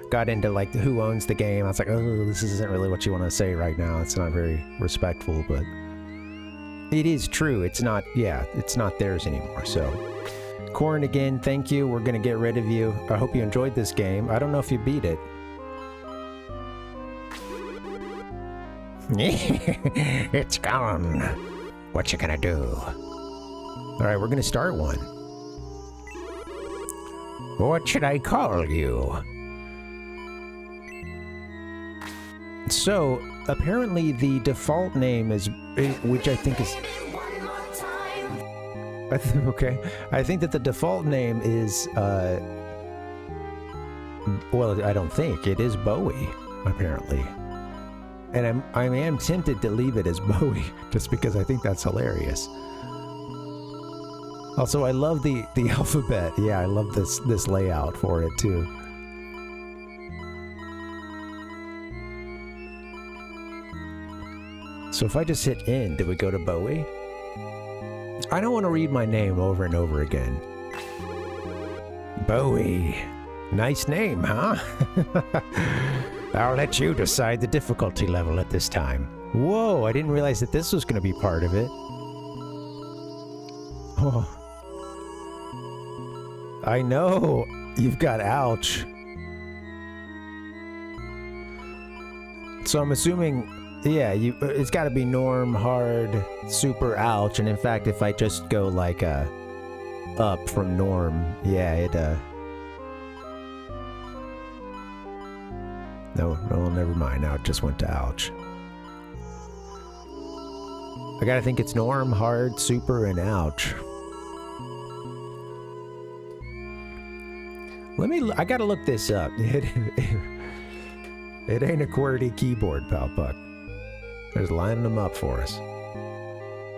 got into like who owns the game. I was like, oh, this isn't really what you want to say right now. It's not very respectful, but it is true. It's not, yeah, it's not theirs anymore. So Corin, again, thank you. We're going to get rid of you. I hope you enjoyed this game. I don't know if you beat it. It's gone. What you gonna do? Alright, we're gonna start one. What should I call you? So, apparently the default name is, which I think is... okay. I think that the default name is, well, I don't think. It is Bowie, apparently. And I am tempted to leave it as Bowie, just because I think that's hilarious. Also, I love the alphabet. Yeah, I love this layout for it, too. So if I just hit N, did we go to Bowie? I don't want to read my name over and over again. Bowie. Nice name, huh? I'll let you decide the difficulty level at this time. Whoa, I didn't realize that this was going to be part of it. Oh. I know. You've got ouch. So I'm assuming Yeah, it's got to be norm, hard, super, ouch, and in fact, if I just go like up from norm, yeah, it no, never mind. Now it just went to ouch. I gotta think it's norm, hard, super, and ouch. I gotta look this up. It ain't a QWERTY keyboard, pal Puck. There's lining them up for us.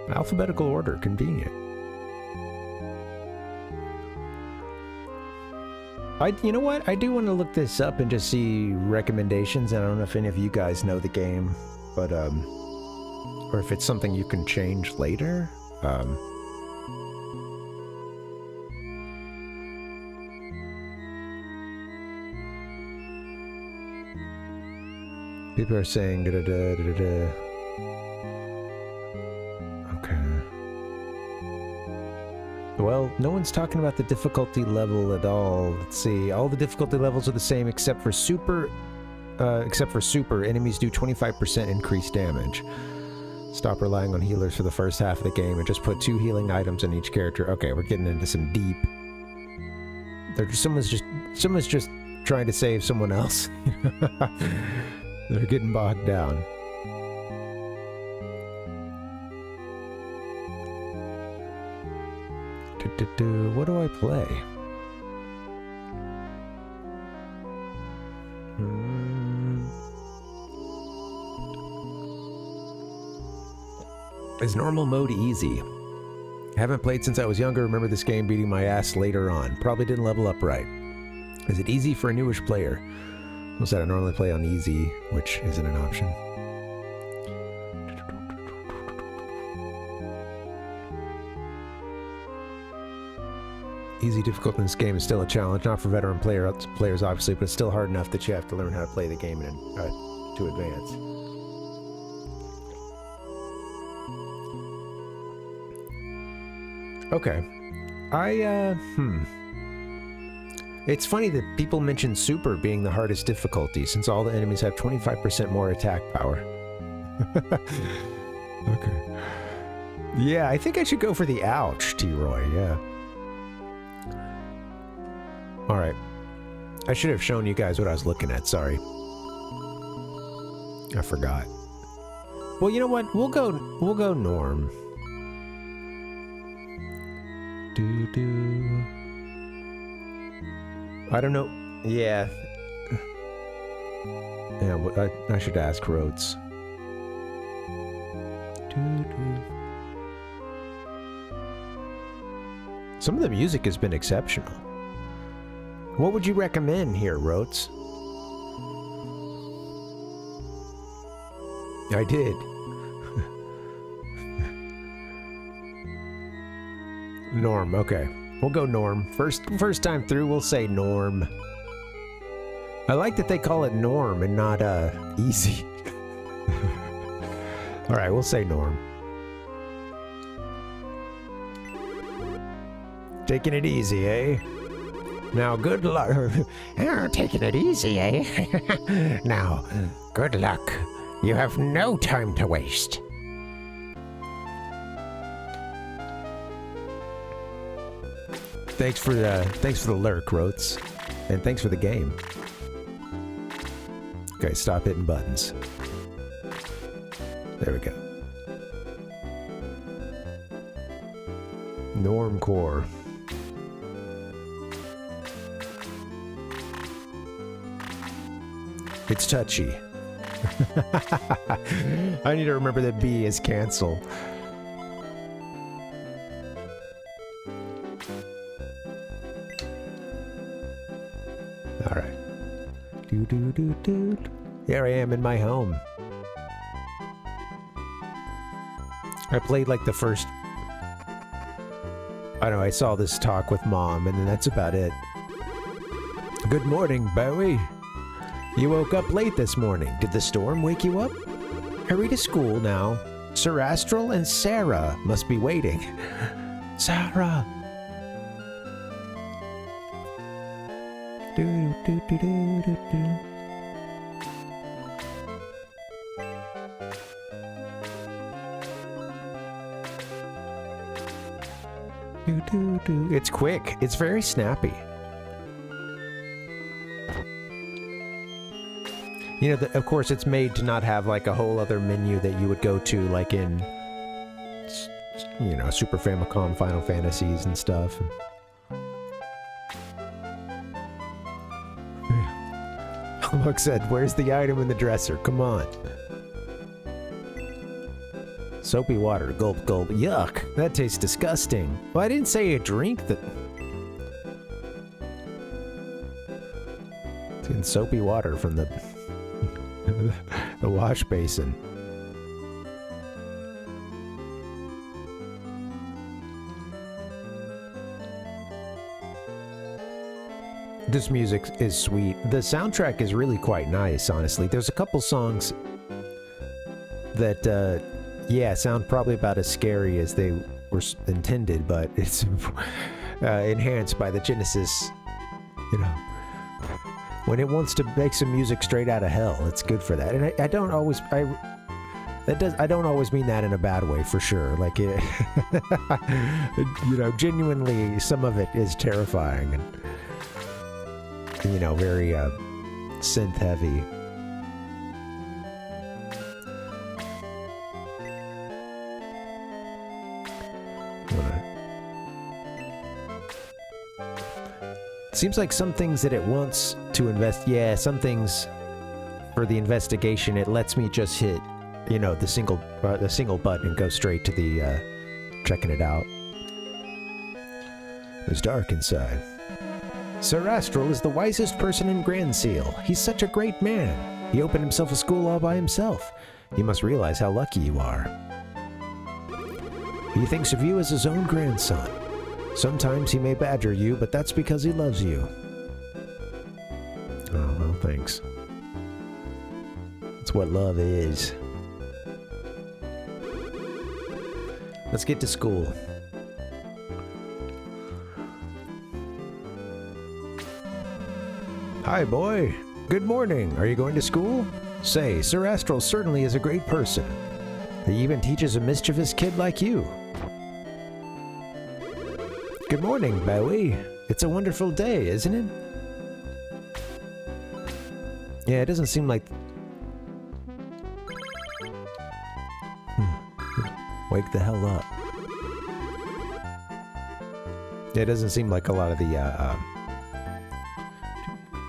Alphabetical order, convenient. You know what? I do want to look this up and just see recommendations. I don't know if any of you guys know the game, but or if it's something you can change later. People are saying da-da-da-da-da-da. Okay. Well, no one's talking about the difficulty level at all. Let's see. All the difficulty levels are the same except for super. Enemies do 25% increased damage. Stop relying on healers for the first half of the game and just put 2 healing items on each character. Okay, we're getting into some deep. Someone's just trying to save someone else. They're getting bogged down. What do I play? Is normal mode easy? Haven't played since I was younger. Remember this game beating my ass later on. Probably didn't level up right. Is it easy for a newish player? Most that I normally play on easy, which isn't an option. Easy difficulty in this game is still a challenge, not for veteran players obviously, but it's still hard enough that you have to learn how to play the game to advance. Okay. It's funny that people mention super being the hardest difficulty, since all the enemies have 25% more attack power. Okay. Yeah, I think I should go for the ouch, T-Roy, yeah. Alright. I should have shown you guys what I was looking at, sorry. I forgot. Well, you know what? We'll go norm. I don't know. Yeah. Yeah, but I should ask Rhodes. Some of the music has been exceptional. What would you recommend here, Rhodes? I did. Norm, okay. We'll go norm. First time through, we'll say norm. I like that they call it norm and not easy. Alright, we'll say norm. Taking it easy, eh? Now, good luck. Taking it easy, eh? Now, good luck. You have no time to waste. Thanks for the lurk, Rotes. And thanks for the game. Okay, stop hitting buttons. There we go. Normcore. It's touchy. I need to remember that B is cancel. Alright. Here I am in my home. I played like the first... I don't know, I saw this talk with Mom, and then that's about it. Good morning, Bowie. You woke up late this morning. Did the storm wake you up? Hurry to school now. Sir Astral and Sarah must be waiting. Sarah! It's quick. It's very snappy. You know, of course, it's made to not have like a whole other menu that you would go to, like in, you know, Super Famicom Final Fantasies and stuff. Look said, "Where's the item in the dresser? Come on." Soapy water, gulp, gulp. Yuck, that tastes disgusting. Well, I didn't say a drink that... It's in soapy water from the... the wash basin. This music is sweet. The soundtrack is really quite nice, honestly. There's a couple songs that, yeah, sound probably about as scary as they were intended, but it's enhanced by the Genesis, you know. When it wants to make some music straight out of hell, it's good for that. And I don't always mean that in a bad way, for sure. Like, it, you know, genuinely, some of it is terrifying and, you know, very synth heavy. Seems like some things that it wants to invest, yeah, some things for the investigation, it lets me just hit, you know, the single button and go straight to the checking it out. It was dark inside. Sir Astral is the wisest person in Grand Seal. He's such a great man. He opened himself a school all by himself. You must realize how lucky you are. He thinks of you as his own grandson. Sometimes he may badger you, but that's because he loves you. Oh, well, thanks. That's what love is. Let's get to school. Hi, boy. Good morning. Are you going to school? Say, Sir Astral certainly is a great person. He even teaches a mischievous kid like you. Good morning, Bowie. It's a wonderful day, isn't it? Yeah, it doesn't seem like... Wake the hell up. Yeah, it doesn't seem like a lot of the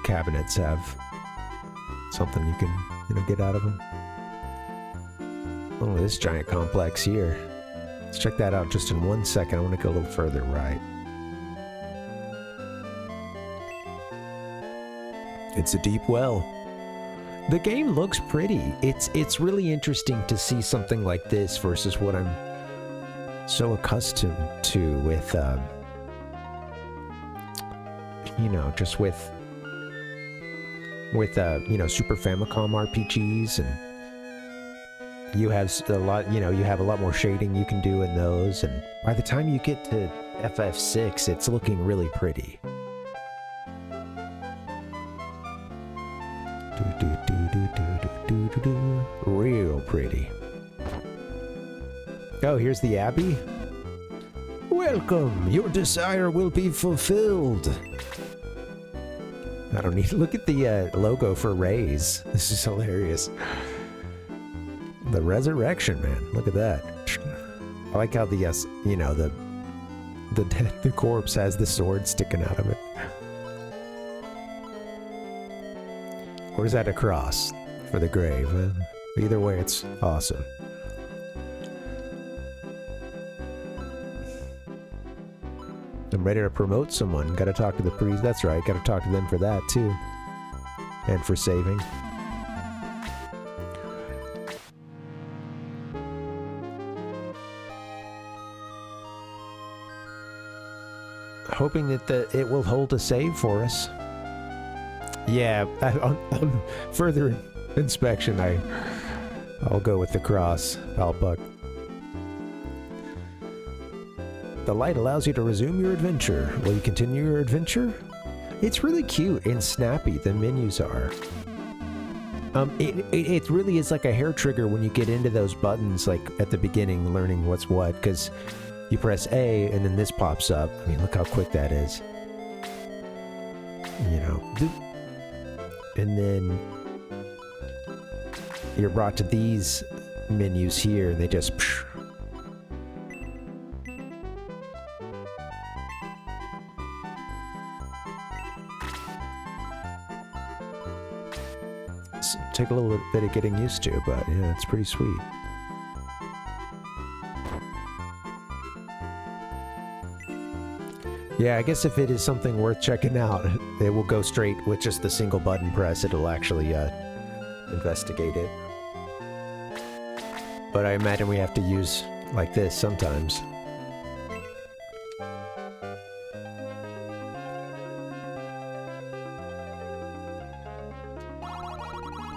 cabinets have something you can, you know, get out of them. Oh, this giant complex here. Let's check that out just in 1 second. I want to go a little further right. It's a deep well. The game looks pretty. It's really interesting to see something like this versus what I'm so accustomed to with, you know, just with you know, Super Famicom RPGs, and you have a lot, you know, you have a lot more shading you can do in those, and by the time you get to FF6, it's looking really pretty. Real pretty. Oh, here's the Abbey. Welcome. Your desire will be fulfilled. I don't need to look at the logo for Rays. This is hilarious. The resurrection, man. Look at that. I like how the you know, the corpse has the sword sticking out of it. Or is that a cross for the grave? Either way, it's awesome. I'm ready to promote someone. Gotta talk to the priest. That's right, gotta talk to them for that too. And for saving. Hoping that it will hold a save for us. Yeah, on further inspection, I'll go with the cross, Palpuck. The light allows you to resume your adventure. Will you continue your adventure? It's really cute and snappy, the menus are. It really is like a hair trigger when you get into those buttons, like at the beginning, learning what's what, because You press A, and then this pops up. I mean, look how quick that is. You know, and then you're brought to these menus here, and they just... Take a little bit of getting used to, but yeah, it's pretty sweet. Yeah, I guess if it is something worth checking out, it will go straight with just the single button press. It'll actually investigate it. But I imagine we have to use like this sometimes.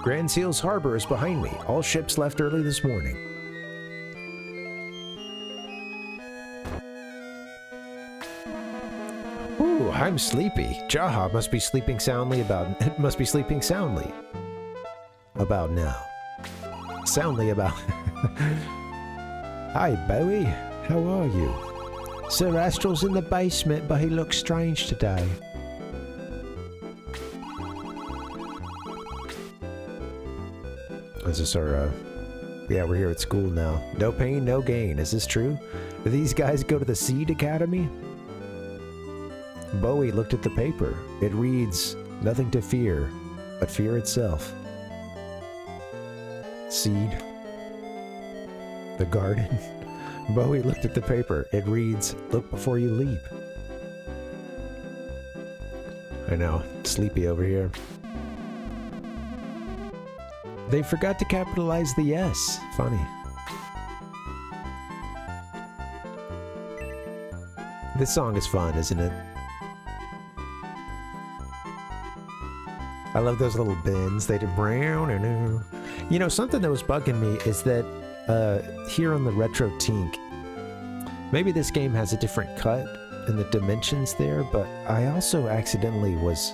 Grand Seals Harbor is behind me. All ships left early this morning. Ooh, I'm sleepy. Jaha must be sleeping soundly about now. Soundly about. Hi, Bowie. How are you? Sir Astral's in the basement, but he looks strange today. This is our, yeah, we're here at school now. No pain, no gain. Is this true? Do these guys go to the Seed Academy? Bowie looked at the paper. It reads, nothing to fear, but fear itself. Seed. The garden. Bowie looked at the paper. It reads, look before you leap. I know, sleepy over here. They forgot to capitalize the S. Funny. This song is fun, isn't it? I love those little bends. They did brown and you know, something that was bugging me is that here on the Retro Tink, maybe this game has a different cut in the dimensions there, but I also accidentally was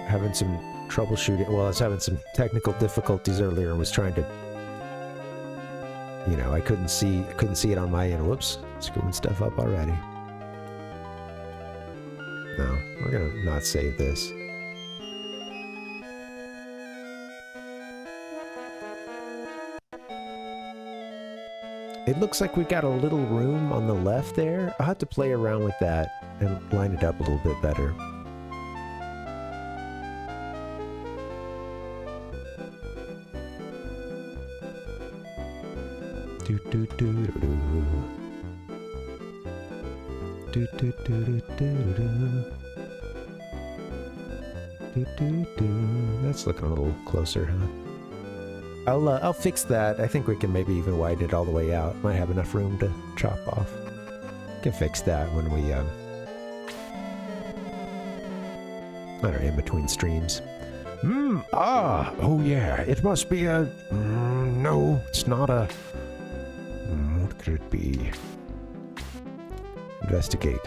having some troubleshooting. Well, I was having some technical difficulties earlier and was trying to, you know, I couldn't see it on my end. Whoops, screwing stuff up already. No, we're gonna not save this. It looks like we got a little room on the left there. I'll have to play around with that and line it up a little bit better. Do do do do do do do do do do do. That's looking a little closer, huh? I'll fix that. I think we can maybe even widen it all the way out. Might have enough room to chop off. Can fix that when we I don't know, in between streams. Oh yeah, it must be a no, it's not a what could it be? Investigate.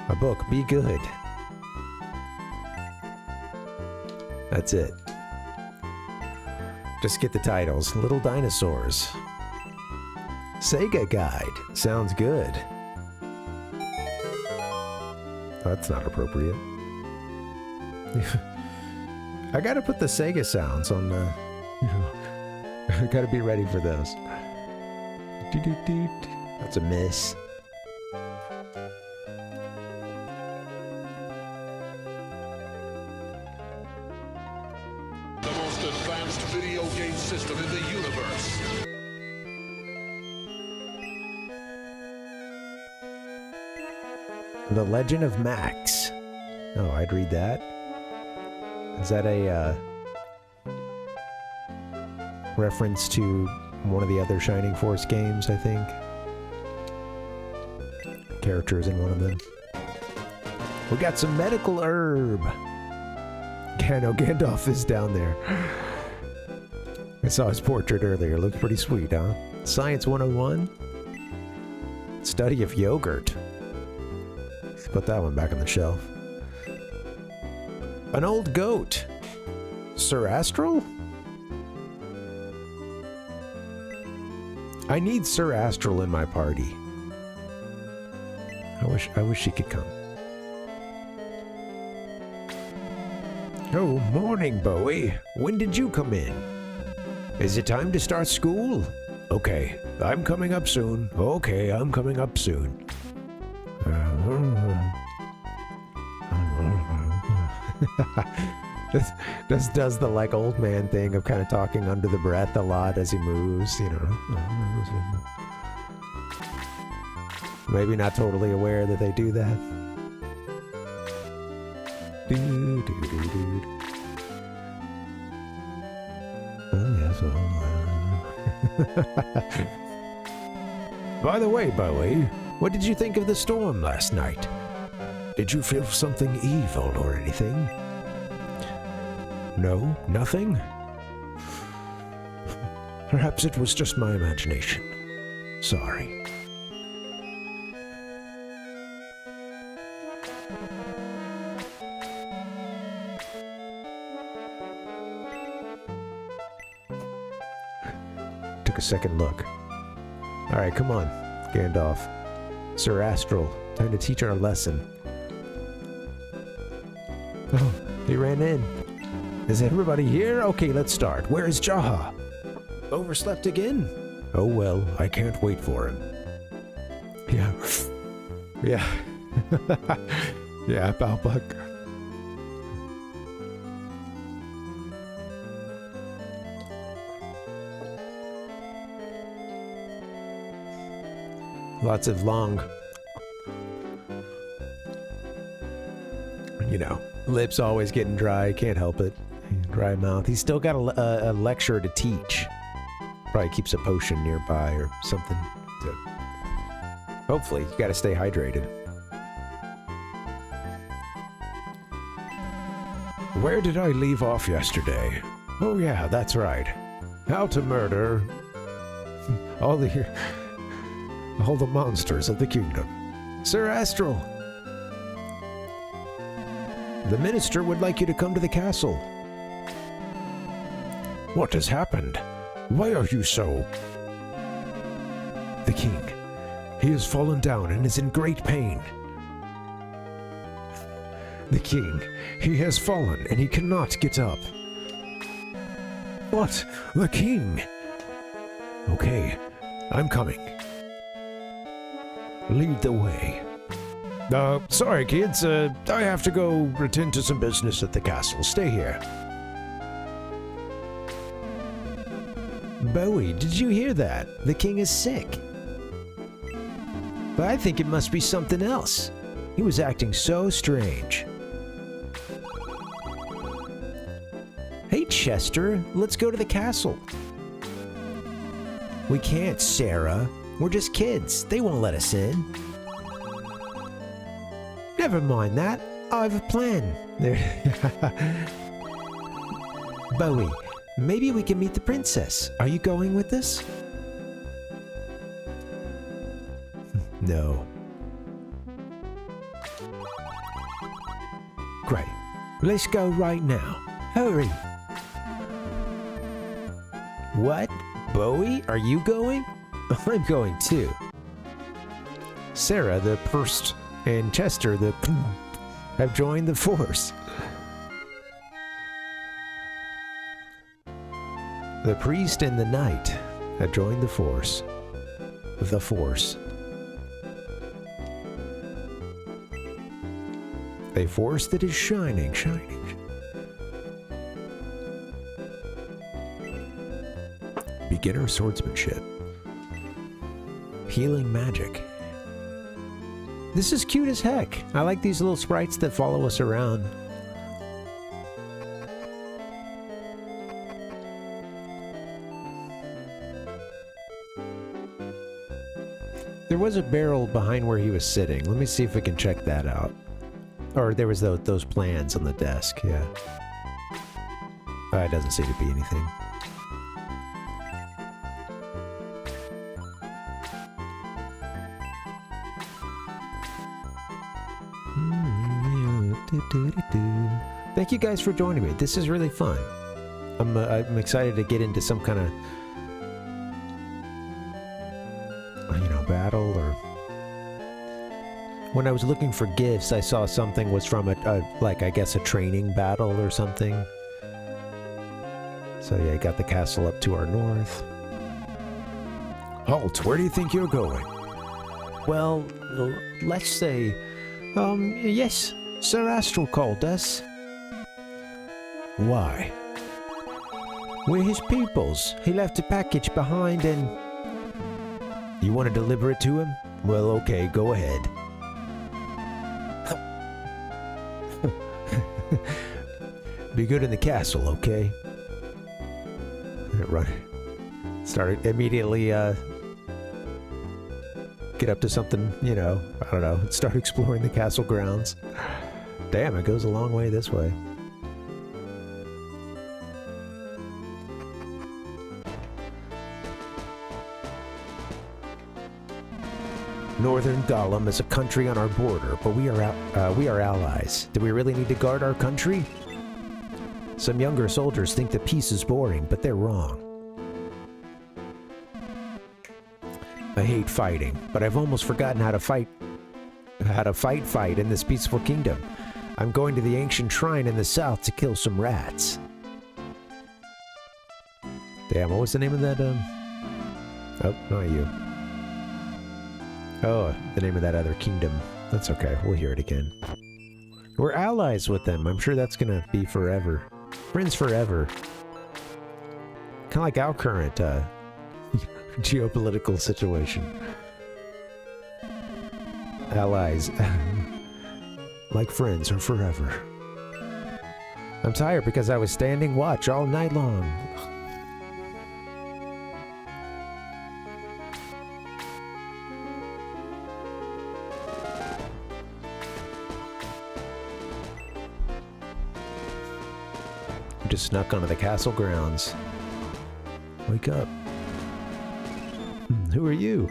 A book, be good. That's it. Just get the titles. Little Dinosaurs. Sega Guide. Sounds good. That's not appropriate. I gotta put the Sega sounds on the... I gotta be ready for those. That's a miss. Advanced video game system in the universe. The Legend of Max. Oh, I'd read that. Is that a reference to one of the other Shining Force games, I think? Characters in one of them. We got some medical herb. Yeah, no, Gandalf is down there. I saw his portrait earlier. Looked pretty sweet, huh? Science 101? Study of yogurt. Let's put that one back on the shelf. An old goat. Sir Astral? I need Sir Astral in my party. I wish she could come. Oh, morning, Bowie. When did you come in? Is it time to start school? Okay, I'm coming up soon. Okay, I'm coming up soon. does the like old man thing of kind of talking under the breath a lot as he moves, you know. Maybe not totally aware that they do that. Oh yes. By the way, Bowie, what did you think of the storm last night? Did you feel something evil or anything? No? Nothing? Perhaps it was just my imagination. Sorry. Took a second look. Alright, come on, Gandalf. Sir Astral, time to teach our lesson. Oh, he ran in. Is everybody here? Okay, let's start. Where is Jaha? Overslept again? Oh well, I can't wait for him. Yeah. Yeah. Yeah, Balbuck. Lots of long, you know, lips always getting dry, can't help it. Dry mouth. He's still got a lecture to teach. Probably keeps a potion nearby or something. Hopefully, you gotta stay hydrated. Where did I leave off yesterday? Oh yeah, that's right. How to murder all the monsters of the kingdom. Sir Astral, the minister would like you to come to the castle. What has happened? Why are you so? The king. He has fallen down and is in great pain. The king. He has fallen and he cannot get up. What? The king? Okay, I'm coming. Lead the way. Sorry kids, I have to go attend to some business at the castle. Stay here. Bowie, did you hear that? The king is sick. But I think it must be something else. He was acting so strange. Hey Chester, let's go to the castle. We can't, Sarah. We're just kids. They won't let us in. Never mind that. I have a plan. There. Bowie, maybe we can meet the princess. Are you going with us? No. Great. Let's go right now. Hurry. What? Bowie, are you going? I'm going too. Sarah, the first, and Chester, the have joined the force. The priest and the knight have joined the force. The force. A force that is shining, shining. Beginner swordsmanship. Healing magic. This is cute as heck. I like these little sprites that follow us around. There was a barrel behind where he was sitting. Let me see if we can check that out. Or there was those plans on the desk, yeah. It doesn't seem to be anything. Thank you guys for joining me. This is really fun. I'm excited to get into some kind of you know, battle or... When I was looking for gifts, I saw something was from like, I guess a training battle or something. So yeah, I got the castle up to our north. Halt, where do you think you're going? Well, let's say... yes, Sir Astral called us. Why? We're his pupils. He left a package behind and... You want to deliver it to him? Well, okay, go ahead. Be good in the castle, okay? Right. Start immediately, get up to something, you know, I don't know, start exploring the castle grounds. Damn, it goes a long way this way. Northern Gollum is a country on our border, but we are allies. Do we really need to guard our country? Some younger soldiers think the peace is boring, but they're wrong. I hate fighting, But I've almost forgotten how to fight in this peaceful kingdom. I'm going to the ancient shrine in the south to kill some rats. Damn, what was the name of that, Oh, not you. Oh, the name of that other kingdom. That's okay, we'll hear it again. We're allies with them. I'm sure that's gonna be forever. Friends forever. Kinda like our current, geopolitical situation. Allies. Like friends are forever. I'm tired because I was standing watch all night long. Just snuck onto the castle grounds. Wake up. Who are you?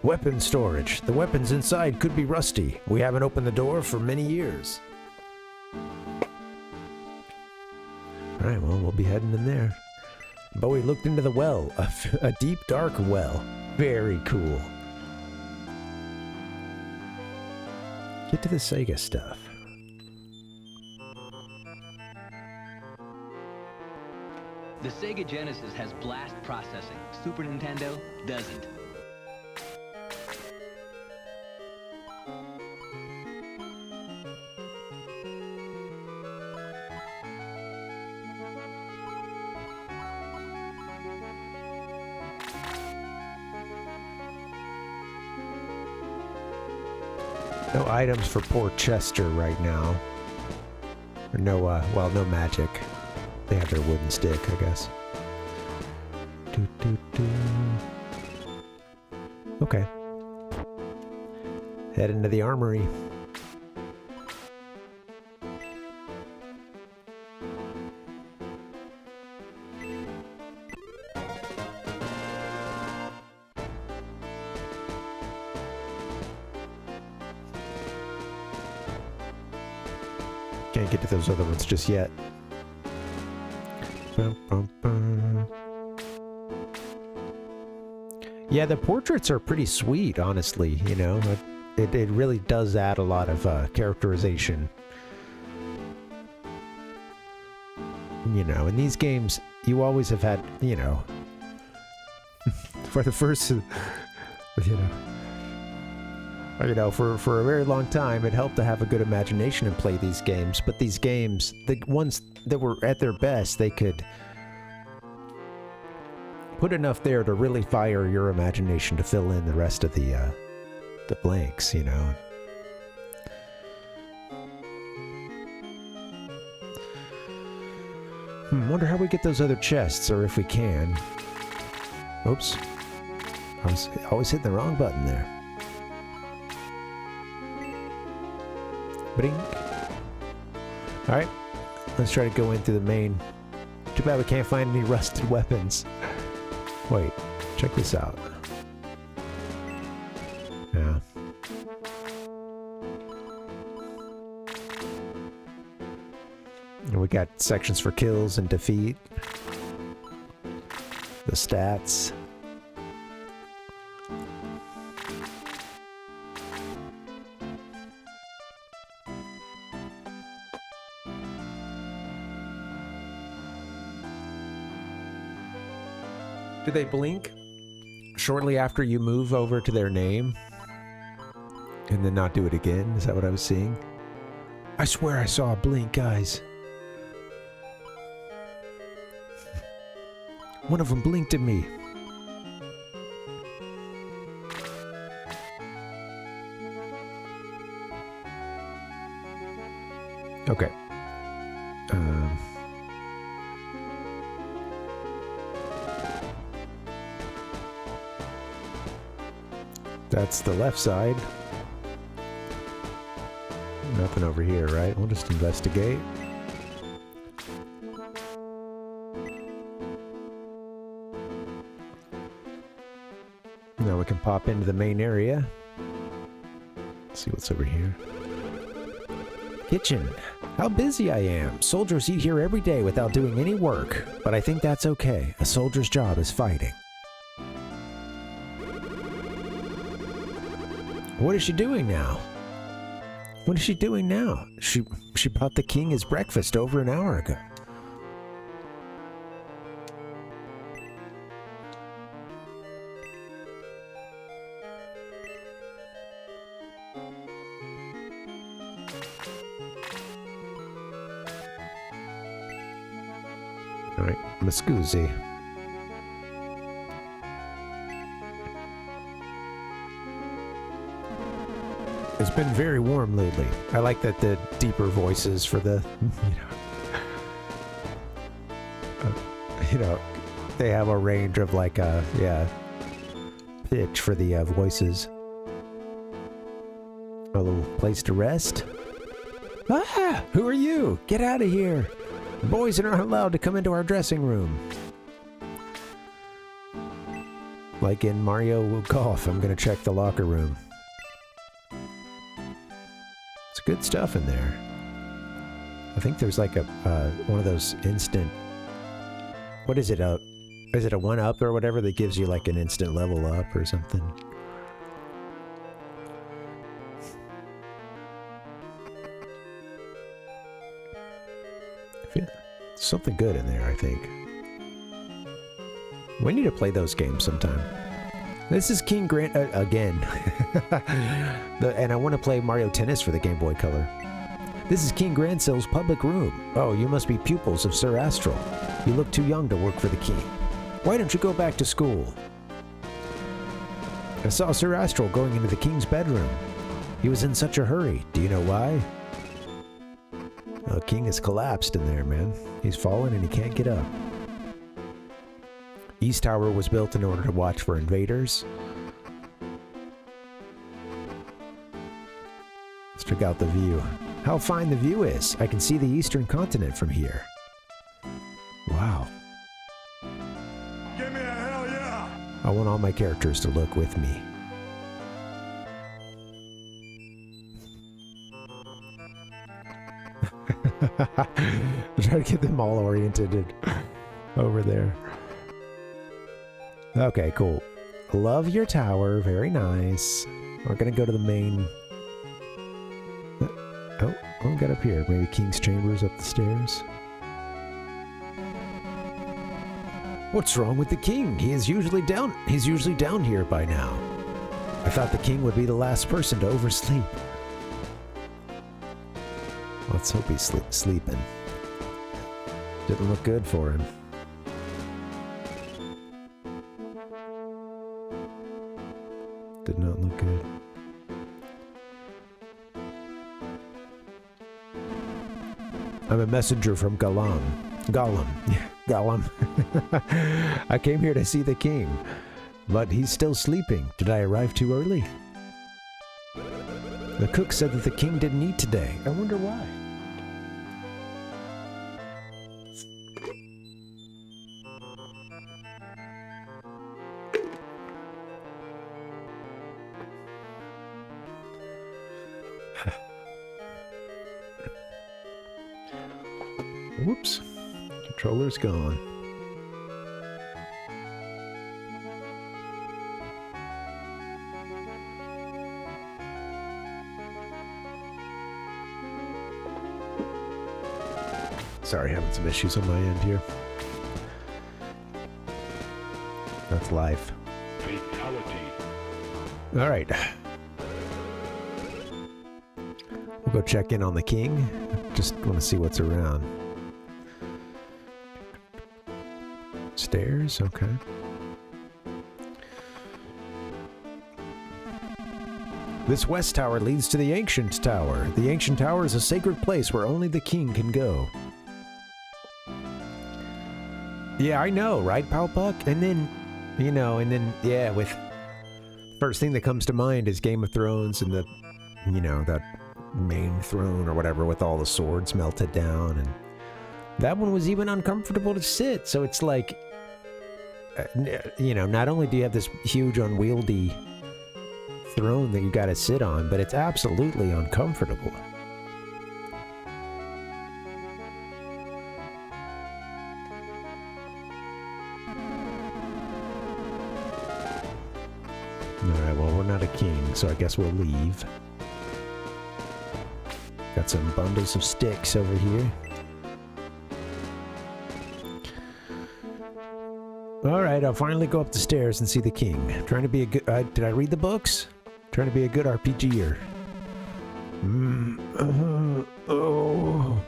Weapon storage. The weapons inside could be rusty. We haven't opened the door for many years. Alright, well, we'll be heading in there. Bowie looked into the well. A deep, dark well. Very cool. Get to the Sega stuff. The Sega Genesis has blast processing. Super Nintendo doesn't. No items for poor Chester right now. Or no, well, no magic. They have their wooden stick, I guess. Okay. Head into the armory. Can't get to those other ones just yet. Yeah, the portraits are pretty sweet, honestly, you know. It really does add a lot of characterization. You know, in these games, you always have had, you know, for the first, you know, for a very long time, it helped to have a good imagination and play these games. But these games, the ones that were at their best, they could put enough there to really fire your imagination to fill in the rest of the blanks, you know. Wonder how we get those other chests, or if we can. Oops. I was always hitting the wrong button there. Blink. Alright, let's try to go in through the main. Too bad we can't find any rusted weapons. Wait, check this out. Yeah. And we got sections for kills and defeat. The stats. Do they blink shortly after you move over to their name? And then not do it again? Is that what I was seeing? I swear I saw a blink, guys. One of them blinked at me. Okay. That's the left side. Nothing over here, right? We'll just investigate. Now we can pop into the main area. Let's see what's over here. Kitchen. How busy I am. Soldiers eat here every day without doing any work. But I think that's okay. A soldier's job is fighting. What is she doing now? What is she doing now? She brought the king his breakfast over an hour ago. All right, Muscusi. It's been very warm lately. I like that the deeper voices for the, they have a range of like pitch for the voices. A little place to rest. Ah, who are you? Get out of here. Boys are not allowed to come into our dressing room. Like in Mario Golf, I'm gonna check the locker room. Good stuff in there. I think there's like a one of those instant. What is it? Is it a 1-up or whatever that gives you like an instant level up or something? Something good in there, I think. We need to play those games sometime. This is King Grant again. And I want to play Mario Tennis for the Game Boy Color. This is King Gransil's public room. Oh, you must be pupils of Sir Astral. You look too young to work for the king. Why don't you go back to school? I saw Sir Astral going into the king's bedroom. He was in such a hurry. Do you know why? The king has collapsed in there, man. He's fallen and he can't get up. East Tower was built in order to watch for invaders. Let's check out the view. How fine the view is. I can see the eastern continent from here. Wow. Give me a hell yeah! I want all my characters to look with me. Try to get them all oriented over there. Okay, cool. Love your tower. Very nice. We're gonna go to the main... Oh, I'll get up here. Maybe King's Chambers up the stairs. What's wrong with the king? He's usually down here by now. I thought the king would be the last person to oversleep. Let's hope he's sleeping. Didn't look good for him. Did not look good. I'm a messenger from Gollum. I came here to see the king, but he's still sleeping. Did I arrive too early? The cook said that the king didn't eat today. I wonder why. Whoops. Controller's gone. Sorry, having some issues on my end here. That's life. Fatality. All right. We'll go check in on the king. Just want to see what's around. Stairs, okay. This west tower leads to the ancient tower. The ancient tower is a sacred place where only the king can go. Yeah, I know, right, Pal Puck? And then, you know, yeah, with... First thing that comes to mind is Game of Thrones and the, you know, that main throne or whatever with all the swords melted down. And that one was even uncomfortable to sit. So it's like, you know, not only do you have this huge unwieldy throne that you gotta sit on, but it's absolutely uncomfortable. Alright, well, we're not a king, so I guess we'll leave. Got some bundles of sticks over here. Alright, I'll finally go up the stairs and see the king. I'm trying to be a good... did I read the books? Trying to be a good RPGer. Oh.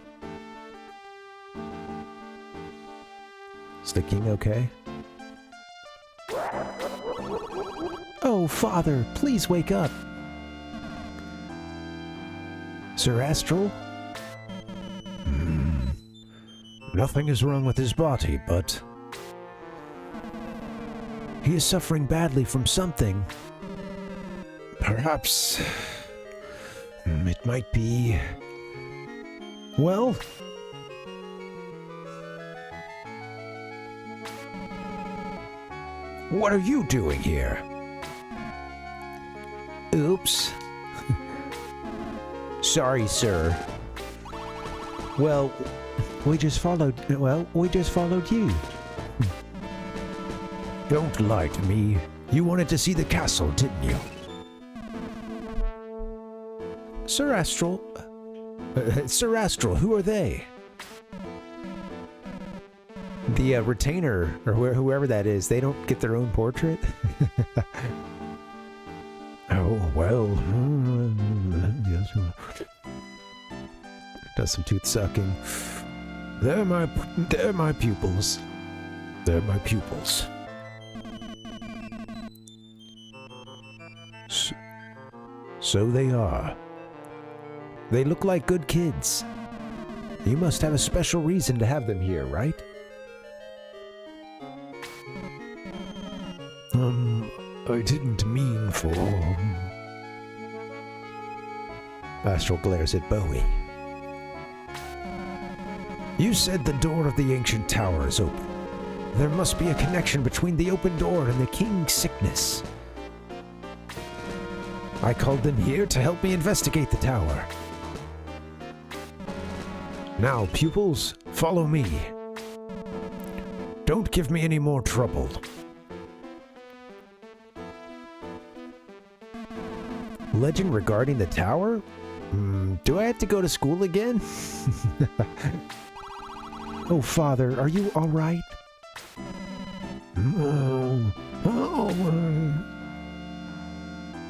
Is the king okay? Oh, father, please wake up. Sir Astral? Nothing is wrong with his body, but... he is suffering badly from something. Perhaps... it might be... well... what are you doing here? Oops. Sorry, sir. Well, we just followed you. Don't lie to me. You wanted to see the castle, didn't you? Sir Astral... Sir Astral, who are they? The retainer, or whoever that is, they don't get their own portrait? Oh, well... yes. Does some tooth sucking. They're my pupils. They're my pupils. So they are. They look like good kids. You must have a special reason to have them here, right? I didn't mean for... Astral glares at Bowie. You said the door of the ancient tower is open. There must be a connection between the open door and the king's sickness. I called them here to help me investigate the tower. Now, pupils, follow me. Don't give me any more trouble. Legend regarding the tower? Do I have to go to school again? Oh, Father, are you all right?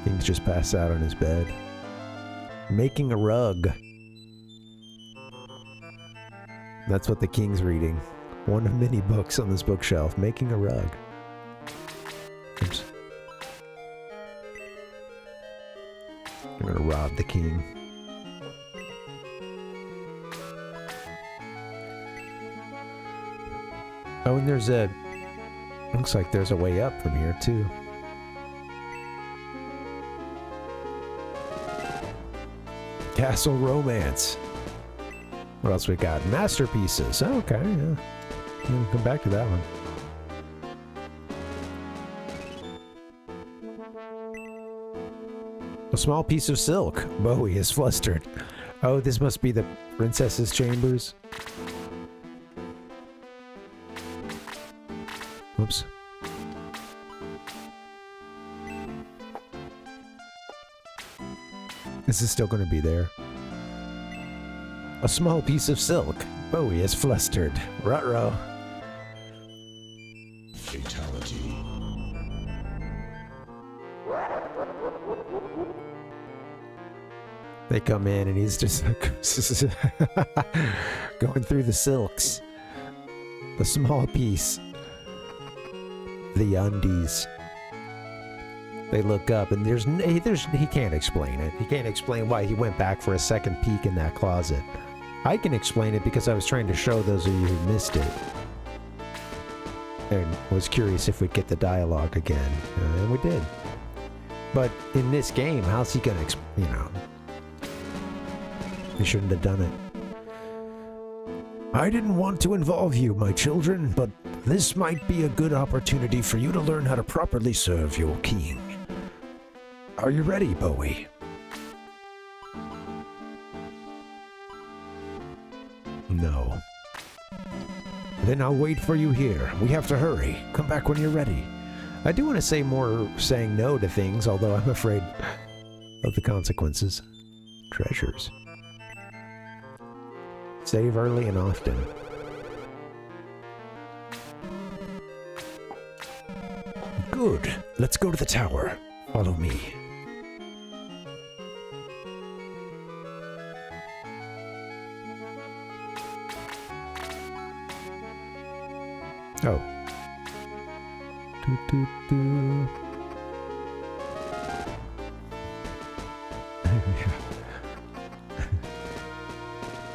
King's just passed out on his bed. Making a rug. That's what the king's reading. One of many books on this bookshelf. Making a rug. Oops. I'm gonna rob the king. Oh, and there's a... looks like there's a way up from here, too. Castle Romance. What else we got? Masterpieces. Oh, okay, yeah. We'll come back to that one. A small piece of silk. Bowie is flustered. Oh, this must be the princess's chambers. Whoops. This is still going to be there. A small piece of silk. Bowie is flustered. Ruh-roh. Fatality. They come in and he's just like going through the silks. The small piece. The undies. They look up and he can't explain it. He can't explain why he went back for a second peek in that closet. I can explain it because I was trying to show those of you who missed it. And was curious if we'd get the dialogue again. And we did. But in this game, how's he gonna, you know... He shouldn't have done it. I didn't want to involve you, my children, but this might be a good opportunity for you to learn how to properly serve your king. Are you ready, Bowie? No. Then I'll wait for you here. We have to hurry. Come back when you're ready. I do want to say more saying no to things, although I'm afraid of the consequences. Treasures. Save early and often. Good. Let's go to the tower. Follow me. Oh. Do.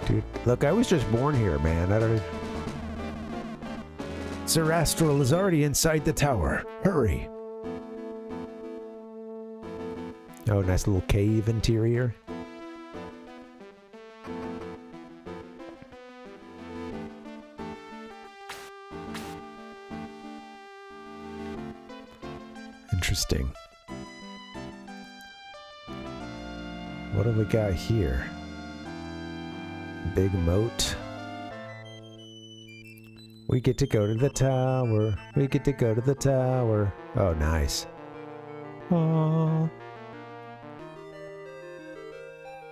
Dude, look, I was just born here, man. I don't... Sir Astral is already inside the tower. Hurry. Oh, nice little cave interior. Interesting. What do we got here? Big moat. We get to go to the tower. We get to go to the tower. Oh, nice. Aww.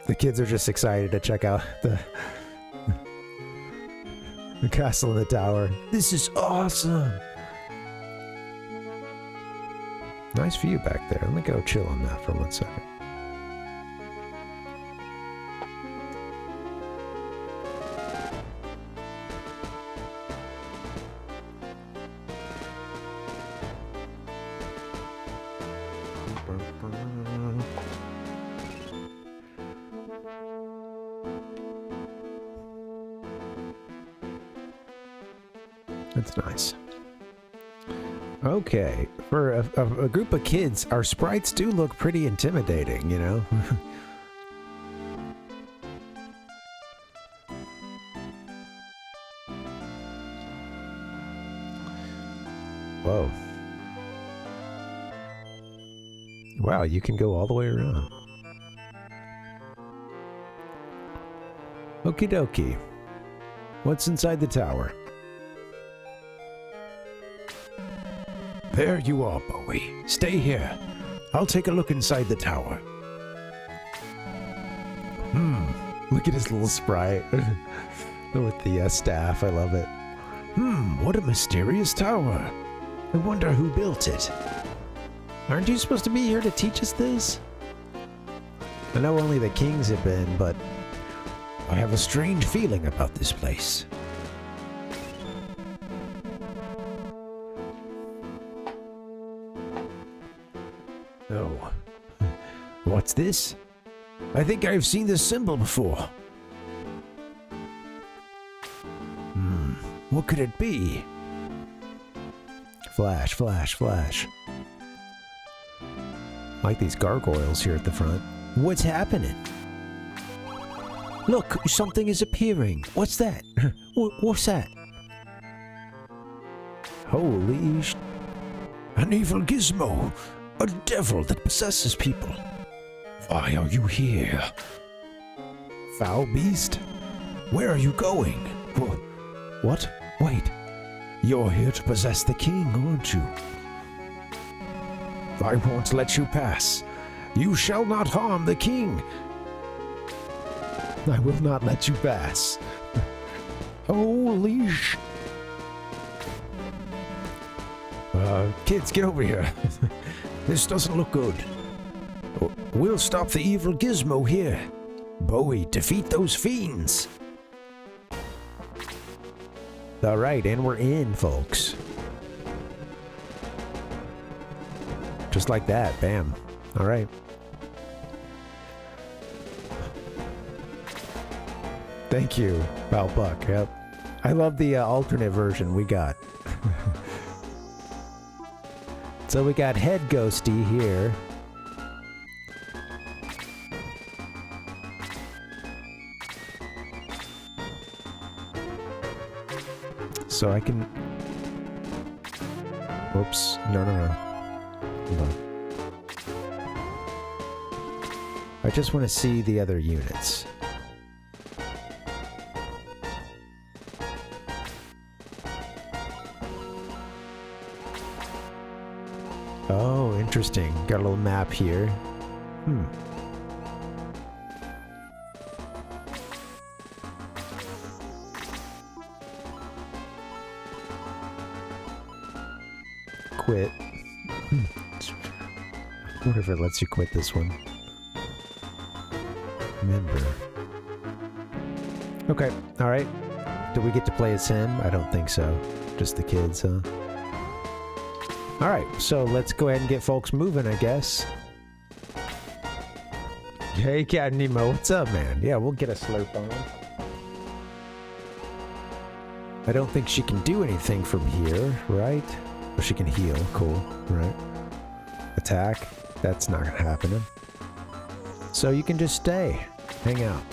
The kids are just excited to check out the castle in the tower. This is awesome. Nice view back there. Let me go chill on that for 1 second. That's nice. Okay, for a group of kids, our sprites do look pretty intimidating, you know? Whoa. Wow, you can go all the way around. Okie dokie. What's inside the tower? There you are, Bowie. Stay here. I'll take a look inside the tower. Look at his little sprite. With the staff, I love it. What a mysterious tower. I wonder who built it. Aren't you supposed to be here to teach us this? I know only the kings have been, but I have a strange feeling about this place. Oh. What's this? I think I've seen this symbol before. What could it be? Flash, flash, flash. I like these gargoyles here at the front. What's happening? Look, something is appearing. What's that? What's that? Holy sh... An evil gizmo. A devil that possesses people. Why are you here? Foul beast? Where are you going? What? Wait. You're here to possess the king, aren't you? I won't let you pass. You shall not harm the king. I will not let you pass. Holy sh... kids, get over here. This doesn't look good. We'll stop the evil gizmo here. Bowie, defeat those fiends. All right, and we're in, folks. Just like that, bam. All right. Thank you, Balbuck. Yep. I love the alternate version we got. So we got Head Ghosty here. So I can... Whoops. No. Hold on. I just want to see the other units. Oh, interesting. Got a little map here. Quit. I wonder if it lets you quit this one. Member. Okay, alright. Do we get to play as him? I don't think so. Just the kids, huh? Alright, so let's go ahead and get folks moving, I guess. Hey, Cat Nemo, what's up, man? Yeah, we'll get a slurp on. I don't think she can do anything from here, right? Or she can heal, cool, right? Attack, that's not happening. So you can just stay, hang out.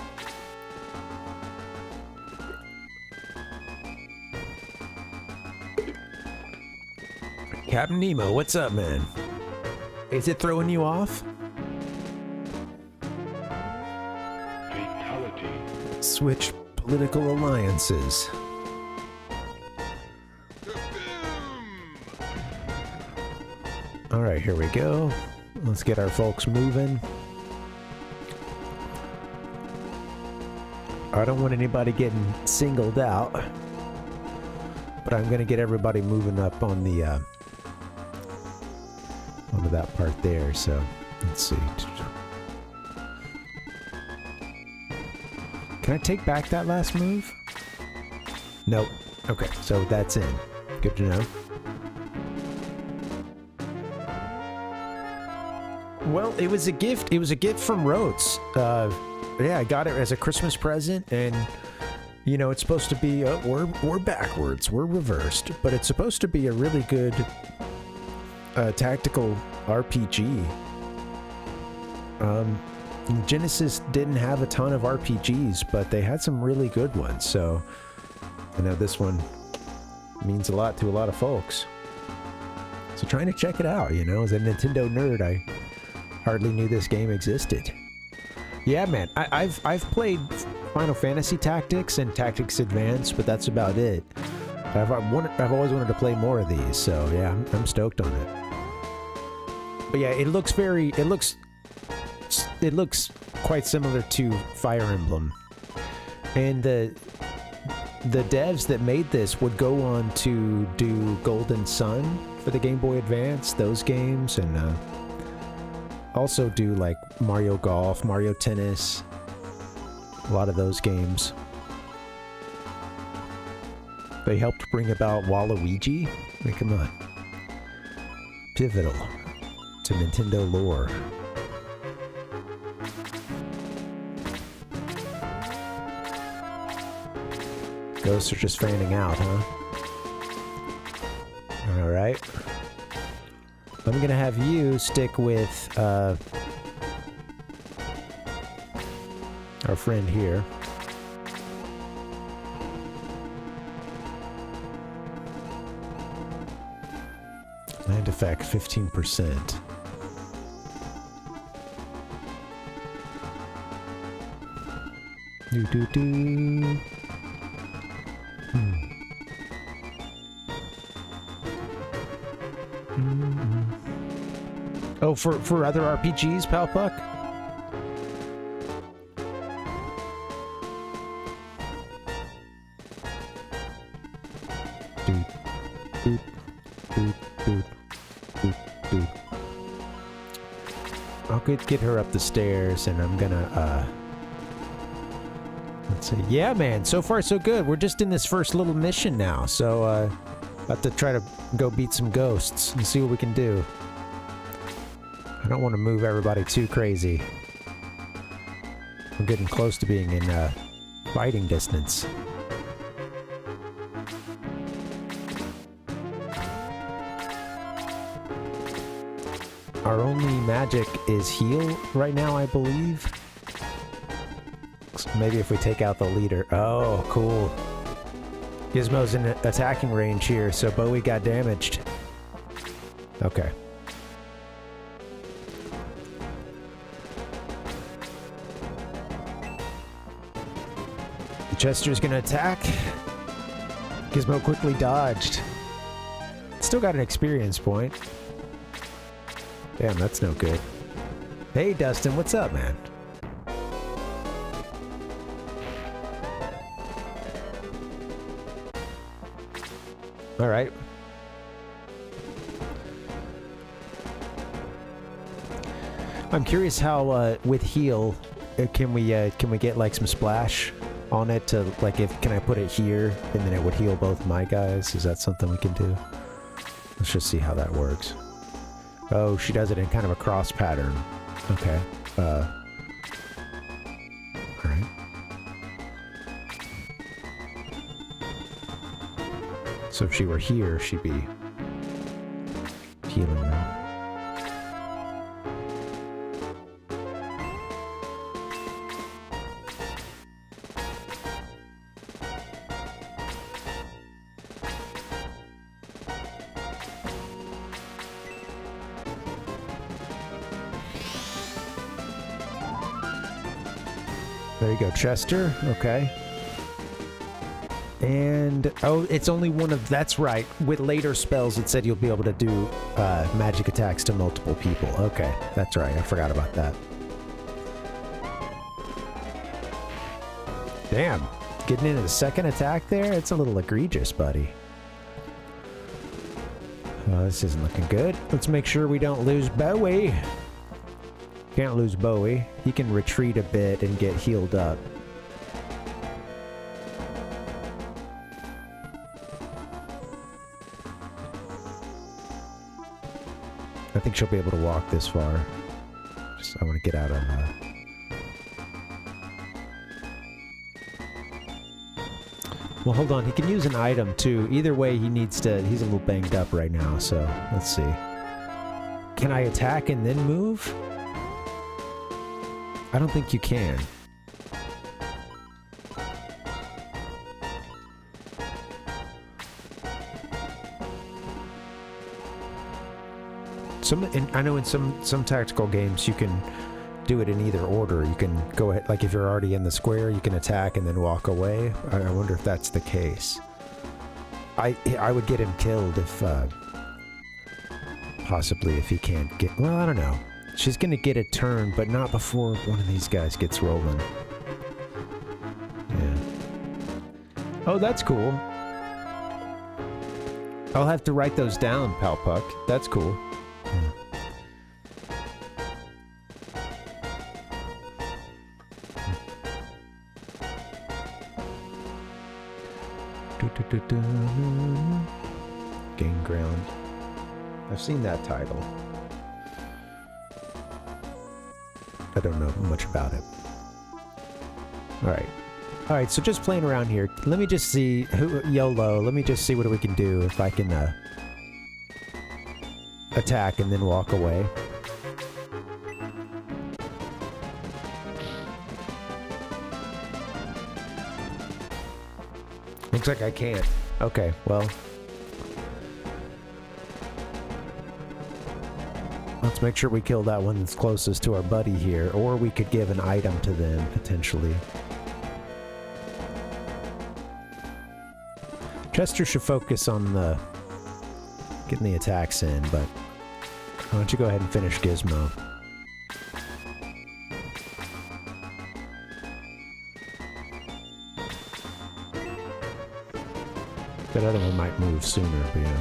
Captain Nemo, what's up, man? Is it throwing you off? Fatality. Switch political alliances. Alright, here we go. Let's get our folks moving. I don't want anybody getting singled out, but I'm gonna get everybody moving up on the onto that part there, so let's see. Can I take back that last move? Nope. Okay, so that's in. Good to know. Well, it was a gift. It was a gift from Rhodes. Yeah, I got it as a Christmas present, and you know, it's supposed to be we're backwards, we're reversed, but it's supposed to be a really good tactical RPG. Genesis didn't have a ton of RPGs, but they had some really good ones, so I know this one means a lot to a lot of folks. So trying to check it out, you know, as a Nintendo nerd, I hardly knew this game existed. Yeah, man, I've played Final Fantasy Tactics and Tactics Advance, but that's about it. I've always wanted to play more of these, so yeah, I'm stoked on it. But yeah, it looks quite similar to Fire Emblem, and the devs that made this would go on to do Golden Sun for the Game Boy Advance, those games, and also do like Mario Golf, Mario Tennis, a lot of those games. They helped bring about Waluigi. I mean, come on. Pivotal to Nintendo lore. Ghosts are just fanning out, huh? Alright. I'm gonna have you stick with our friend here. Land effect 15%. Oh, for other RPGs, Palpuck? Dude. Dude. Dude. Dude. Dude. Dude. I'll get her up the stairs, and I'm gonna, let's see. Yeah, man, so far so good. We're just in this first little mission now, so, about to try to go beat some ghosts and see what we can do. I don't want to move everybody too crazy. We're getting close to being in, fighting distance. Our only magic is heal right now, I believe. So maybe if we take out the leader. Oh, cool. Gizmo's in attacking range here, so Bowie got damaged. Okay. Chester's gonna attack. Gizmo quickly dodged. Still got an experience point. Damn, that's no good. Hey, Dustin, what's up, man? All right. I'm curious how with heal can we get like some splash on it to like can I put it here and then it would heal both my guys? Is that something we can do? Let's just see how that works. Oh, she does it in kind of a cross pattern. Okay. All right. So if she were here, she'd be healing them. There you go, Chester. Okay. And, oh, it's only one of... That's right. With later spells, it said you'll be able to do magic attacks to multiple people. Okay, that's right. I forgot about that. Damn. Getting into the second attack there? It's a little egregious, buddy. Oh, this isn't looking good. Let's make sure we don't lose Bowie. Can't lose Bowie. He can retreat a bit and get healed up. I think she'll be able to walk this far. Just, I want to get out of Well, hold on. He can use an item, too. Either way, he needs to... He's a little banged up right now, so let's see. Can I attack and then move? I don't think you can. I know in some tactical games you can do it in either order. You can go ahead, like if you're already in the square, you can attack and then walk away. I wonder if that's the case. I would get him killed if possibly if he can't get... Well, I don't know. She's gonna get a turn, but not before one of these guys gets rolling. Yeah. Oh, that's cool. I'll have to write those down, Palpuck. That's cool. Yeah. Gain ground. I've seen that title. I don't know much about it. Alright, so just playing around here. Let me just see... YOLO. Let me just see what we can do if I can attack and then walk away. Looks like I can't. Okay, well... Let's make sure we kill that one that's closest to our buddy here, or we could give an item to them, potentially. Chester should focus on getting the attacks in, but Why don't you go ahead and finish Gizmo? That other one might move sooner, but yeah.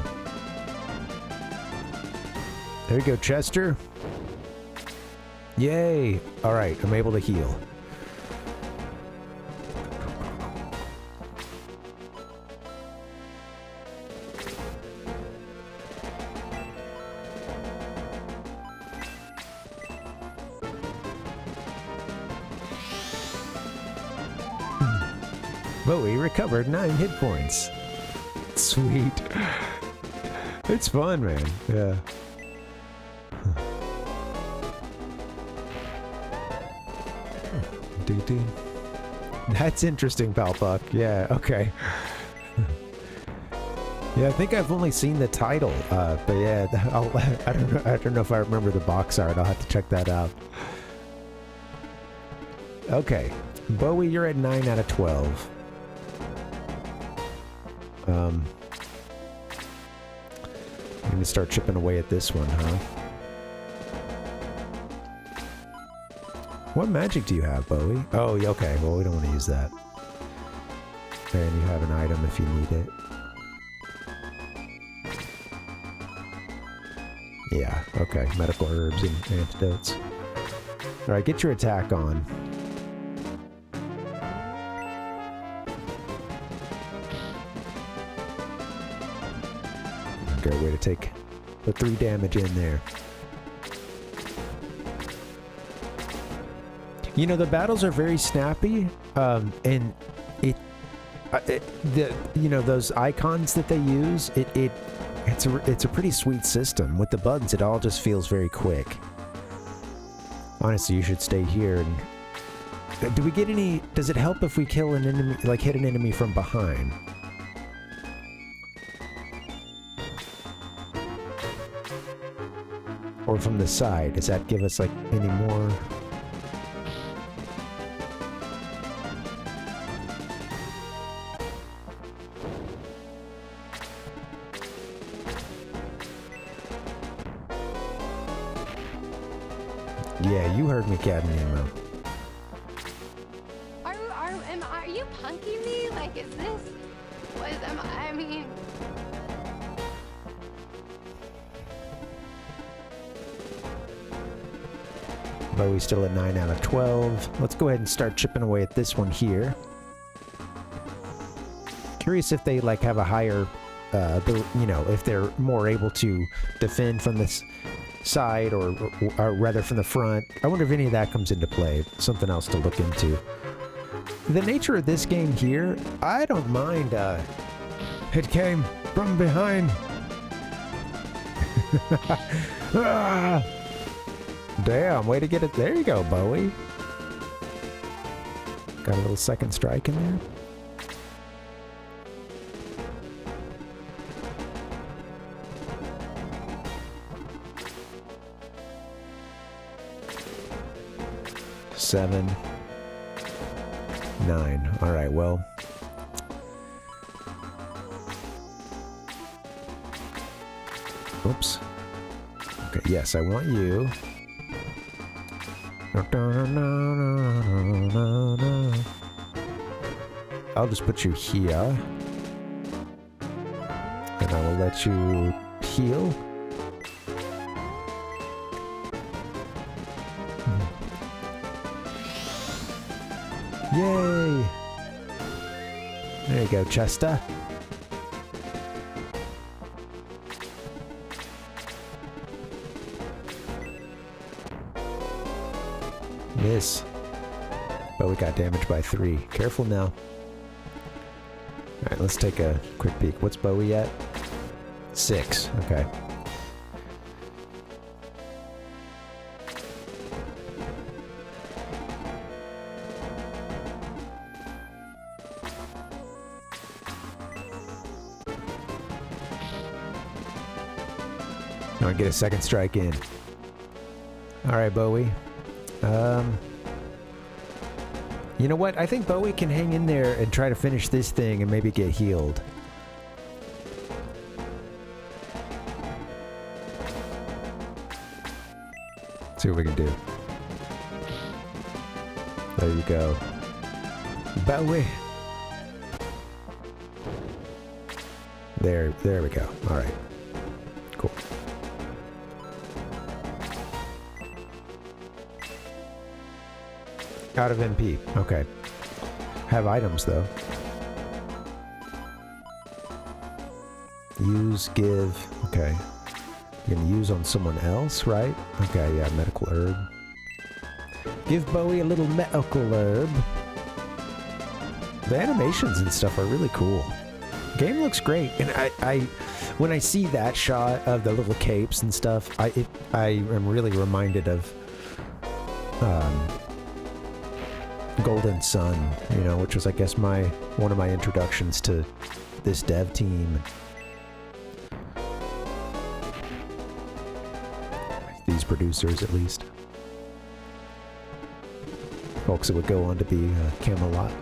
There you go, Chester. Yay! Alright, I'm able to heal. Bowie recovered 9 hit points. Sweet. It's fun, man. Yeah. That's interesting, Palpuck. Yeah, okay. Yeah, I think I've only seen the title, but yeah, I don't know if I remember the box art. I'll have to check that out. Okay, Bowie, you're at 9 out of 12. I'm gonna start chipping away at this one, huh? What magic do you have, Bowie? Oh, yeah, okay. Well, we don't want to use that. And you have an item if you need it. Yeah, okay. Medical herbs and antidotes. Alright, get your attack on. Okay, way to take the 3 damage in there. You know, the battles are very snappy, and you know, those icons that they use, it's a pretty sweet system. With the buttons, it all just feels very quick. Honestly, you should stay here. And do we get any? Does it help if we kill an enemy, like hit an enemy from behind? Or from the side? Does that give us like any more? Yeah, you heard me, Captain Nemo. Are you punking me? Like, is this? I mean. Bowie's still at 9 out of 12. Let's go ahead and start chipping away at this one here. Curious if they like have a higher, you know, if they're more able to defend from this side or rather from the front. I wonder if any of that comes into play. Something else to look into. The nature of this game here, I don't mind. It came from behind. Ah! Damn, way to get it. There you go, Bowie. Got a little second strike in there. Seven. 9. All right, well. Oops. Okay, yes, I want you. I'll just put you here. And I will let you heal. Yay! There you go, Chester. Miss. But we got damaged by 3. Careful now. Alright, let's take a quick peek. What's Bowie at? 6. Okay. I'll get a second strike in. Alright, Bowie. You know what? I think Bowie can hang in there and try to finish this thing and maybe get healed. See what we can do. There you go. Bowie. There we go. All right. Cool. Out of MP. Okay. Have items though. Use, give. Okay. You're gonna use on someone else, right? Okay, yeah, medical herb. Give Bowie a little medical herb. The animations and stuff are really cool. Game looks great, and I when I see that shot of the little capes and stuff, I am really reminded of Golden Sun, you know, which was, I guess, one of my introductions to this dev team. These producers, at least. Folks that would go on to be Camelot.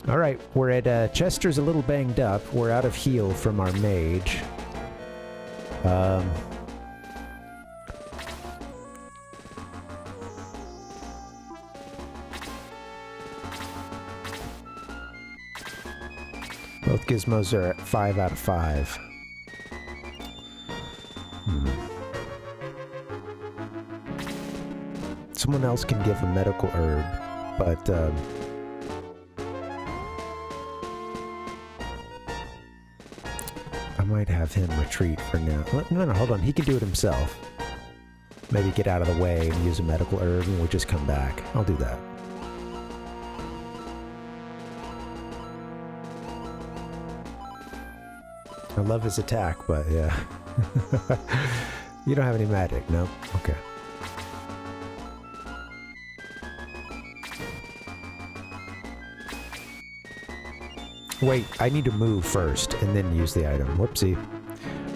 Alright, we're at, Chester's a little banged up. We're out of heal from our mage. Both gizmos are at 5 out of 5. Someone else can give a medical herb, but I might have him retreat for now. No, hold on. He can do it himself. Maybe get out of the way and use a medical herb and we'll just come back. I'll do that. I love his attack, but yeah. You don't have any magic, no? Okay. Wait, I need to move first and then use the item. Whoopsie.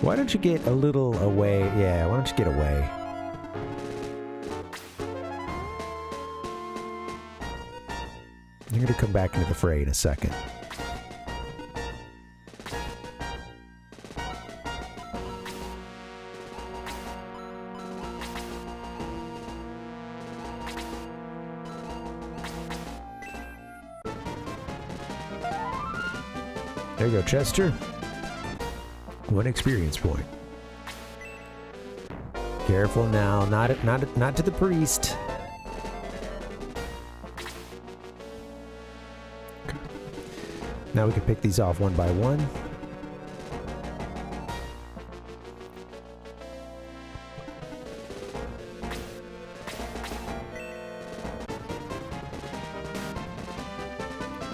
Why don't you get a little away? Yeah, why don't you get away? You're gonna come back into the fray in a second. There you go, Chester. 1 experience point. Careful now, not to the priest. Okay. Now we can pick these off one by one.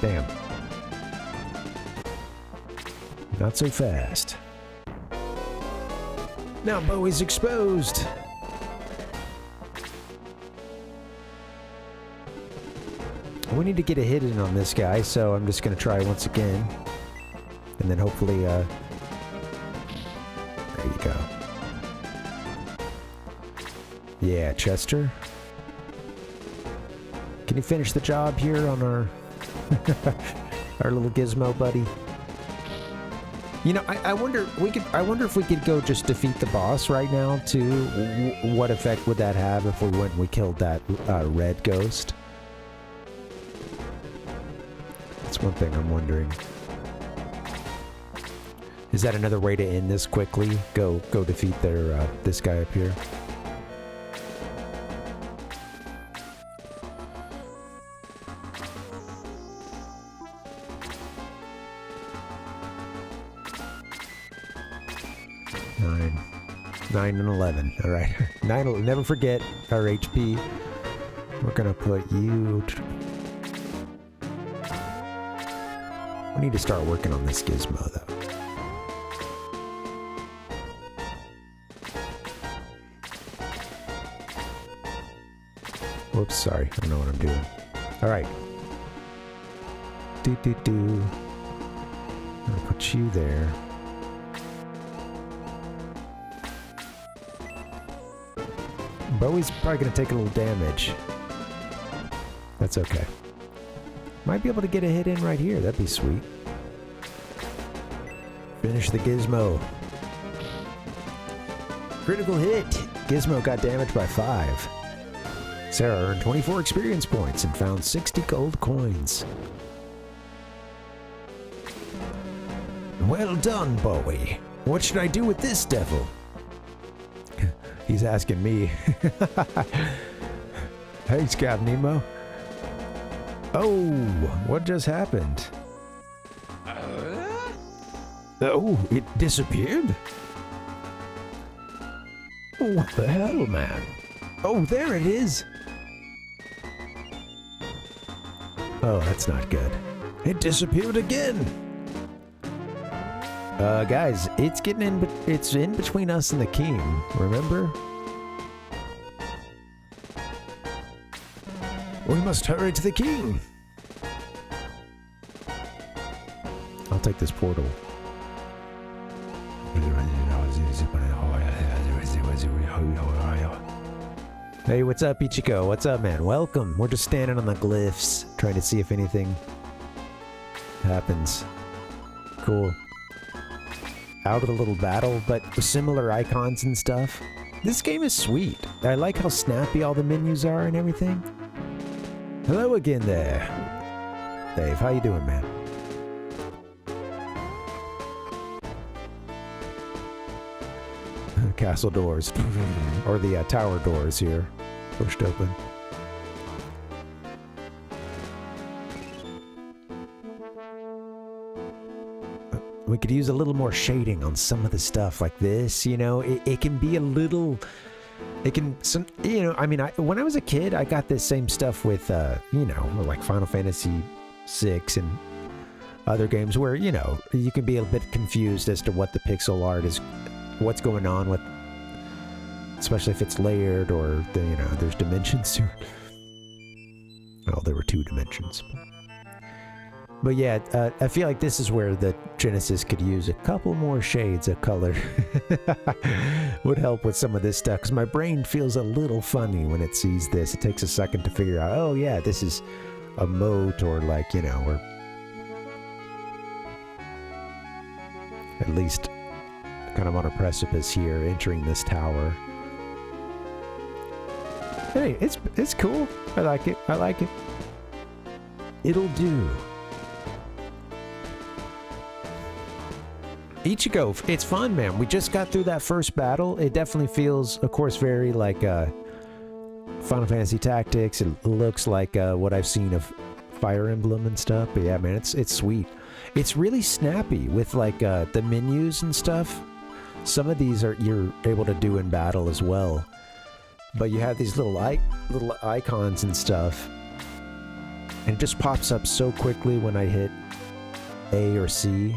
Damn. Not so fast. Now Bowie's exposed. We need to get a hit in on this guy, so I'm just going to try once again. And then hopefully, there you go. Yeah, Chester. Can you finish the job here on our our little gizmo buddy? You know, I wonder if we could go just defeat the boss right now too. What effect would that have if we went and we killed that red ghost? That's one thing I'm wondering. Is that another way to end this quickly? Go defeat their this guy up here. Nine and 11. All right. 9. Never forget our HP. We're gonna put you. We need to start working on this gizmo, though. Whoops, sorry. I don't know what I'm doing. All right. I'm gonna put you there. Bowie's probably going to take a little damage. That's okay. Might be able to get a hit in right here. That'd be sweet. Finish the gizmo. Critical hit. Gizmo got damaged by 5. Sarah earned 24 experience points and found 60 gold coins. Well done, Bowie. What should I do with this devil? He's asking me. Hey, Scav Nemo. Oh, what just happened? Oh, it disappeared? What the hell, man? Oh, there it is. Oh, that's not good. It disappeared again. Guys, it's in between us and the king, remember? We must hurry to the king. I'll take this portal. Hey, what's up, Ichiko? What's up, man? Welcome. We're just standing on the glyphs, trying to see if anything happens. Cool. Out of the little battle, but with similar icons and stuff. This game is sweet. I like how snappy all the menus are and everything. Hello again there. Dave, how you doing, man? Castle doors. Or the tower doors here. Pushed open. We could use a little more shading on some of the stuff like this, you know. It can be a little... It can... you know, I mean, when I was a kid, I got this same stuff with, you know, like Final Fantasy VI and other games where, you know, you can be a bit confused as to what the pixel art is, what's going on with... Especially if it's layered or, you know, there's dimensions to it. Well, there were 2 dimensions. But yeah, I feel like this is where the Genesis could use a couple more shades of color. Would help with some of this stuff, because my brain feels a little funny when it sees this. It takes a second to figure out, oh yeah, this is a moat, or like, you know, or at least kind of on a precipice here, entering this tower. Hey, it's cool. I like it. I like it. It'll do. Ichigo, it's fun, man. We just got through that first battle. It definitely feels, of course, very like Final Fantasy Tactics. It looks like what I've seen of Fire Emblem and stuff. But yeah, man, it's sweet. It's really snappy with like the menus and stuff. Some of these you're able to do in battle as well. But you have these little icons and stuff. And it just pops up so quickly when I hit A or C.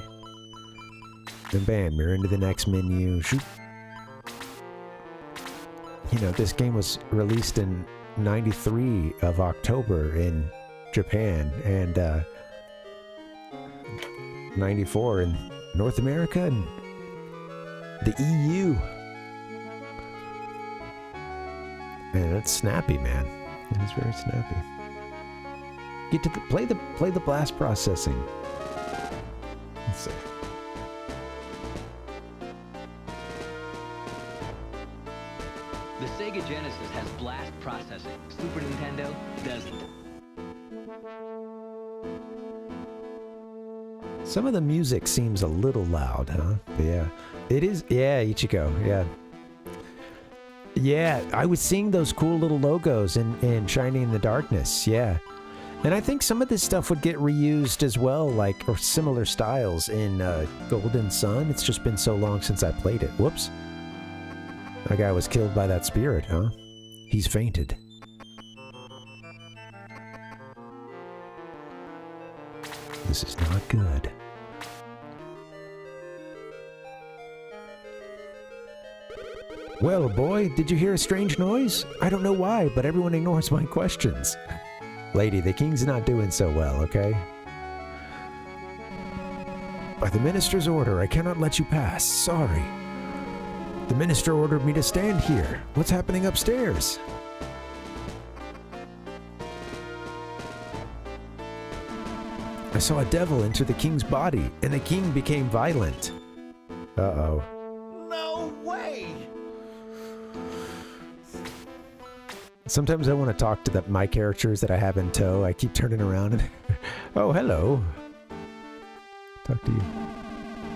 And bam, you're into the next menu. Shoot. You know, this game was released in 93 of October in Japan, and 94 in North America and the EU. Man, that's snappy, man. It is very snappy. Get to play the blast processing. Let's see. The Sega Genesis has blast processing. Super Nintendo doesn't. Some of the music seems a little loud, huh? But yeah. It is, yeah, Ichigo, yeah. Yeah, I was seeing those cool little logos in Shining in the Darkness, yeah. And I think some of this stuff would get reused as well, like, or similar styles in Golden Sun. It's just been so long since I played it. Whoops. That guy was killed by that spirit, huh? He's fainted. This is not good. Well, boy, did you hear a strange noise? I don't know why, but everyone ignores my questions. Lady, the king's not doing so well, okay? By the minister's order, I cannot let you pass. Sorry. The minister ordered me to stand here. What's happening upstairs? I saw a devil enter the king's body, and the king became violent. Uh-oh. No way! Sometimes I want to talk to my characters that I have in tow. I keep turning around and... oh, hello. Talk to you.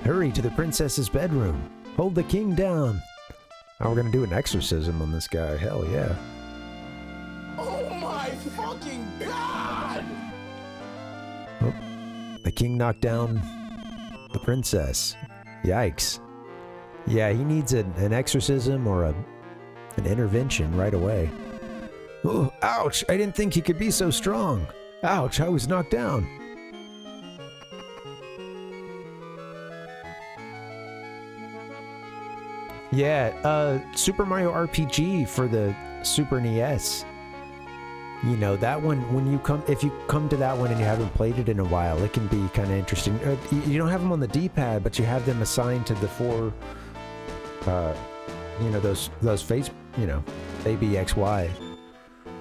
Hurry to the princess's bedroom. Hold the king down. Oh, we're going to do an exorcism on this guy. Hell yeah. Oh my fucking god! Oh, the king knocked down the princess. Yikes. Yeah, he needs an exorcism or an intervention right away. Oh, ouch! I didn't think he could be so strong. Ouch, I was knocked down. Yeah, Super Mario RPG for the Super NES. You know, that one, if you come to that one and you haven't played it in a while, it can be kind of interesting. You don't have them on the D-pad, but you have them assigned to the four, you know, those face, you know, ABXY,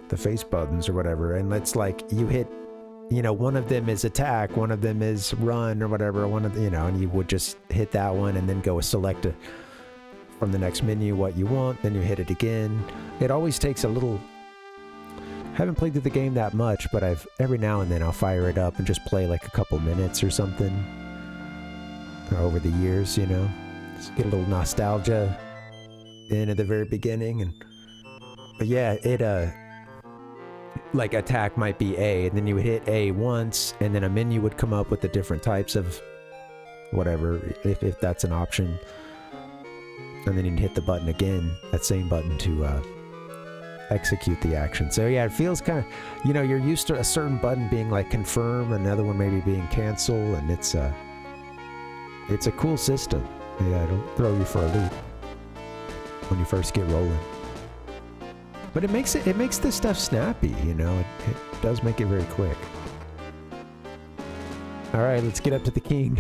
the face buttons or whatever. And it's like you hit, you know, one of them is attack, one of them is run or whatever, you know, and you would just hit that one and then go select from the next menu what you want, then you hit it again. It always takes a little... Haven't played through the game that much, but every now and then I'll fire it up and just play like a couple minutes or something. Over the years, you know. Just get a little nostalgia in at the very beginning. But yeah, it like attack might be A, and then you would hit A once, and then a menu would come up with the different types of whatever, if that's an option. And then you'd hit the button again, that same button to execute the action. So yeah, it feels kind of, you know, you're used to a certain button being like confirm, another one maybe being cancel, and it's a cool system. Yeah, it'll throw you for a loop when you first get rolling. But it makes this stuff snappy, you know. It does make it very quick. All right, let's get up to the king.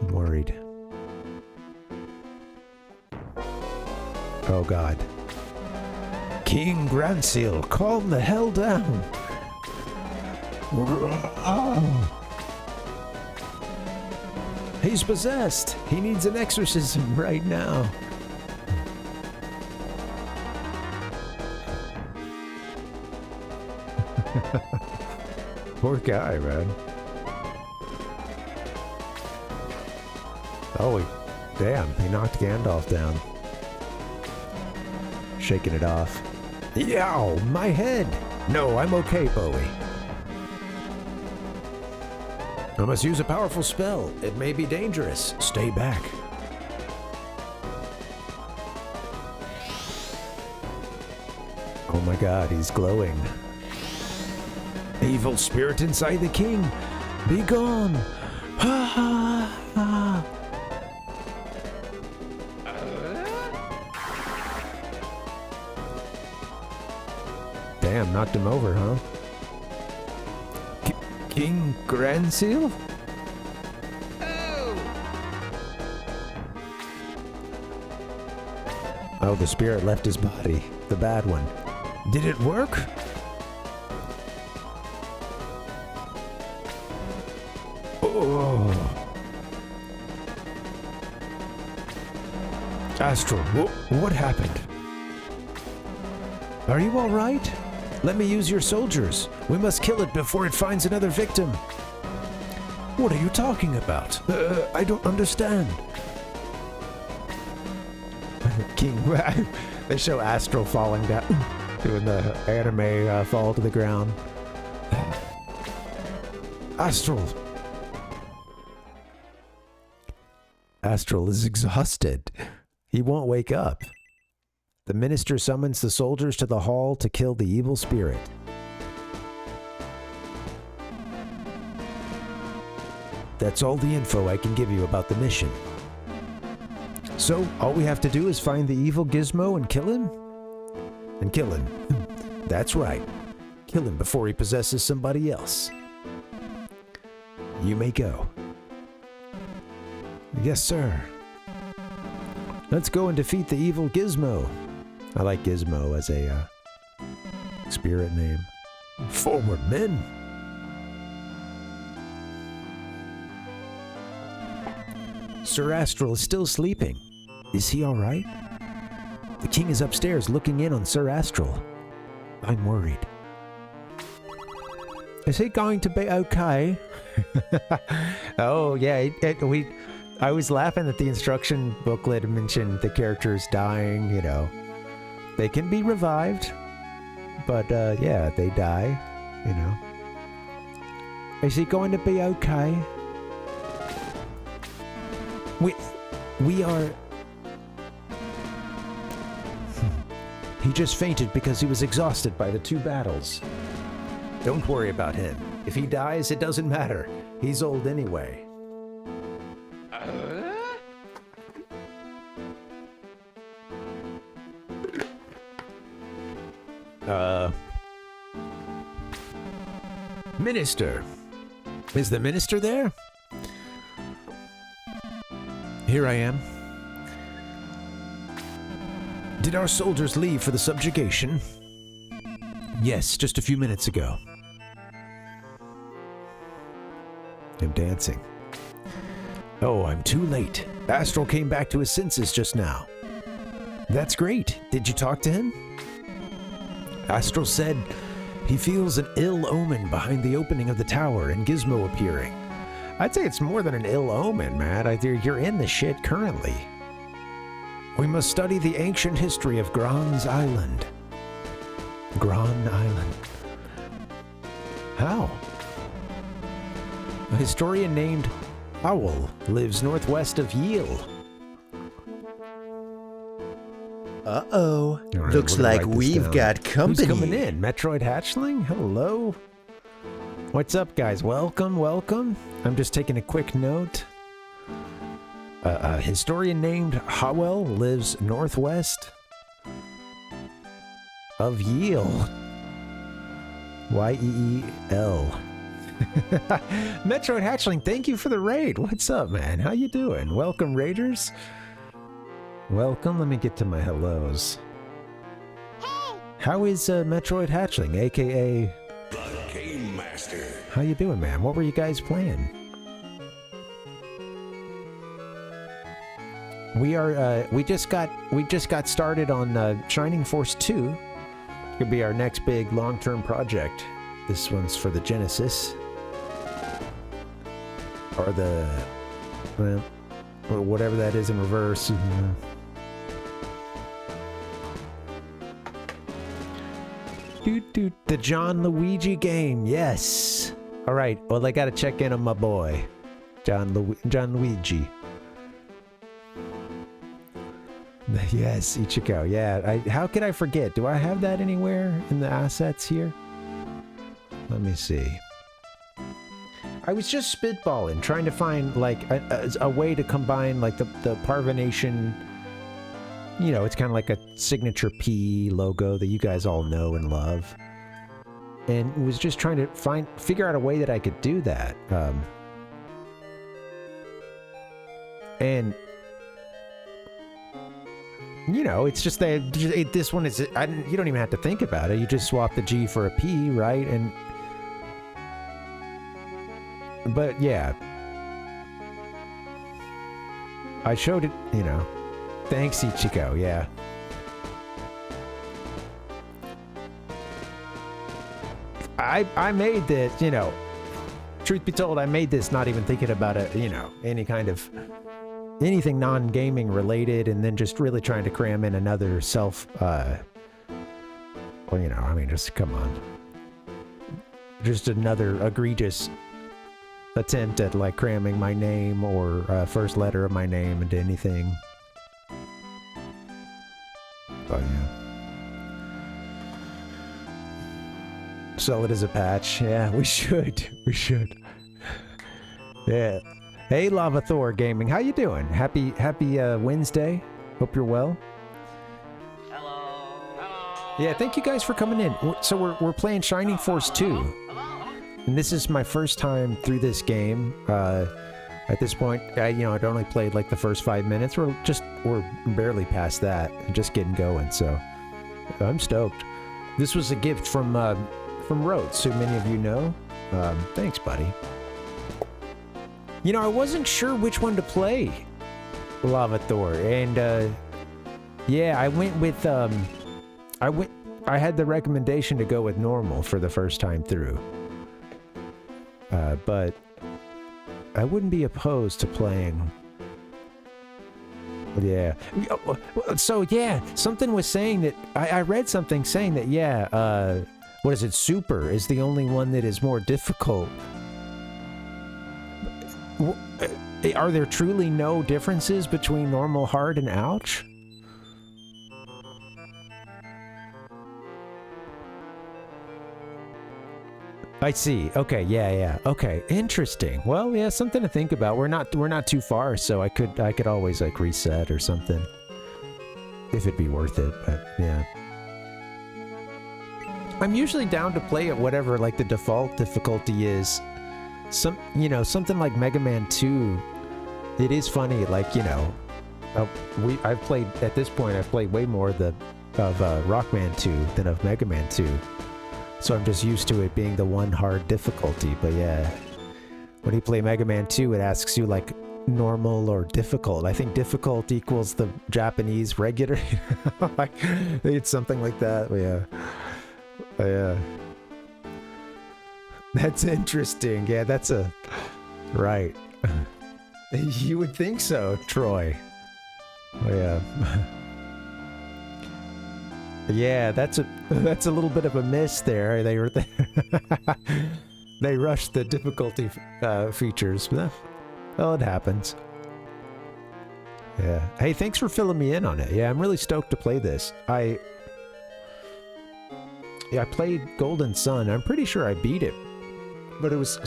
I'm worried. Oh god. King Grandseal, calm the hell down. He's possessed. He needs an exorcism right now. Poor guy, man. Oh, damn, he knocked Gandalf down. Shaking it off. Yow, my head! No, I'm okay, Bowie. I must use a powerful spell. It may be dangerous. Stay back. Oh my god, he's glowing. Evil spirit inside the king, be gone! Ha ha ha! Damn, knocked him over, huh? King Grandseal? Oh, the spirit left his body. The bad one. Did it work? Oh. Astral, what happened? Are you all right? Let me use your soldiers. We must kill it before it finds another victim. What are you talking about? I don't understand. King, they show Astral falling down, doing the anime fall to the ground. Astral. Astral is exhausted. He won't wake up. The minister summons the soldiers to the hall to kill the evil spirit. That's all the info I can give you about the mission. So, all we have to do is find the evil gizmo and kill him? And kill him. That's right. Kill him before he possesses somebody else. You may go. Yes, sir. Let's go and defeat the evil gizmo. I like Gizmo as a spirit name. Forward, men! Sir Astral is still sleeping. Is he all right? The king is upstairs looking in on Sir Astral. I'm worried. Is he going to be okay? Oh, yeah. I was laughing that the instruction booklet mentioned the characters dying, you know. They can be revived, but yeah, they die, you know. Is he going to be okay? We are... He just fainted because he was exhausted by the 2 battles. Don't worry about him. If he dies, it doesn't matter. He's old anyway. Minister. Is the minister there? Here I am. Did our soldiers leave for the subjugation? Yes, just a few minutes ago. I'm dancing. Oh, I'm too late. Astral came back to his senses just now. That's great. Did you talk to him? Astral said he feels an ill omen behind the opening of the tower and Gizmo appearing. I'd say it's more than an ill omen, Matt. You're in the shit currently. We must study the ancient history of Gran's Island. Gran Island. How? A historian named Owl lives northwest of Yale. Uh-oh. Right, Looks like we've got company. Who's coming in? Metroid Hatchling? Hello? What's up, guys? Welcome, welcome. I'm just taking a quick note. A historian named Howell lives northwest of Yale. Y-E-E-L. Metroid Hatchling, thank you for the raid. What's up, man? How you doing? Welcome, raiders. Welcome. Let me get to my hellos. Hey! How is Metroid Hatchling, a.k.a. The Game Master. How you doing, man? What were you guys playing? We are, we just got started on Shining Force 2. Could be our next big long-term project. This one's for the Genesis. Or the, well, whatever that is in reverse. The John Luigi game, yes. All right, well, I gotta check in on my boy, John Luigi. Yes, Ichiko, yeah. How could I forget? Do I have that anywhere in the assets here? Let me see. I was just spitballing, trying to find, like, a way to combine, like, the Parvination. You know, it's kind of like a signature P logo that you guys all know and love. And was just trying to figure out a way that I could do that. And... you know, it's just that this one is... you don't even have to think about it. You just swap the G for a P, right? And... but, yeah. I showed it, you know. Thanks, Ichiko, yeah. I made this, you know... truth be told, I made this not even thinking about it, you know, any kind of... anything non-gaming related, and then just really trying to cram in another well, you know, I mean, just come on. Just another egregious attempt at, like, cramming my name or first letter of my name into anything. Oh, yeah. Sell it as a patch. Yeah, we should. We should. Yeah. Hey, Lava Thor Gaming, how you doing? Happy Wednesday. Hope you're well. Hello. Hello. Yeah, thank you guys for coming in. So we're playing Shining Force 2, and this is my first time through this game. At this point, I'd only played like the first 5 minutes. We're barely past that, and just getting going. So I'm stoked. This was a gift from Rhodes, who many of you know. Thanks, buddy. You know, I wasn't sure which one to play, Lava Thor, and Yeah, I went with, I had the recommendation to go with normal for the first time through. But I wouldn't be opposed to playing. Yeah. So, yeah, something was saying that, I read something saying that, yeah, what is it, Super is the only one that is more difficult. Are there truly no differences between normal, hard, and ouch? I see. Okay, yeah. Okay, interesting. Well, yeah, something to think about. We're not too far, so I could always like reset or something if it'd be worth it. But yeah, I'm usually down to play at whatever like the default difficulty is. Something like Mega Man 2. It is funny, like I've played at this point. I've played way more of Rockman 2 than of Mega Man 2. So I'm just used to it being the one hard difficulty, but yeah. When you play Mega Man 2, it asks you like normal or difficult. I think difficult equals the Japanese regular. Like, it's something like that, but yeah. Yeah. That's interesting. Yeah, that's right. You would think so, Troy. Yeah. Yeah, that's a little bit of a miss there. They were they rushed the difficulty features. Well, it happens. Yeah. Hey, thanks for filling me in on it. Yeah, I'm really stoked to play this. I played Golden Sun. I'm pretty sure I beat it, but it was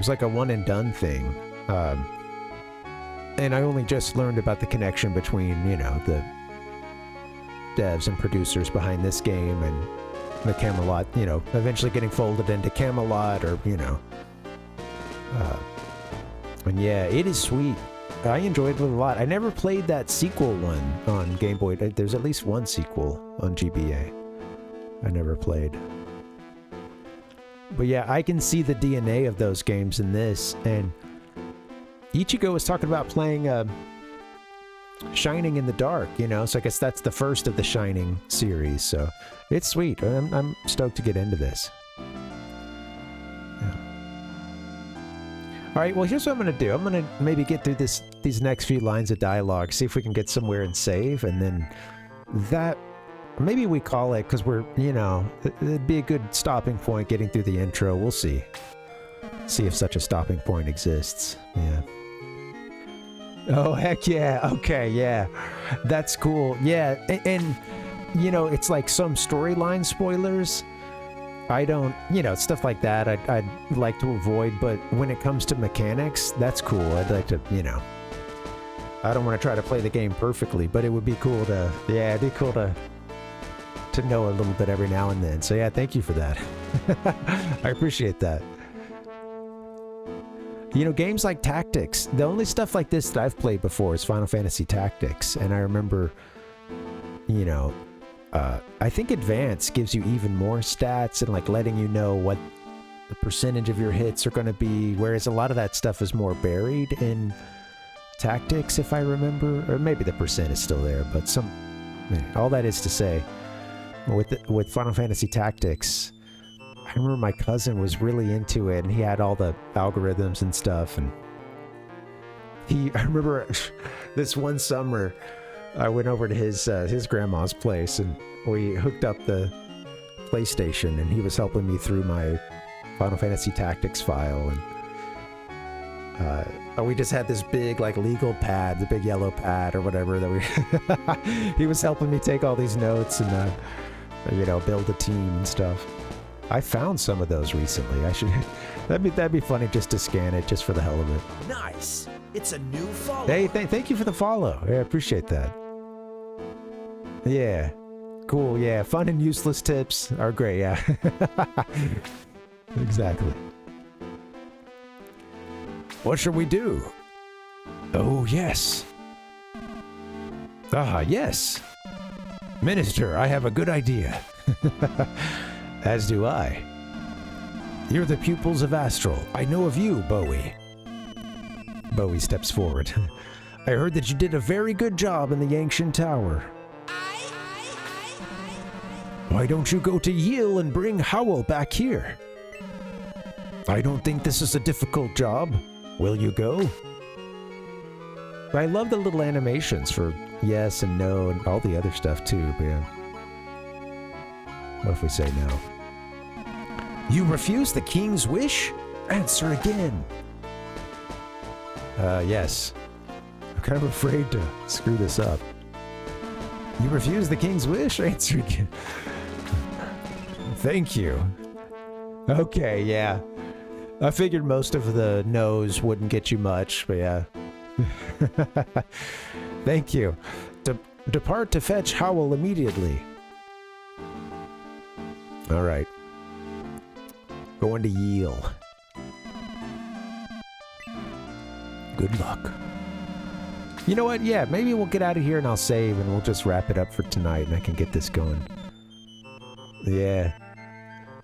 like a one and done thing. And I only just learned about the connection between the devs and producers behind this game and the Camelot, eventually getting folded into Camelot, or and yeah, it is sweet. I enjoyed it a lot. I never played that sequel one on Game Boy. There's at least one sequel on GBA I never played. But yeah, I can see the DNA of those games in this, and Ichigo was talking about playing Shining in the Dark, so I guess that's the first of the Shining series, so it's sweet. I'm stoked to get into this. Yeah. All right, well, here's what I'm going to do. I'm going to maybe get through these next few lines of dialogue, see if we can get somewhere and save, and then that, maybe we call it, because we're, it'd be a good stopping point getting through the intro. We'll see. See if such a stopping point exists. Yeah. Oh, heck yeah. Okay, yeah. That's cool. Yeah, and it's like some storyline spoilers. I don't, stuff like that I'd like to avoid, but when it comes to mechanics, that's cool. I'd like to, I don't want to try to play the game perfectly, but it would be cool to, it'd be cool to know a little bit every now and then. So yeah, thank you for that. I appreciate that. Games like Tactics, the only stuff like this that I've played before is Final Fantasy Tactics, and I remember, I think Advance gives you even more stats and like letting you know what the percentage of your hits are going to be, whereas a lot of that stuff is more buried in Tactics, if I remember, or maybe the percent is still there, but all that is to say, with Final Fantasy Tactics, I remember my cousin was really into it, and he had all the algorithms and stuff, and I remember this one summer, I went over to his grandma's place, and we hooked up the PlayStation, and he was helping me through my Final Fantasy Tactics file, and we just had this big like legal pad, the big yellow pad or whatever that he was helping me take all these notes and build a team and stuff. I found some of those recently. That'd be funny just to scan it just for the hell of it. Nice. It's a new follow. Hey, thank you for the follow. Yeah, I appreciate that. Yeah. Cool. Yeah. Fun and useless tips are great. Yeah. Exactly. What should we do? Oh, yes. Yes. Minister, I have a good idea. As do I. You're the pupils of Astral. I know of you, Bowie. Bowie steps forward. I heard that you did a very good job in the Yangshan Tower. I Why don't you go to Yale and bring Howell back here? I don't think this is a difficult job. Will you go? I love the little animations for yes and no and all the other stuff too, but yeah. What if we say no? You refuse the king's wish? Answer again. Yes. I'm kind of afraid to screw this up. You refuse the king's wish? Answer again. Thank you. Okay, yeah. I figured most of the no's wouldn't get you much, but yeah. Thank you. Depart to fetch Howell immediately. Alright. Going to Yale. Good luck. You know what? Yeah, maybe we'll get out of here and I'll save and we'll just wrap it up for tonight and I can get this going. Yeah.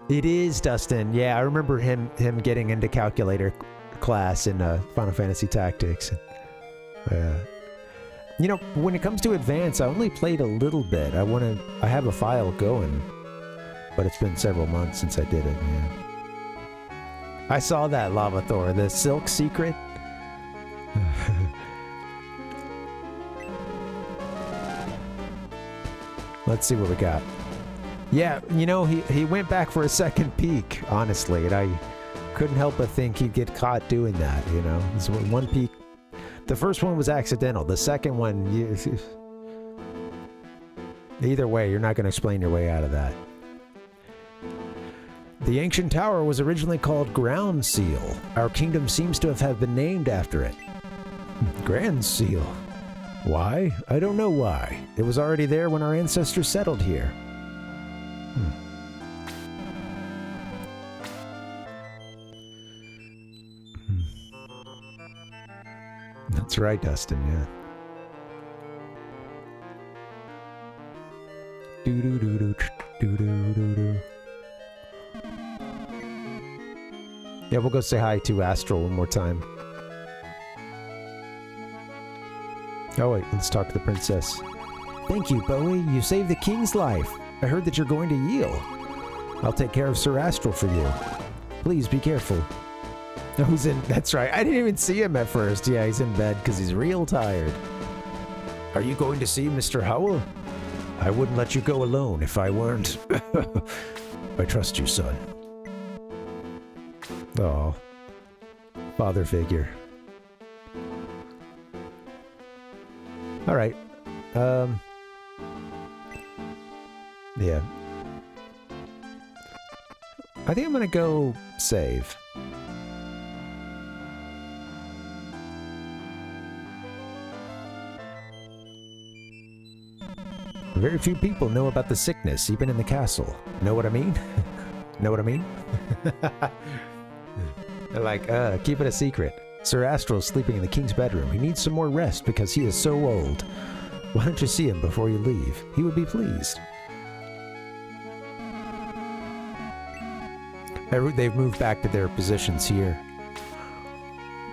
It is, Dustin. Yeah, I remember him getting into calculator class in Final Fantasy Tactics. You know, when it comes to Advance, I only played a little bit. I have a file going, but it's been several months since I did it, man. I saw that, Lava Thor, the Silk Secret. Let's see what we got. Yeah, you know, he went back for a second peek, honestly, and I couldn't help but think he'd get caught doing that, you know? It's one peek. The first one was accidental. The second one, either way, you're not going to explain your way out of that. The ancient tower was originally called Ground Seal. Our kingdom seems to have been named after it. Grand Seal. Why? I don't know why. It was already there when our ancestors settled here. That's right, Dustin, yeah. Yeah, we'll go say hi to Astral one more time. Oh wait, let's talk to the princess. Thank you, Bowie. You saved the king's life. I heard that you're going to Yale. I'll take care of Sir Astral for you. Please be careful. Oh, he's in. That's right. I didn't even see him at first. Yeah, he's in bed because he's real tired. Are you going to see Mr. Howell? I wouldn't let you go alone if I weren't. I trust you, son. Oh, father figure. All right. Yeah. I think I'm gonna go save. Very few people know about the sickness, even in the castle. Know what I mean? Know what I mean? They're like, keep it a secret. Sir Astral's sleeping in the king's bedroom. He needs some more rest because he is so old. Why don't you see him before you leave? He would be pleased. They've moved back to their positions here.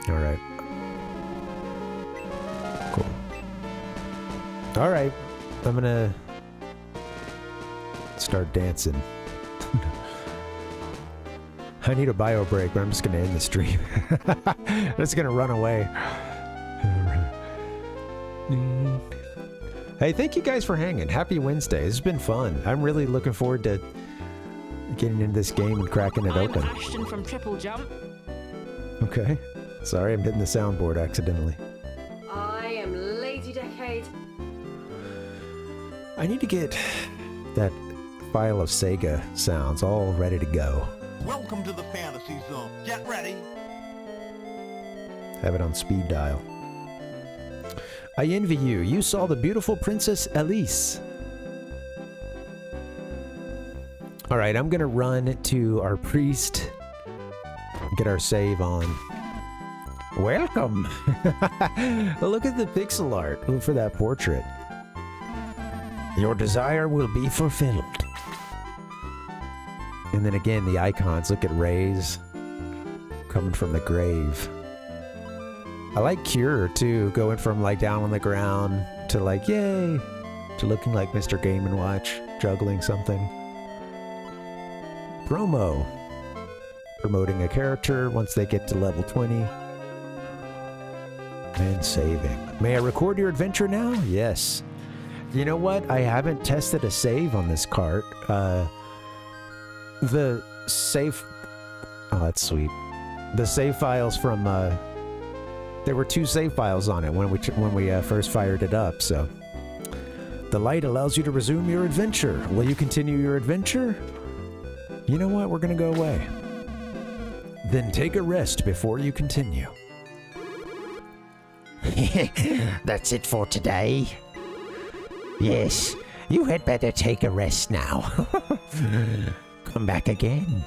Alright. Cool. Alright. I'm gonna start dancing. I need a bio break, but I'm just gonna end the stream. I'm just gonna run away. Hey, thank you guys for hanging. Happy Wednesday. This has been fun. I'm really looking forward to getting into this game and cracking it open. Ashton from Triple Jump. Okay. Sorry, I'm hitting the soundboard accidentally. I am Lady Decade. I need to get that file of Sega sounds all ready to go. Welcome to the fantasy zone. Get ready. Have it on speed dial. I envy you. You saw the beautiful Princess Elise. All right, I'm gonna run to our priest, get our save on. Welcome. Look at the pixel art for that portrait. Your desire will be fulfilled. And then again, the icons. Look at Ray's coming from the grave. I like Cure too, going from like down on the ground to like yay, to looking like Mr. Game & Watch, juggling something. promo. Promoting a character once they get to level 20. And saving. May I record your adventure now? Yes. You know what? I haven't tested a save on this cart. The save... Oh, that's sweet. The save files from... There were 2 save files on it when we first fired it up, so... The light allows you to resume your adventure. Will you continue your adventure? You know what? We're gonna go away. Then take a rest before you continue. That's it for today. Yes, you had better take a rest now. Come back again.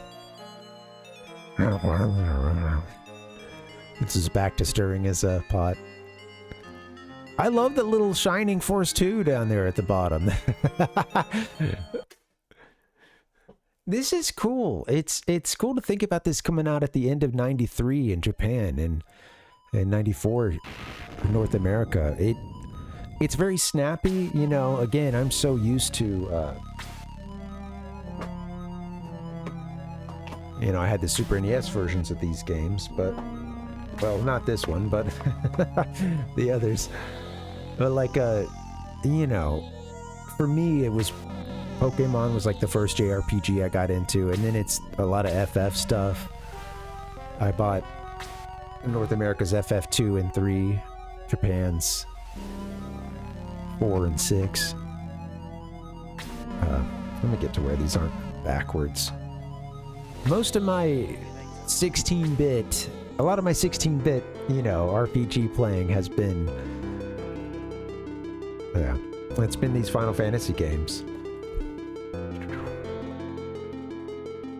This is back to stirring his pot. I love the little Shining Force 2 down there at the bottom. This is cool. It's cool to think about this coming out at the end of '93 in Japan and 94 in North America. It's very snappy, you know. Again, I'm so used to you know, I had the Super NES versions of these games, but well, not this one, but the others. But like you know, for me it was Pokemon was like the first JRPG I got into, and then it's a lot of FF stuff. I bought North America's FF2 and 3, Japan's 4 and 6. Let me get to where these aren't backwards. Most of my 16-bit, a lot of my 16-bit, you know, RPG playing has been, yeah, it's been these Final Fantasy games.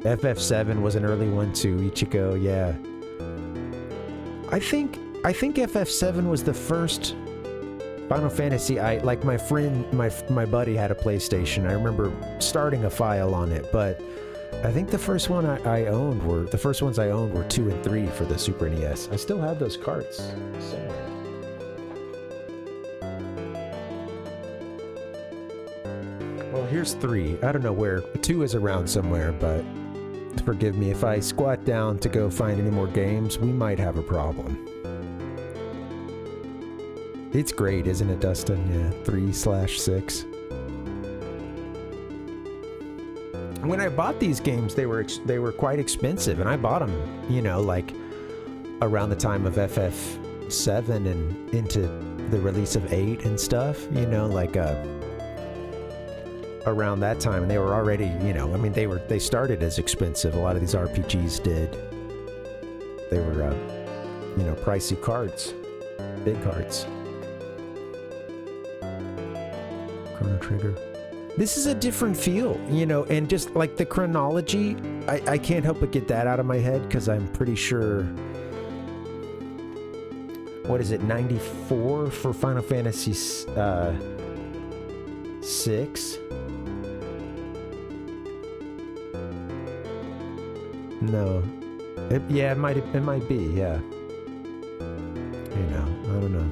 FF7 was an early one too, Ichigo, yeah. I think FF7 was the first Final Fantasy like my friend, my buddy had a PlayStation. I remember starting a file on it, but I think the first ones I owned were 2 and 3 for the Super NES. I still have those carts somewhere. Well, here's 3. I don't know where. 2 is around somewhere, but forgive me if I squat down to go find any more games. We might have a problem. It's great, isn't it, Dustin? Yeah, 3/6. When I bought these games, they were quite expensive, and I bought them, you know, like around the time of FF7 and into the release of 8 and stuff, you know, like around that time, and they were already, you know, I mean, they started as expensive. A lot of these RPGs did. They were, you know, pricey cards, big cards. Chrono Trigger. This is a different feel, you know, and just like the chronology, I can't help but get that out of my head because I'm pretty sure. What is it, 94 for Final Fantasy 6? No. Yeah, it might be, yeah. You know, I don't know.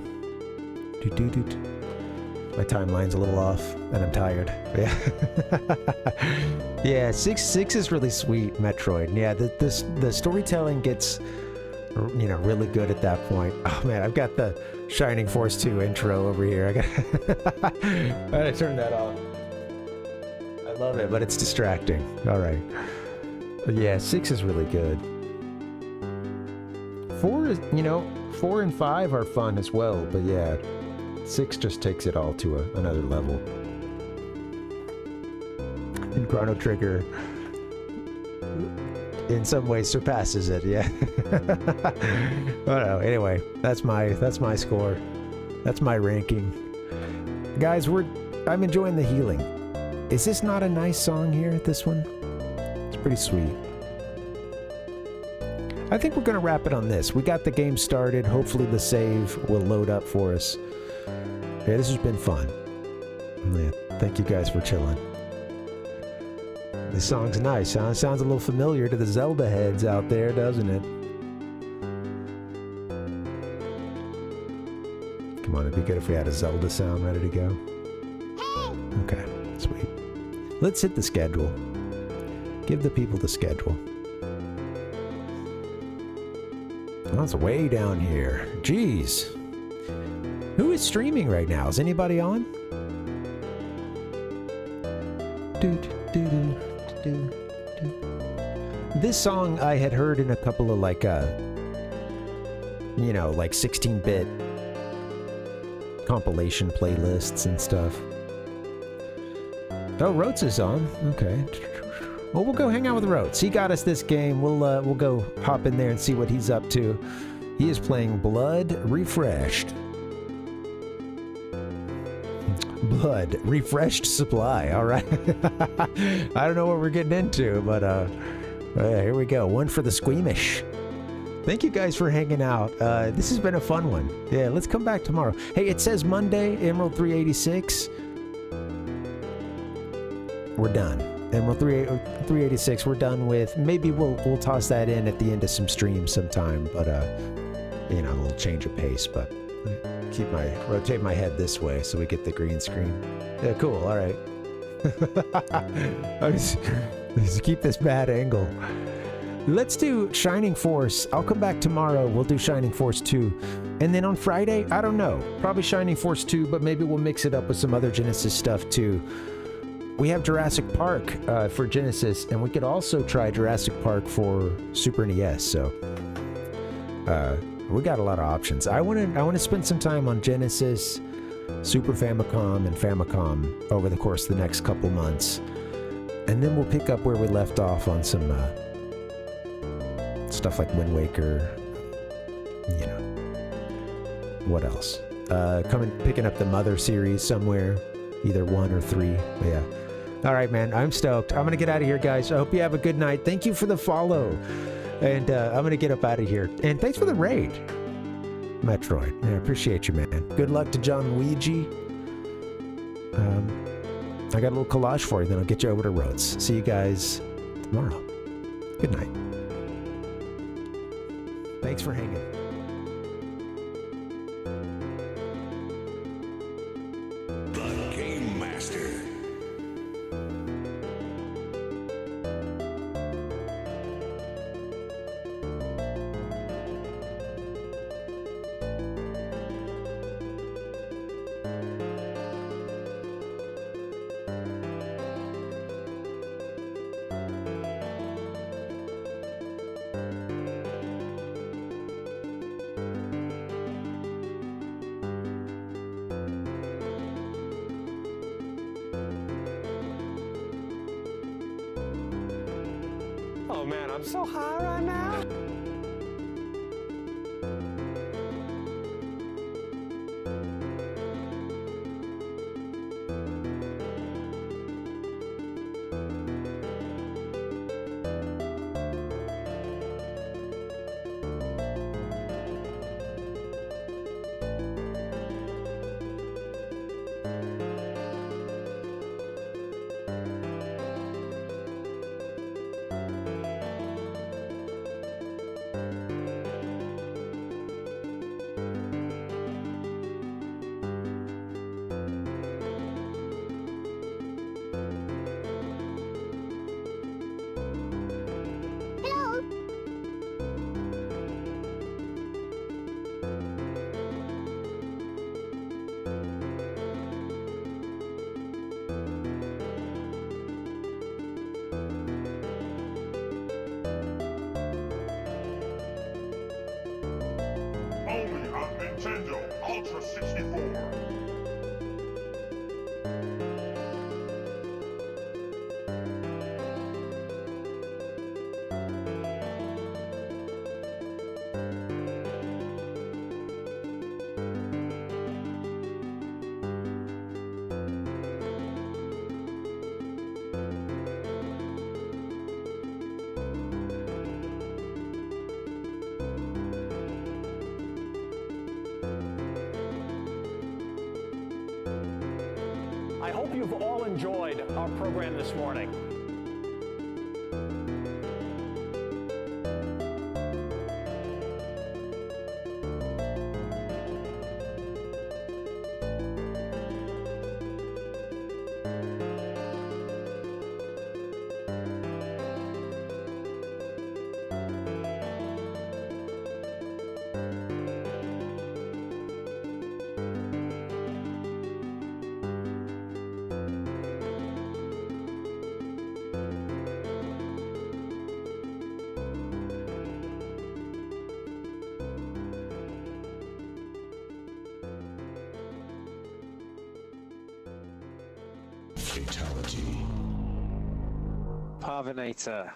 My timeline's a little off, and I'm tired. Yeah. Yeah, 6 is really sweet, Metroid. Yeah, the storytelling gets, you know, really good at that point. Oh man, I've got the Shining Force 2 intro over here. I gotta turn that off. I love it, but it's distracting. All right. But yeah, 6 is really good. 4 is, you know, 4 and 5 are fun as well, but yeah, 6 just takes it all to another level. And Chrono Trigger, in some ways, surpasses it. Yeah. Oh no. Anyway, that's my score. That's my ranking. Guys, I'm enjoying the healing. Is this not a nice song here? This one, it's pretty sweet. I think we're gonna wrap it on this. We got the game started. Hopefully the save will load up for us. Yeah, this has been fun. Yeah, thank you guys for chilling. This song's nice, huh? Sounds a little familiar to the Zelda heads out there, doesn't it? Come on, it'd be good if we had a Zelda sound ready to go. Okay, sweet. Let's hit the schedule. Give the people the schedule. Oh, it's way down here. Jeez. Who is streaming right now? Is anybody on? This song I had heard in a couple of like 16-bit compilation playlists and stuff. Oh, Rotes is on. Okay. Well, we'll go hang out with Rotes. He got us this game. We'll go hop in there and see what he's up to. He is playing Blood Refreshed. Blood Refreshed Supply. All right. I don't know what we're getting into, but here we go. One for the squeamish. Thank you guys for hanging out. This has been a fun one. Yeah, let's come back tomorrow. Hey, it says Monday, Emerald 386. We're done. Emerald 386, we're done with. Maybe we'll toss that in at the end of some streams sometime, but a little change of pace, but rotate my head this way so we get the green screen. Yeah, cool, all right. I'll just keep this bad angle. Let's do Shining Force. I'll come back tomorrow. We'll do Shining Force 2. And then on Friday, I don't know. Probably Shining Force 2, but maybe we'll mix it up with some other Genesis stuff too. We have Jurassic Park for Genesis, and we could also try Jurassic Park for Super NES. So we got a lot of options. I want to spend some time on Genesis, Super Famicom, and Famicom over the course of the next couple months, and then we'll pick up where we left off on some stuff like Wind Waker. What else? Picking up the Mother series somewhere, either 1 or 3. But yeah. All right, man. I'm stoked. I'm going to get out of here, guys. I hope you have a good night. Thank you for the follow. And I'm going to get up out of here. And thanks for the raid, Metroid. I appreciate you, man. Good luck to John Luigi. I got a little collage for you, then I'll get you over to Rhodes. See you guys tomorrow. Good night. Thanks for hanging. The Game Master. Oh man, I'm so high right now. Only on Nintendo Ultra 64. I hope you've all enjoyed our program this morning. Fatality. Parvinator.